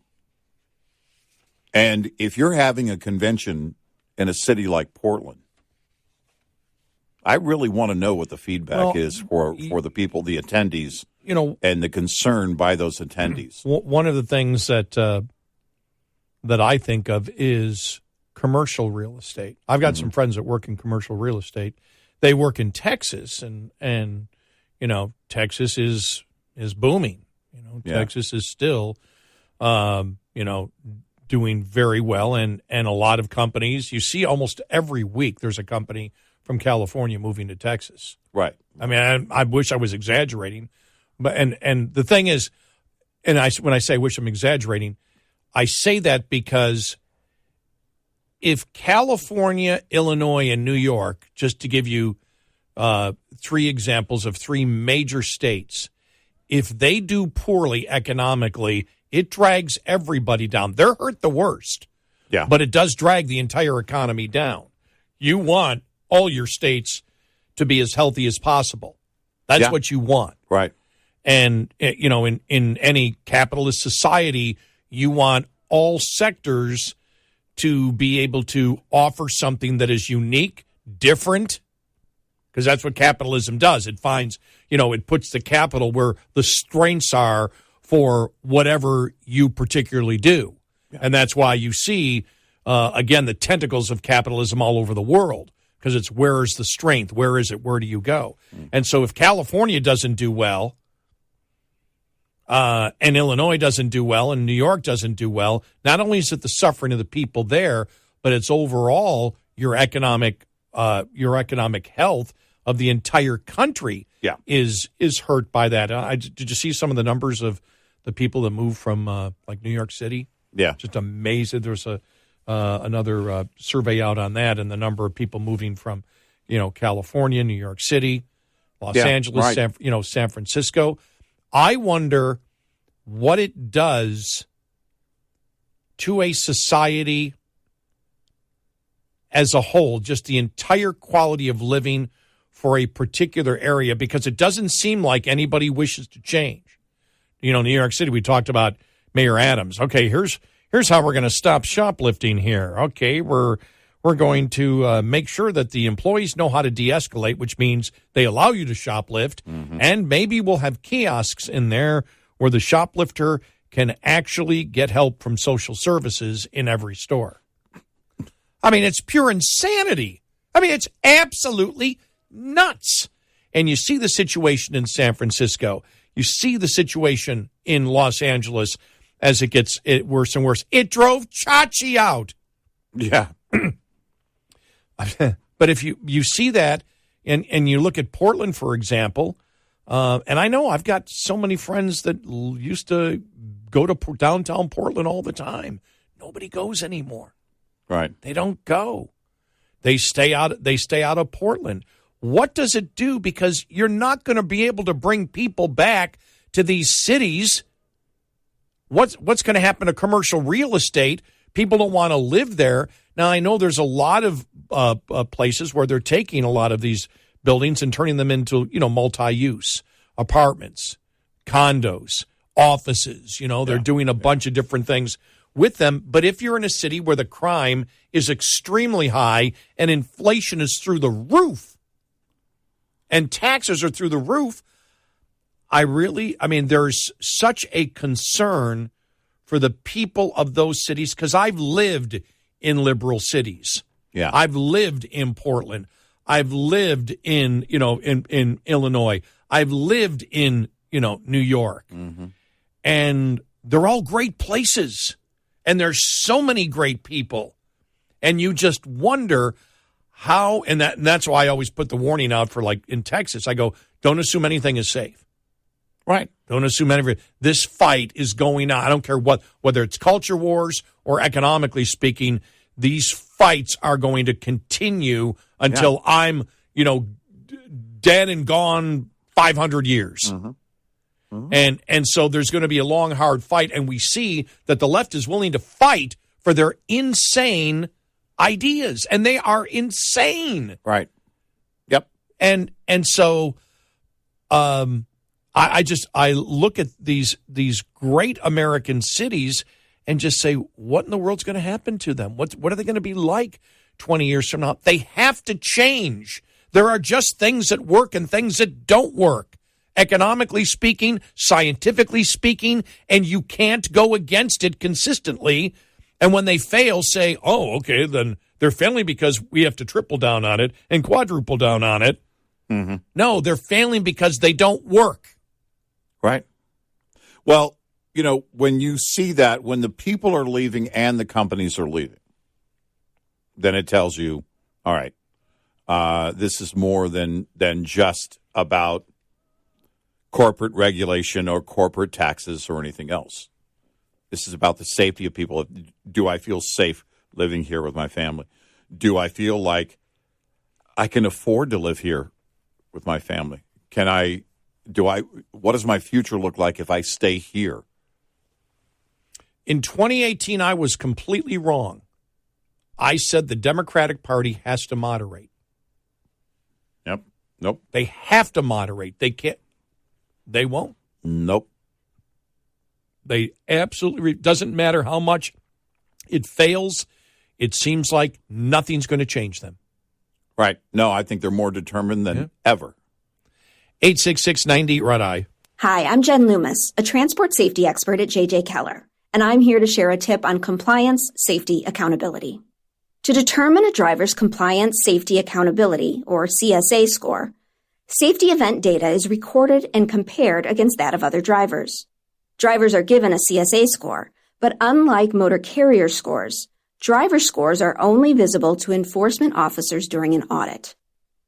And if you're having a convention in a city like Portland, I really want to know what the feedback is for the people, the attendees, and the concern by those attendees. One of the things that I think of is commercial real estate. I've got some friends that work in commercial real estate. They work in Texas, and Texas is booming. Texas is still, doing very well, and a lot of companies, you see almost every week there's a company from California moving to Texas. Right. I mean, I wish I was exaggerating, but and the thing is, when I say wish I'm exaggerating, I say that because if California, Illinois, and New York, just to give you three examples of three major states, if they do poorly economically, it drags everybody down. They're hurt the worst. Yeah. But it does drag the entire economy down. You want all your states to be as healthy as possible. That's what you want. Right. And, in any capitalist society, you want all sectors to be able to offer something that is unique, different, because that's what capitalism does. It finds, it puts the capital where the strengths are for whatever you particularly do. Yeah. And that's why you see, again, the tentacles of capitalism all over the world, because it's where is the strength? Where is it? Where do you go? And so if California doesn't do well, and Illinois doesn't do well, and New York doesn't do well, not only is it the suffering of the people there, but it's overall your economic health of the entire country is hurt by that. Did you see some of the numbers of the people that moved from like New York City? Yeah. Just amazing. There's survey out on that and the number of people moving from, California, New York City, Los Angeles, right. San Francisco. I wonder what it does to a society as a whole, just the entire quality of living for a particular area, because it doesn't seem like anybody wishes to change. New York City, we talked about Mayor Adams. Okay, here's how we're going to stop shoplifting here. Okay, we're going to make sure that the employees know how to de-escalate, which means they allow you to shoplift, and maybe we'll have kiosks in there where the shoplifter can actually get help from social services in every store. I mean, it's pure insanity. I mean, it's absolutely nuts. And you see the situation in San Francisco. You see the situation in Los Angeles as it gets worse and worse. It drove Chachi out. Yeah. But if you see that and you look at Portland, for example, and I know I've got so many friends that used to go to downtown Portland all the time. Nobody goes anymore. Right. They don't go. They stay out of Portland. What does it do? Because you're not going to be able to bring people back to these cities. What's going to happen to commercial real estate? People don't want to live there. Now, I know there's a lot of places where they're taking a lot of these buildings and turning them into, multi-use apartments, condos, offices. They're doing a bunch of different things with them. But if you're in a city where the crime is extremely high and inflation is through the roof and taxes are through the roof, there's such a concern for the people of those cities, because I've lived in liberal cities. Yeah. I've lived in Portland. I've lived in Illinois. I've lived in, New York. Mm-hmm. And they're all great places. And there's so many great people. And you just wonder how, and that's why I always put the warning out for, like, in Texas. I go, don't assume anything is safe. Right. Don't assume anything. This fight is going on. I don't care whether it's culture wars or economically speaking, these fights are going to continue until I'm, dead and gone 500 years. Mm-hmm. Mm-hmm. And so there's going to be a long, hard fight, and we see that the left is willing to fight for their insane ideas, and they are insane. Right. Yep. And so I look at these great American cities and just say, what in the world's going to happen to them? What are they going to be like 20 years from now? They have to change. There are just things that work and things that don't work. Economically speaking, scientifically speaking, and you can't go against it consistently. And when they fail, say, oh, okay, then they're failing because we have to triple down on it and quadruple down on it. Mm-hmm. No, they're failing because they don't work. Right. Well, when you see that, when the people are leaving and the companies are leaving, then it tells you, all right, this is more than just about corporate regulation or corporate taxes or anything else. This is about the safety of people. Do I feel safe living here with my family? Do I feel like I can afford to live here with my family? What does my future look like if I stay here? In 2018, I was completely wrong. I said the Democratic Party has to moderate. Yep. Nope. They have to moderate. They can't. They won't. Nope. They absolutely, doesn't matter how much it fails. It seems like nothing's going to change them. Right. No, I think they're more determined than ever. 866-90 Red Eye. Hi, I'm Jen Loomis, a transport safety expert at J.J. Keller, and I'm here to share a tip on compliance, safety, accountability. To determine a driver's compliance, safety, accountability, or CSA score, safety event data is recorded and compared against that of other drivers. Drivers are given a CSA score, but unlike motor carrier scores, driver scores are only visible to enforcement officers during an audit.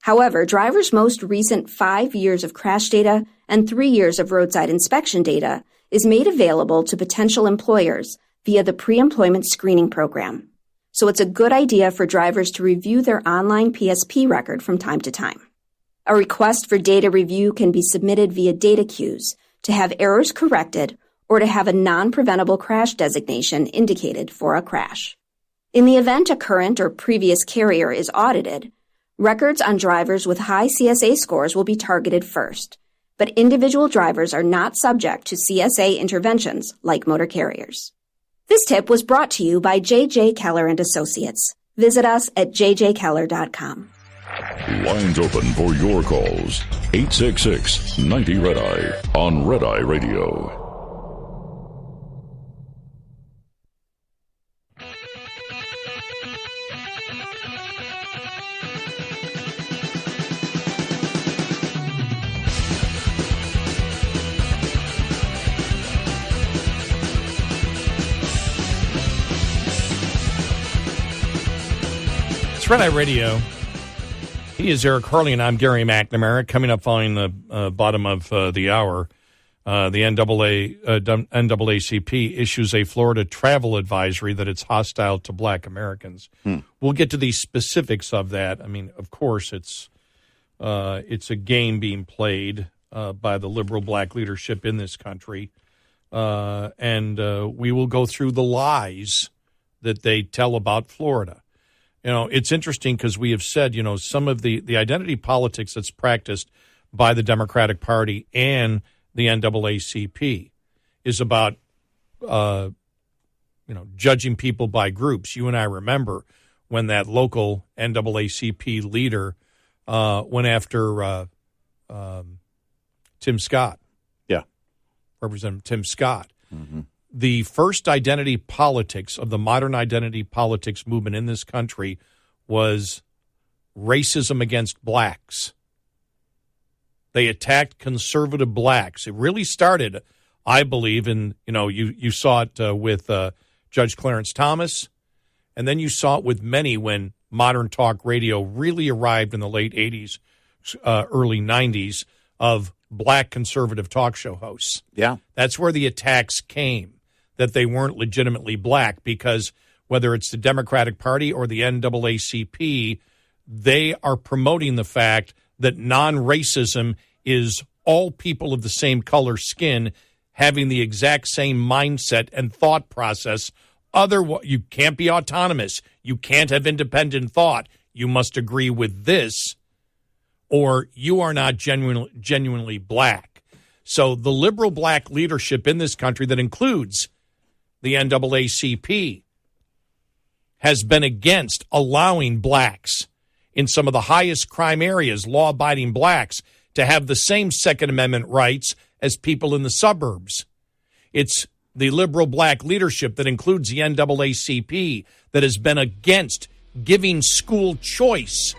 However, drivers' most recent 5 years of crash data and 3 years of roadside inspection data is made available to potential employers via the pre-employment screening program. so it's a good idea for drivers to review their online PSP record from time to time. A request for data review can be submitted via data queues to have errors corrected or to have a non-preventable crash designation indicated for a crash. In the event a current or previous carrier is audited, records on drivers with high CSA scores will be targeted first, but individual drivers are not subject to CSA interventions like motor carriers. This tip was brought to you by J.J. Keller & Associates. Visit us at jjkeller.com. Lines open for your calls. 866-90-RED-EYE on Red Eye Radio. Red Eye Radio. He is Eric Harley, and I'm Gary McNamara. Coming up following the bottom of the hour, the NAACP issues a Florida travel advisory that it's hostile to black Americans. We'll get to the specifics of that. I mean, of course, it's a game being played by the liberal black leadership in this country, and we will go through the lies that they tell about Florida. You know, it's interesting because we have said, you know, some of the identity politics that's practiced by the Democratic Party and the NAACP is about, judging people by groups. You and I remember when that local NAACP leader went after Tim Scott. Yeah. Representative Tim Scott. Mm-hmm. The first identity politics of the modern identity politics movement in this country was racism against blacks. They attacked conservative blacks. It really started, I believe, in, you saw it with Judge Clarence Thomas, and then you saw it with many when modern talk radio really arrived in the late 80s, early 90s of black conservative talk show hosts. Yeah. That's where the attacks came, that they weren't legitimately black, because whether it's the Democratic Party or the NAACP, they are promoting the fact that non-racism is all people of the same color skin having the exact same mindset and thought process. You can't be autonomous. You can't have independent thought. You must agree with this, or you are not genuinely black. So the liberal black leadership in this country, that includes the NAACP, has been against allowing blacks in some of the highest crime areas, law-abiding blacks, to have the same Second Amendment rights as people in the suburbs. It's the liberal black leadership that includes the NAACP that has been against giving school choice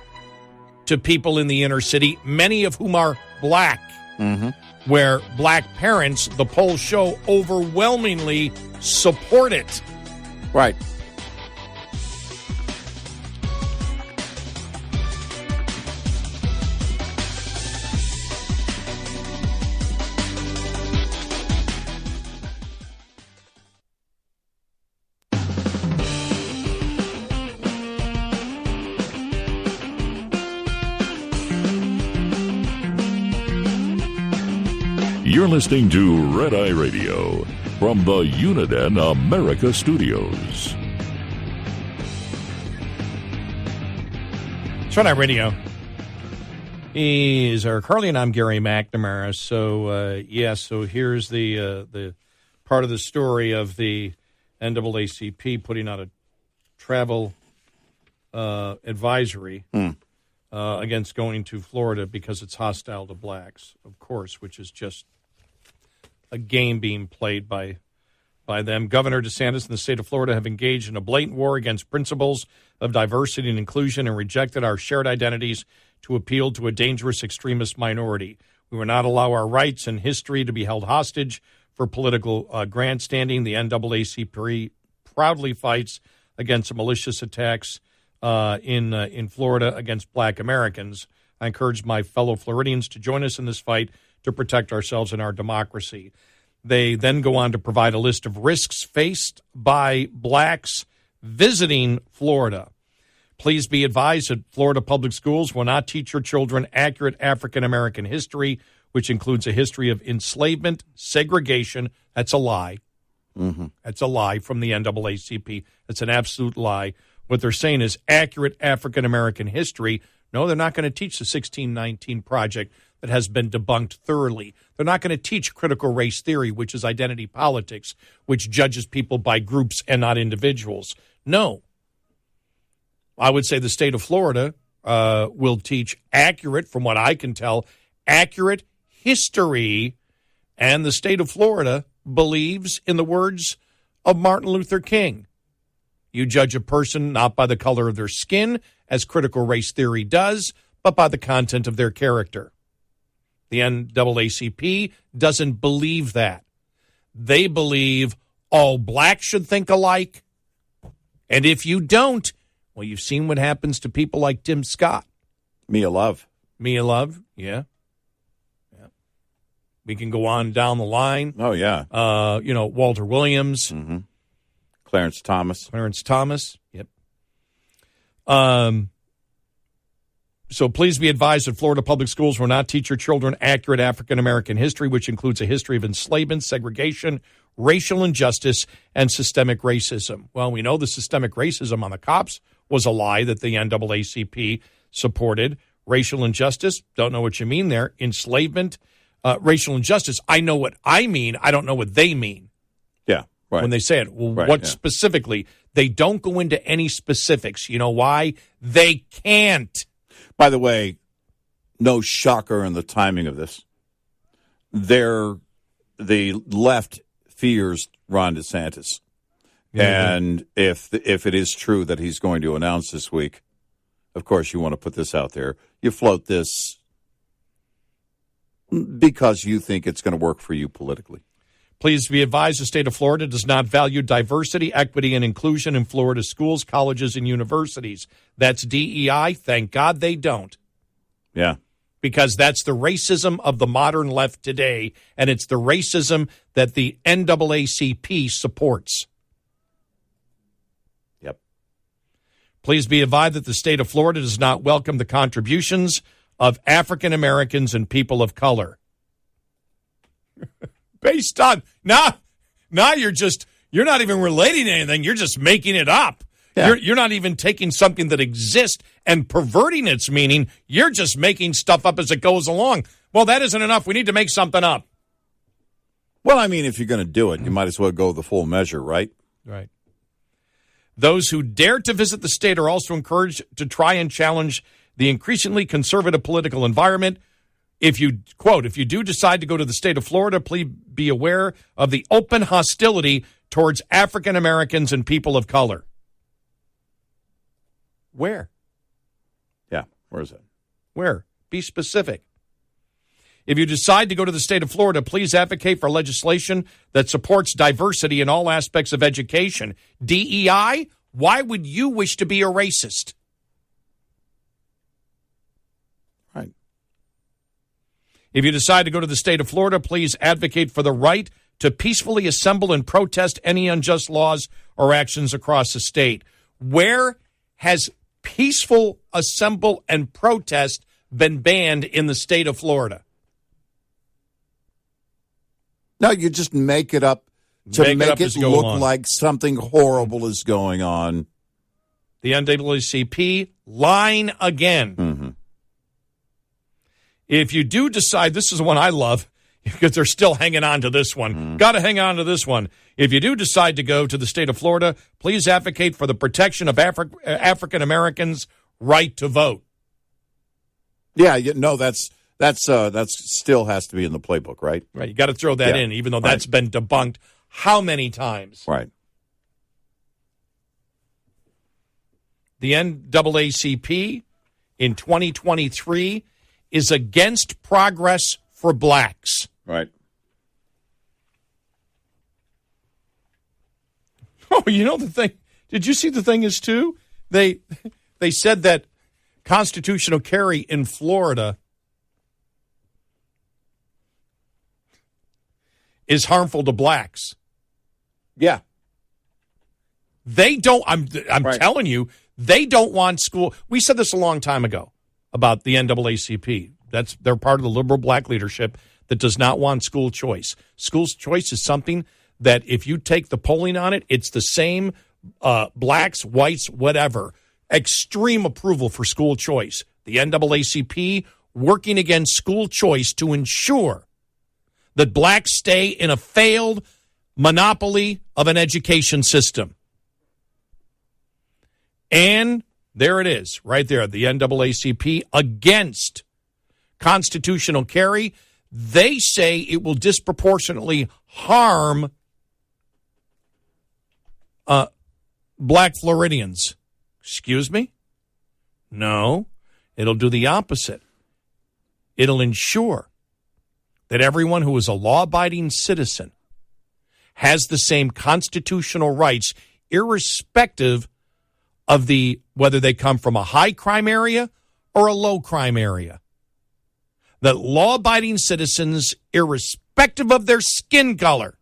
to people in the inner city, many of whom are black, where black parents, the polls show, overwhelmingly support it. Right. You're listening to Red Eye Radio from the Uniden America Studios. It's Red Eye Radio. He's Eric Harley, and I'm Gary McNamara. So here's the part of the story of the NAACP putting out a travel advisory against going to Florida because it's hostile to blacks, of course, which is just a game being played by them. Governor DeSantis and the state of Florida have engaged in a blatant war against principles of diversity and inclusion and rejected our shared identities to appeal to a dangerous extremist minority. We will not allow our rights and history to be held hostage for political grandstanding. The NAACP proudly fights against malicious attacks in Florida against black Americans. I encourage my fellow Floridians to join us in this fight to protect ourselves and our democracy. They then go on to provide a list of risks faced by blacks visiting Florida. Please be advised that Florida public schools will not teach your children accurate African American history, which includes a history of enslavement, segregation. That's a lie. That's a lie from the NAACP. That's an absolute lie. What they're saying is accurate African American history. No, they're not going to teach the 1619 Project that has been debunked thoroughly. They're not going to teach critical race theory, which is identity politics, which judges people by groups and not individuals. No. I would say the state of Florida will teach accurate, from what I can tell, accurate history, and the state of Florida believes in the words of Martin Luther King. You judge a person not by the color of their skin, as critical race theory does, but by the content of their character. The NAACP doesn't believe that. They believe all blacks should think alike, and if you don't, well, you've seen what happens to people like Tim Scott. Mia Love, yeah. We can go on down the line. Oh, yeah. Walter Williams. Clarence Thomas. Yep. So please be advised that Florida public schools will not teach your children accurate African American history, which includes a history of enslavement, segregation, racial injustice, and systemic racism. Well, we know the systemic racism on the cops was a lie that the NAACP supported. Racial injustice, don't know what you mean there. Enslavement, racial injustice, I know what I mean. I don't know what they mean. Yeah, right. When they say it. Well, what specifically? They don't go into any specifics. You know why? They can't. By the way, no shocker in the timing of this. The left fears Ron DeSantis. And if it is true that he's going to announce this week, of course you want to put this out there. You float this because you think it's going to work for you politically. Please be advised the state of Florida does not value diversity, equity, and inclusion in Florida schools, colleges, and universities. That's DEI. Thank God they don't. Yeah. Because that's the racism of the modern left today, and it's the racism that the NAACP supports. Yep. Please be advised that the state of Florida does not welcome the contributions of African Americans and people of color. Based on now you're not even relating to anything. You're just making it up. Yeah. You're not even taking something that exists and perverting its meaning. You're just making stuff up as it goes along. Well, that isn't enough. We need to make something up. Well, I mean, if you're going to do it, you might as well go the full measure, right? Right. Those who dare to visit the state are also encouraged to try and challenge the increasingly conservative political environment. If you do decide to go to the state of Florida, please be aware of the open hostility towards African Americans and people of color. Where? Yeah, where is it? Where? Be specific. If you decide to go to the state of Florida, please advocate for legislation that supports diversity in all aspects of education. DEI? Why would you wish to be a racist? Right. If you decide to go to the state of Florida, please advocate for the right to peacefully assemble and protest any unjust laws or actions across the state. Where has peaceful assemble and protest been banned in the state of Florida? No, you just make it up to make it look like something horrible is going on. The NAACP lying again. Mm-hmm. If you do decide, this is the one I love, because they're still hanging on to this one. Mm-hmm. Got to hang on to this one. If you do decide to go to the state of Florida, please advocate for the protection of African Americans' right to vote. Yeah, no, that's still has to be in the playbook, right? Right, you got to throw that in, even though that's been debunked how many times? Right. The NAACP in 2023 is against progress for blacks. Right. Oh, you know the thing? Did you see the thing is, too? They said that constitutional carry in Florida is harmful to blacks. Yeah. They don't. I'm telling you, they don't want school. We said this a long time ago about the NAACP. They're part of the liberal black leadership that does not want school choice. School choice is something that if you take the polling on it, it's the same. Blacks, whites, whatever. Extreme approval for school choice. The NAACP working against school choice to ensure that blacks stay in a failed monopoly of an education system. And there it is, right there, the NAACP against constitutional carry. They say it will disproportionately harm black Floridians. Excuse me? No, it'll do the opposite. It'll ensure that everyone who is a law-abiding citizen has the same constitutional rights, irrespective of whether they come from a high crime area or a low crime area. That law-abiding citizens, irrespective of their skin color,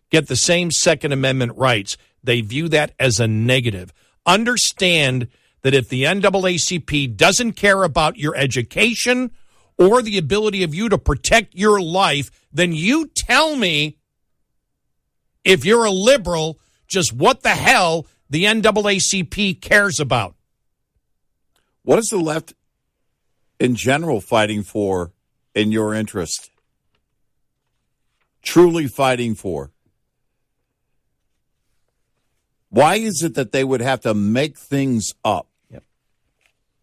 get the same Second Amendment rights. They view that as a negative. Understand that if the NAACP doesn't care about your education or the ability of you to protect your life, then you tell me, if you're a liberal, just what the hell the NAACP cares about. What is the left in general fighting for in your interest? Truly fighting for? Why is it that they would have to make things up? Yep.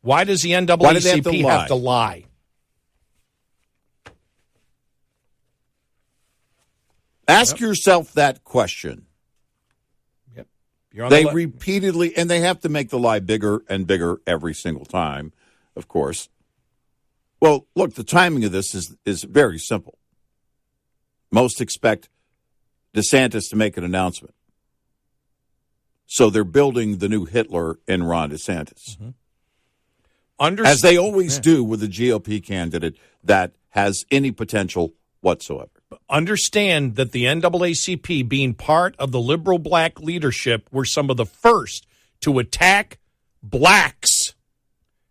Why does the NAACP have to lie? Ask yourself that question. Yep. They repeatedly, and they have to make the lie bigger and bigger every single time, of course. Well, look, the timing of this is very simple. Most expect DeSantis to make an announcement. So they're building the new Hitler in Ron DeSantis. Mm-hmm. As they always do with a GOP candidate that has any potential whatsoever. Understand that the NAACP, being part of the liberal black leadership, were some of the first to attack blacks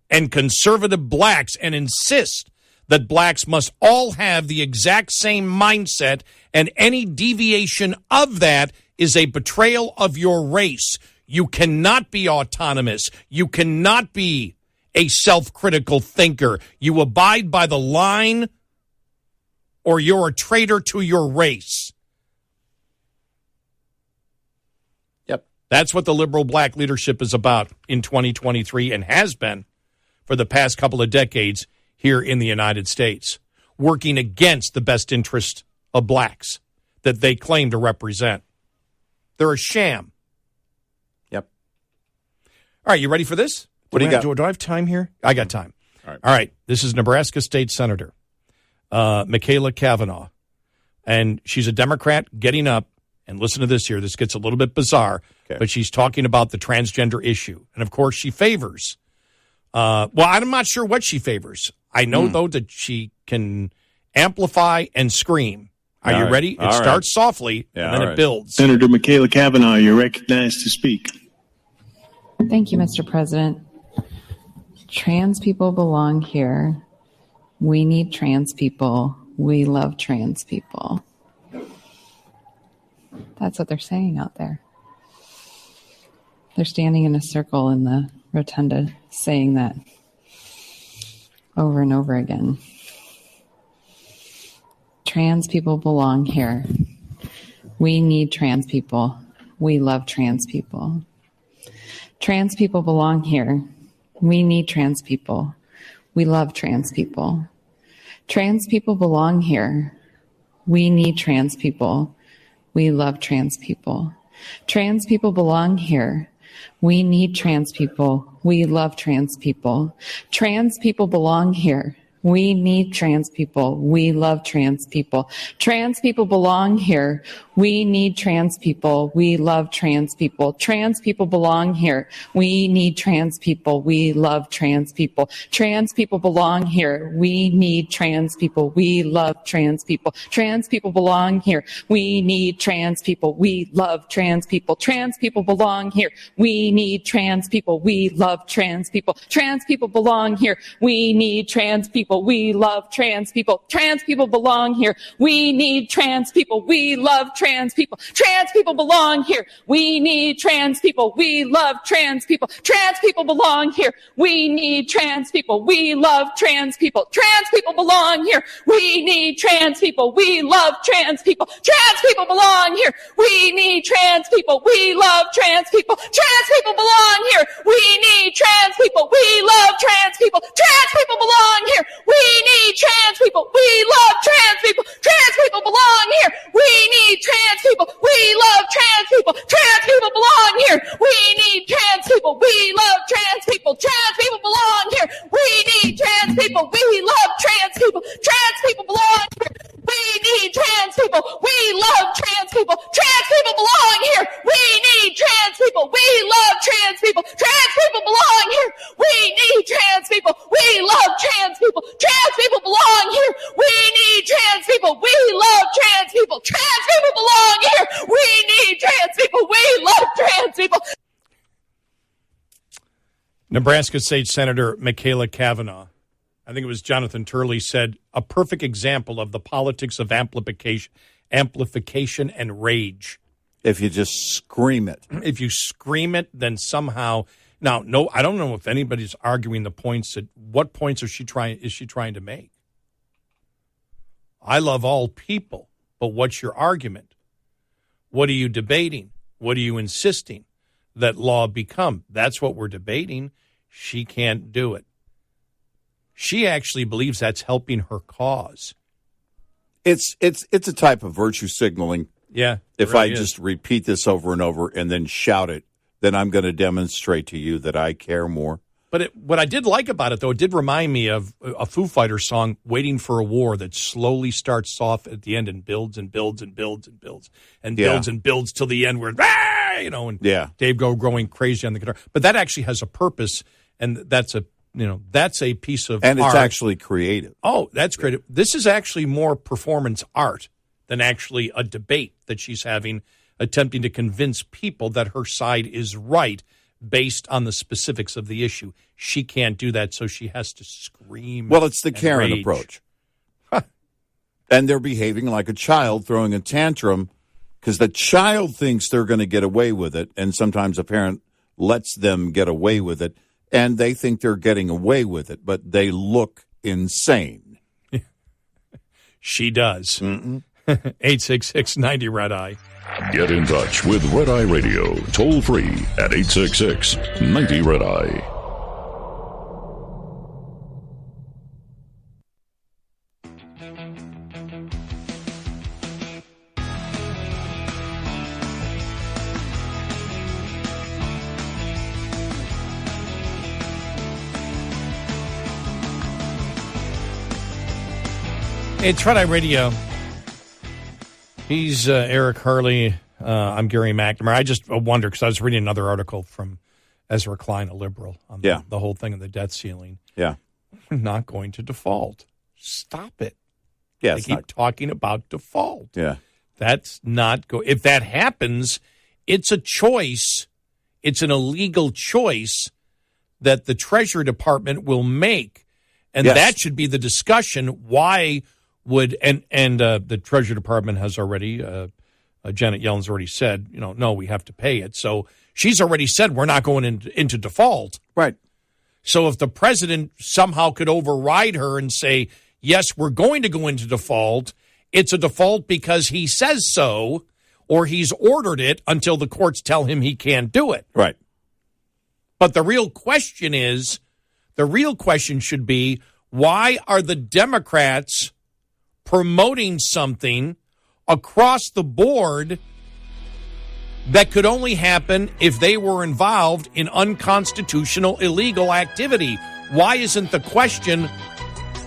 and conservative blacks and insist that blacks must all have the exact same mindset, and any deviation of that is a betrayal of your race. You cannot be autonomous. You cannot be a self-critical thinker. You abide by the line, or you're a traitor to your race. Yep. That's what the liberal black leadership is about in 2023 and has been for the past couple of decades here in the United States, working against the best interest of blacks that they claim to represent. They're a sham. Yep. All right, you ready for this? What do you got? Do I have time here? I got time. All right. This is Nebraska State Senator Michaela Cavanaugh, and she's a Democrat getting up, and listen to this here. This gets a little bit bizarre, but she's talking about the transgender issue. And, of course, she favors. Well, I'm not sure what she favors. I know, though, that she can amplify and scream. Are you ready? It starts softly, and then it builds. Senator Michaela Cavanaugh, you're recognized to speak. Thank you, Mr. President. Trans people belong here. We need trans people. We love trans people. That's what they're saying out there. They're standing in a circle in the rotunda saying that over and over again. Trans people belong here. We need trans people. We love trans people. Trans people belong here. We need trans people. We love trans people. Trans people belong here. We need trans people. We love trans people. Trans people belong here. We need trans people. We love trans people. Trans people belong here. We need trans people. We love trans people. Trans people belong here. We need trans people. We love trans people. Trans people belong here. We need trans people. We love trans people. Trans people belong here. We need trans people. We love trans people. Trans people belong here. We need trans people. We love trans people. Trans people belong here. We need trans people. We love trans people. Trans people belong here. We need trans people. We love trans people. Trans people belong here. We need trans people. We love trans people. Trans people belong here. We need trans people. We love trans people. Trans people belong here. We need trans people. We love trans people. Trans people belong here. We need trans people. We love trans people. Trans people belong here. We need trans people. We love trans people. Trans people belong here. We need trans people. We love trans people. Trans people belong here. We need trans people. We love trans people. Trans people belong here. We need trans people. We love trans people. Trans people belong here. We need trans people. We love trans people. Trans people belong here. We need trans people. We love trans people. Trans people belong here. We need trans people. We love trans people. Trans people belong here. We need trans people. We love trans people. Trans people belong here. We need trans people. We love trans people. Trans people belong here. We need trans people. We love trans people. Trans people belong here. We need trans people. We love trans people. Nebraska State Senator Michaela Cavanaugh, I think it was Jonathan Turley, said a perfect example of the politics of amplification and rage. If you just scream it. If you scream it, then somehow. Now, no, I don't know if anybody's arguing the points that. What points is she trying to make? I love all people, but what's your argument? What are you debating? What are you insisting that law become? That's what we're debating. She can't do it. She actually believes that's helping her cause. It's a type of virtue signaling. Yeah. If really I just repeat this over and over and then shout it, then I'm going to demonstrate to you that I care more. But what I did like about it, though, it did remind me of a Foo Fighters song, Waiting for a War, that slowly starts off at the end and builds and builds and builds and builds and builds and builds till the end where, and Dave going crazy on the guitar. But that actually has a purpose, and that's a piece of art. And it's actually creative. Oh, that's creative. This is actually more performance art than actually a debate that she's having, attempting to convince people that her side is right based on the specifics of the issue. She can't do that, so she has to scream. Well, it's the Karen approach. And they're behaving like a child throwing a tantrum because the child thinks they're going to get away with it, and sometimes a parent lets them get away with it, and they think they're getting away with it, but they look insane. She does. 866-90-RED-EYE. Get in touch with Red Eye Radio, toll free at 866-90-RED-EYE. It's Red Eye Radio. He's Eric Harley. I'm Gary McNamara. I just wonder, because I was reading another article from Ezra Klein, a liberal, on the whole thing of the debt ceiling. Yeah. We're not going to default. Stop it. Yeah, they keep talking about default. Yeah. That's not if that happens, it's a choice. It's an illegal choice that the Treasury Department will make. And that should be the discussion. Why would and the Treasury Department has already Janet Yellen's already said, no, we have to pay it. So she's already said we're not going into default. Right. So if the president somehow could override her and say, yes, we're going to go into default, it's a default because he says so, or he's ordered it until the courts tell him he can't do it. Right. But the real question should be, why are the Democrats promoting something across the board that could only happen if they were involved in unconstitutional, illegal activity? Why isn't the question,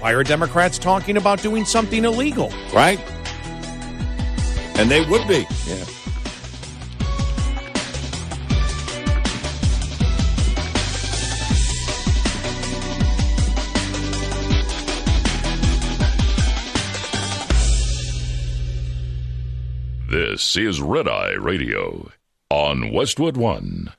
Why are Democrats talking about doing something illegal? Right? And they would be. Yeah. This is Red Eye Radio on Westwood One.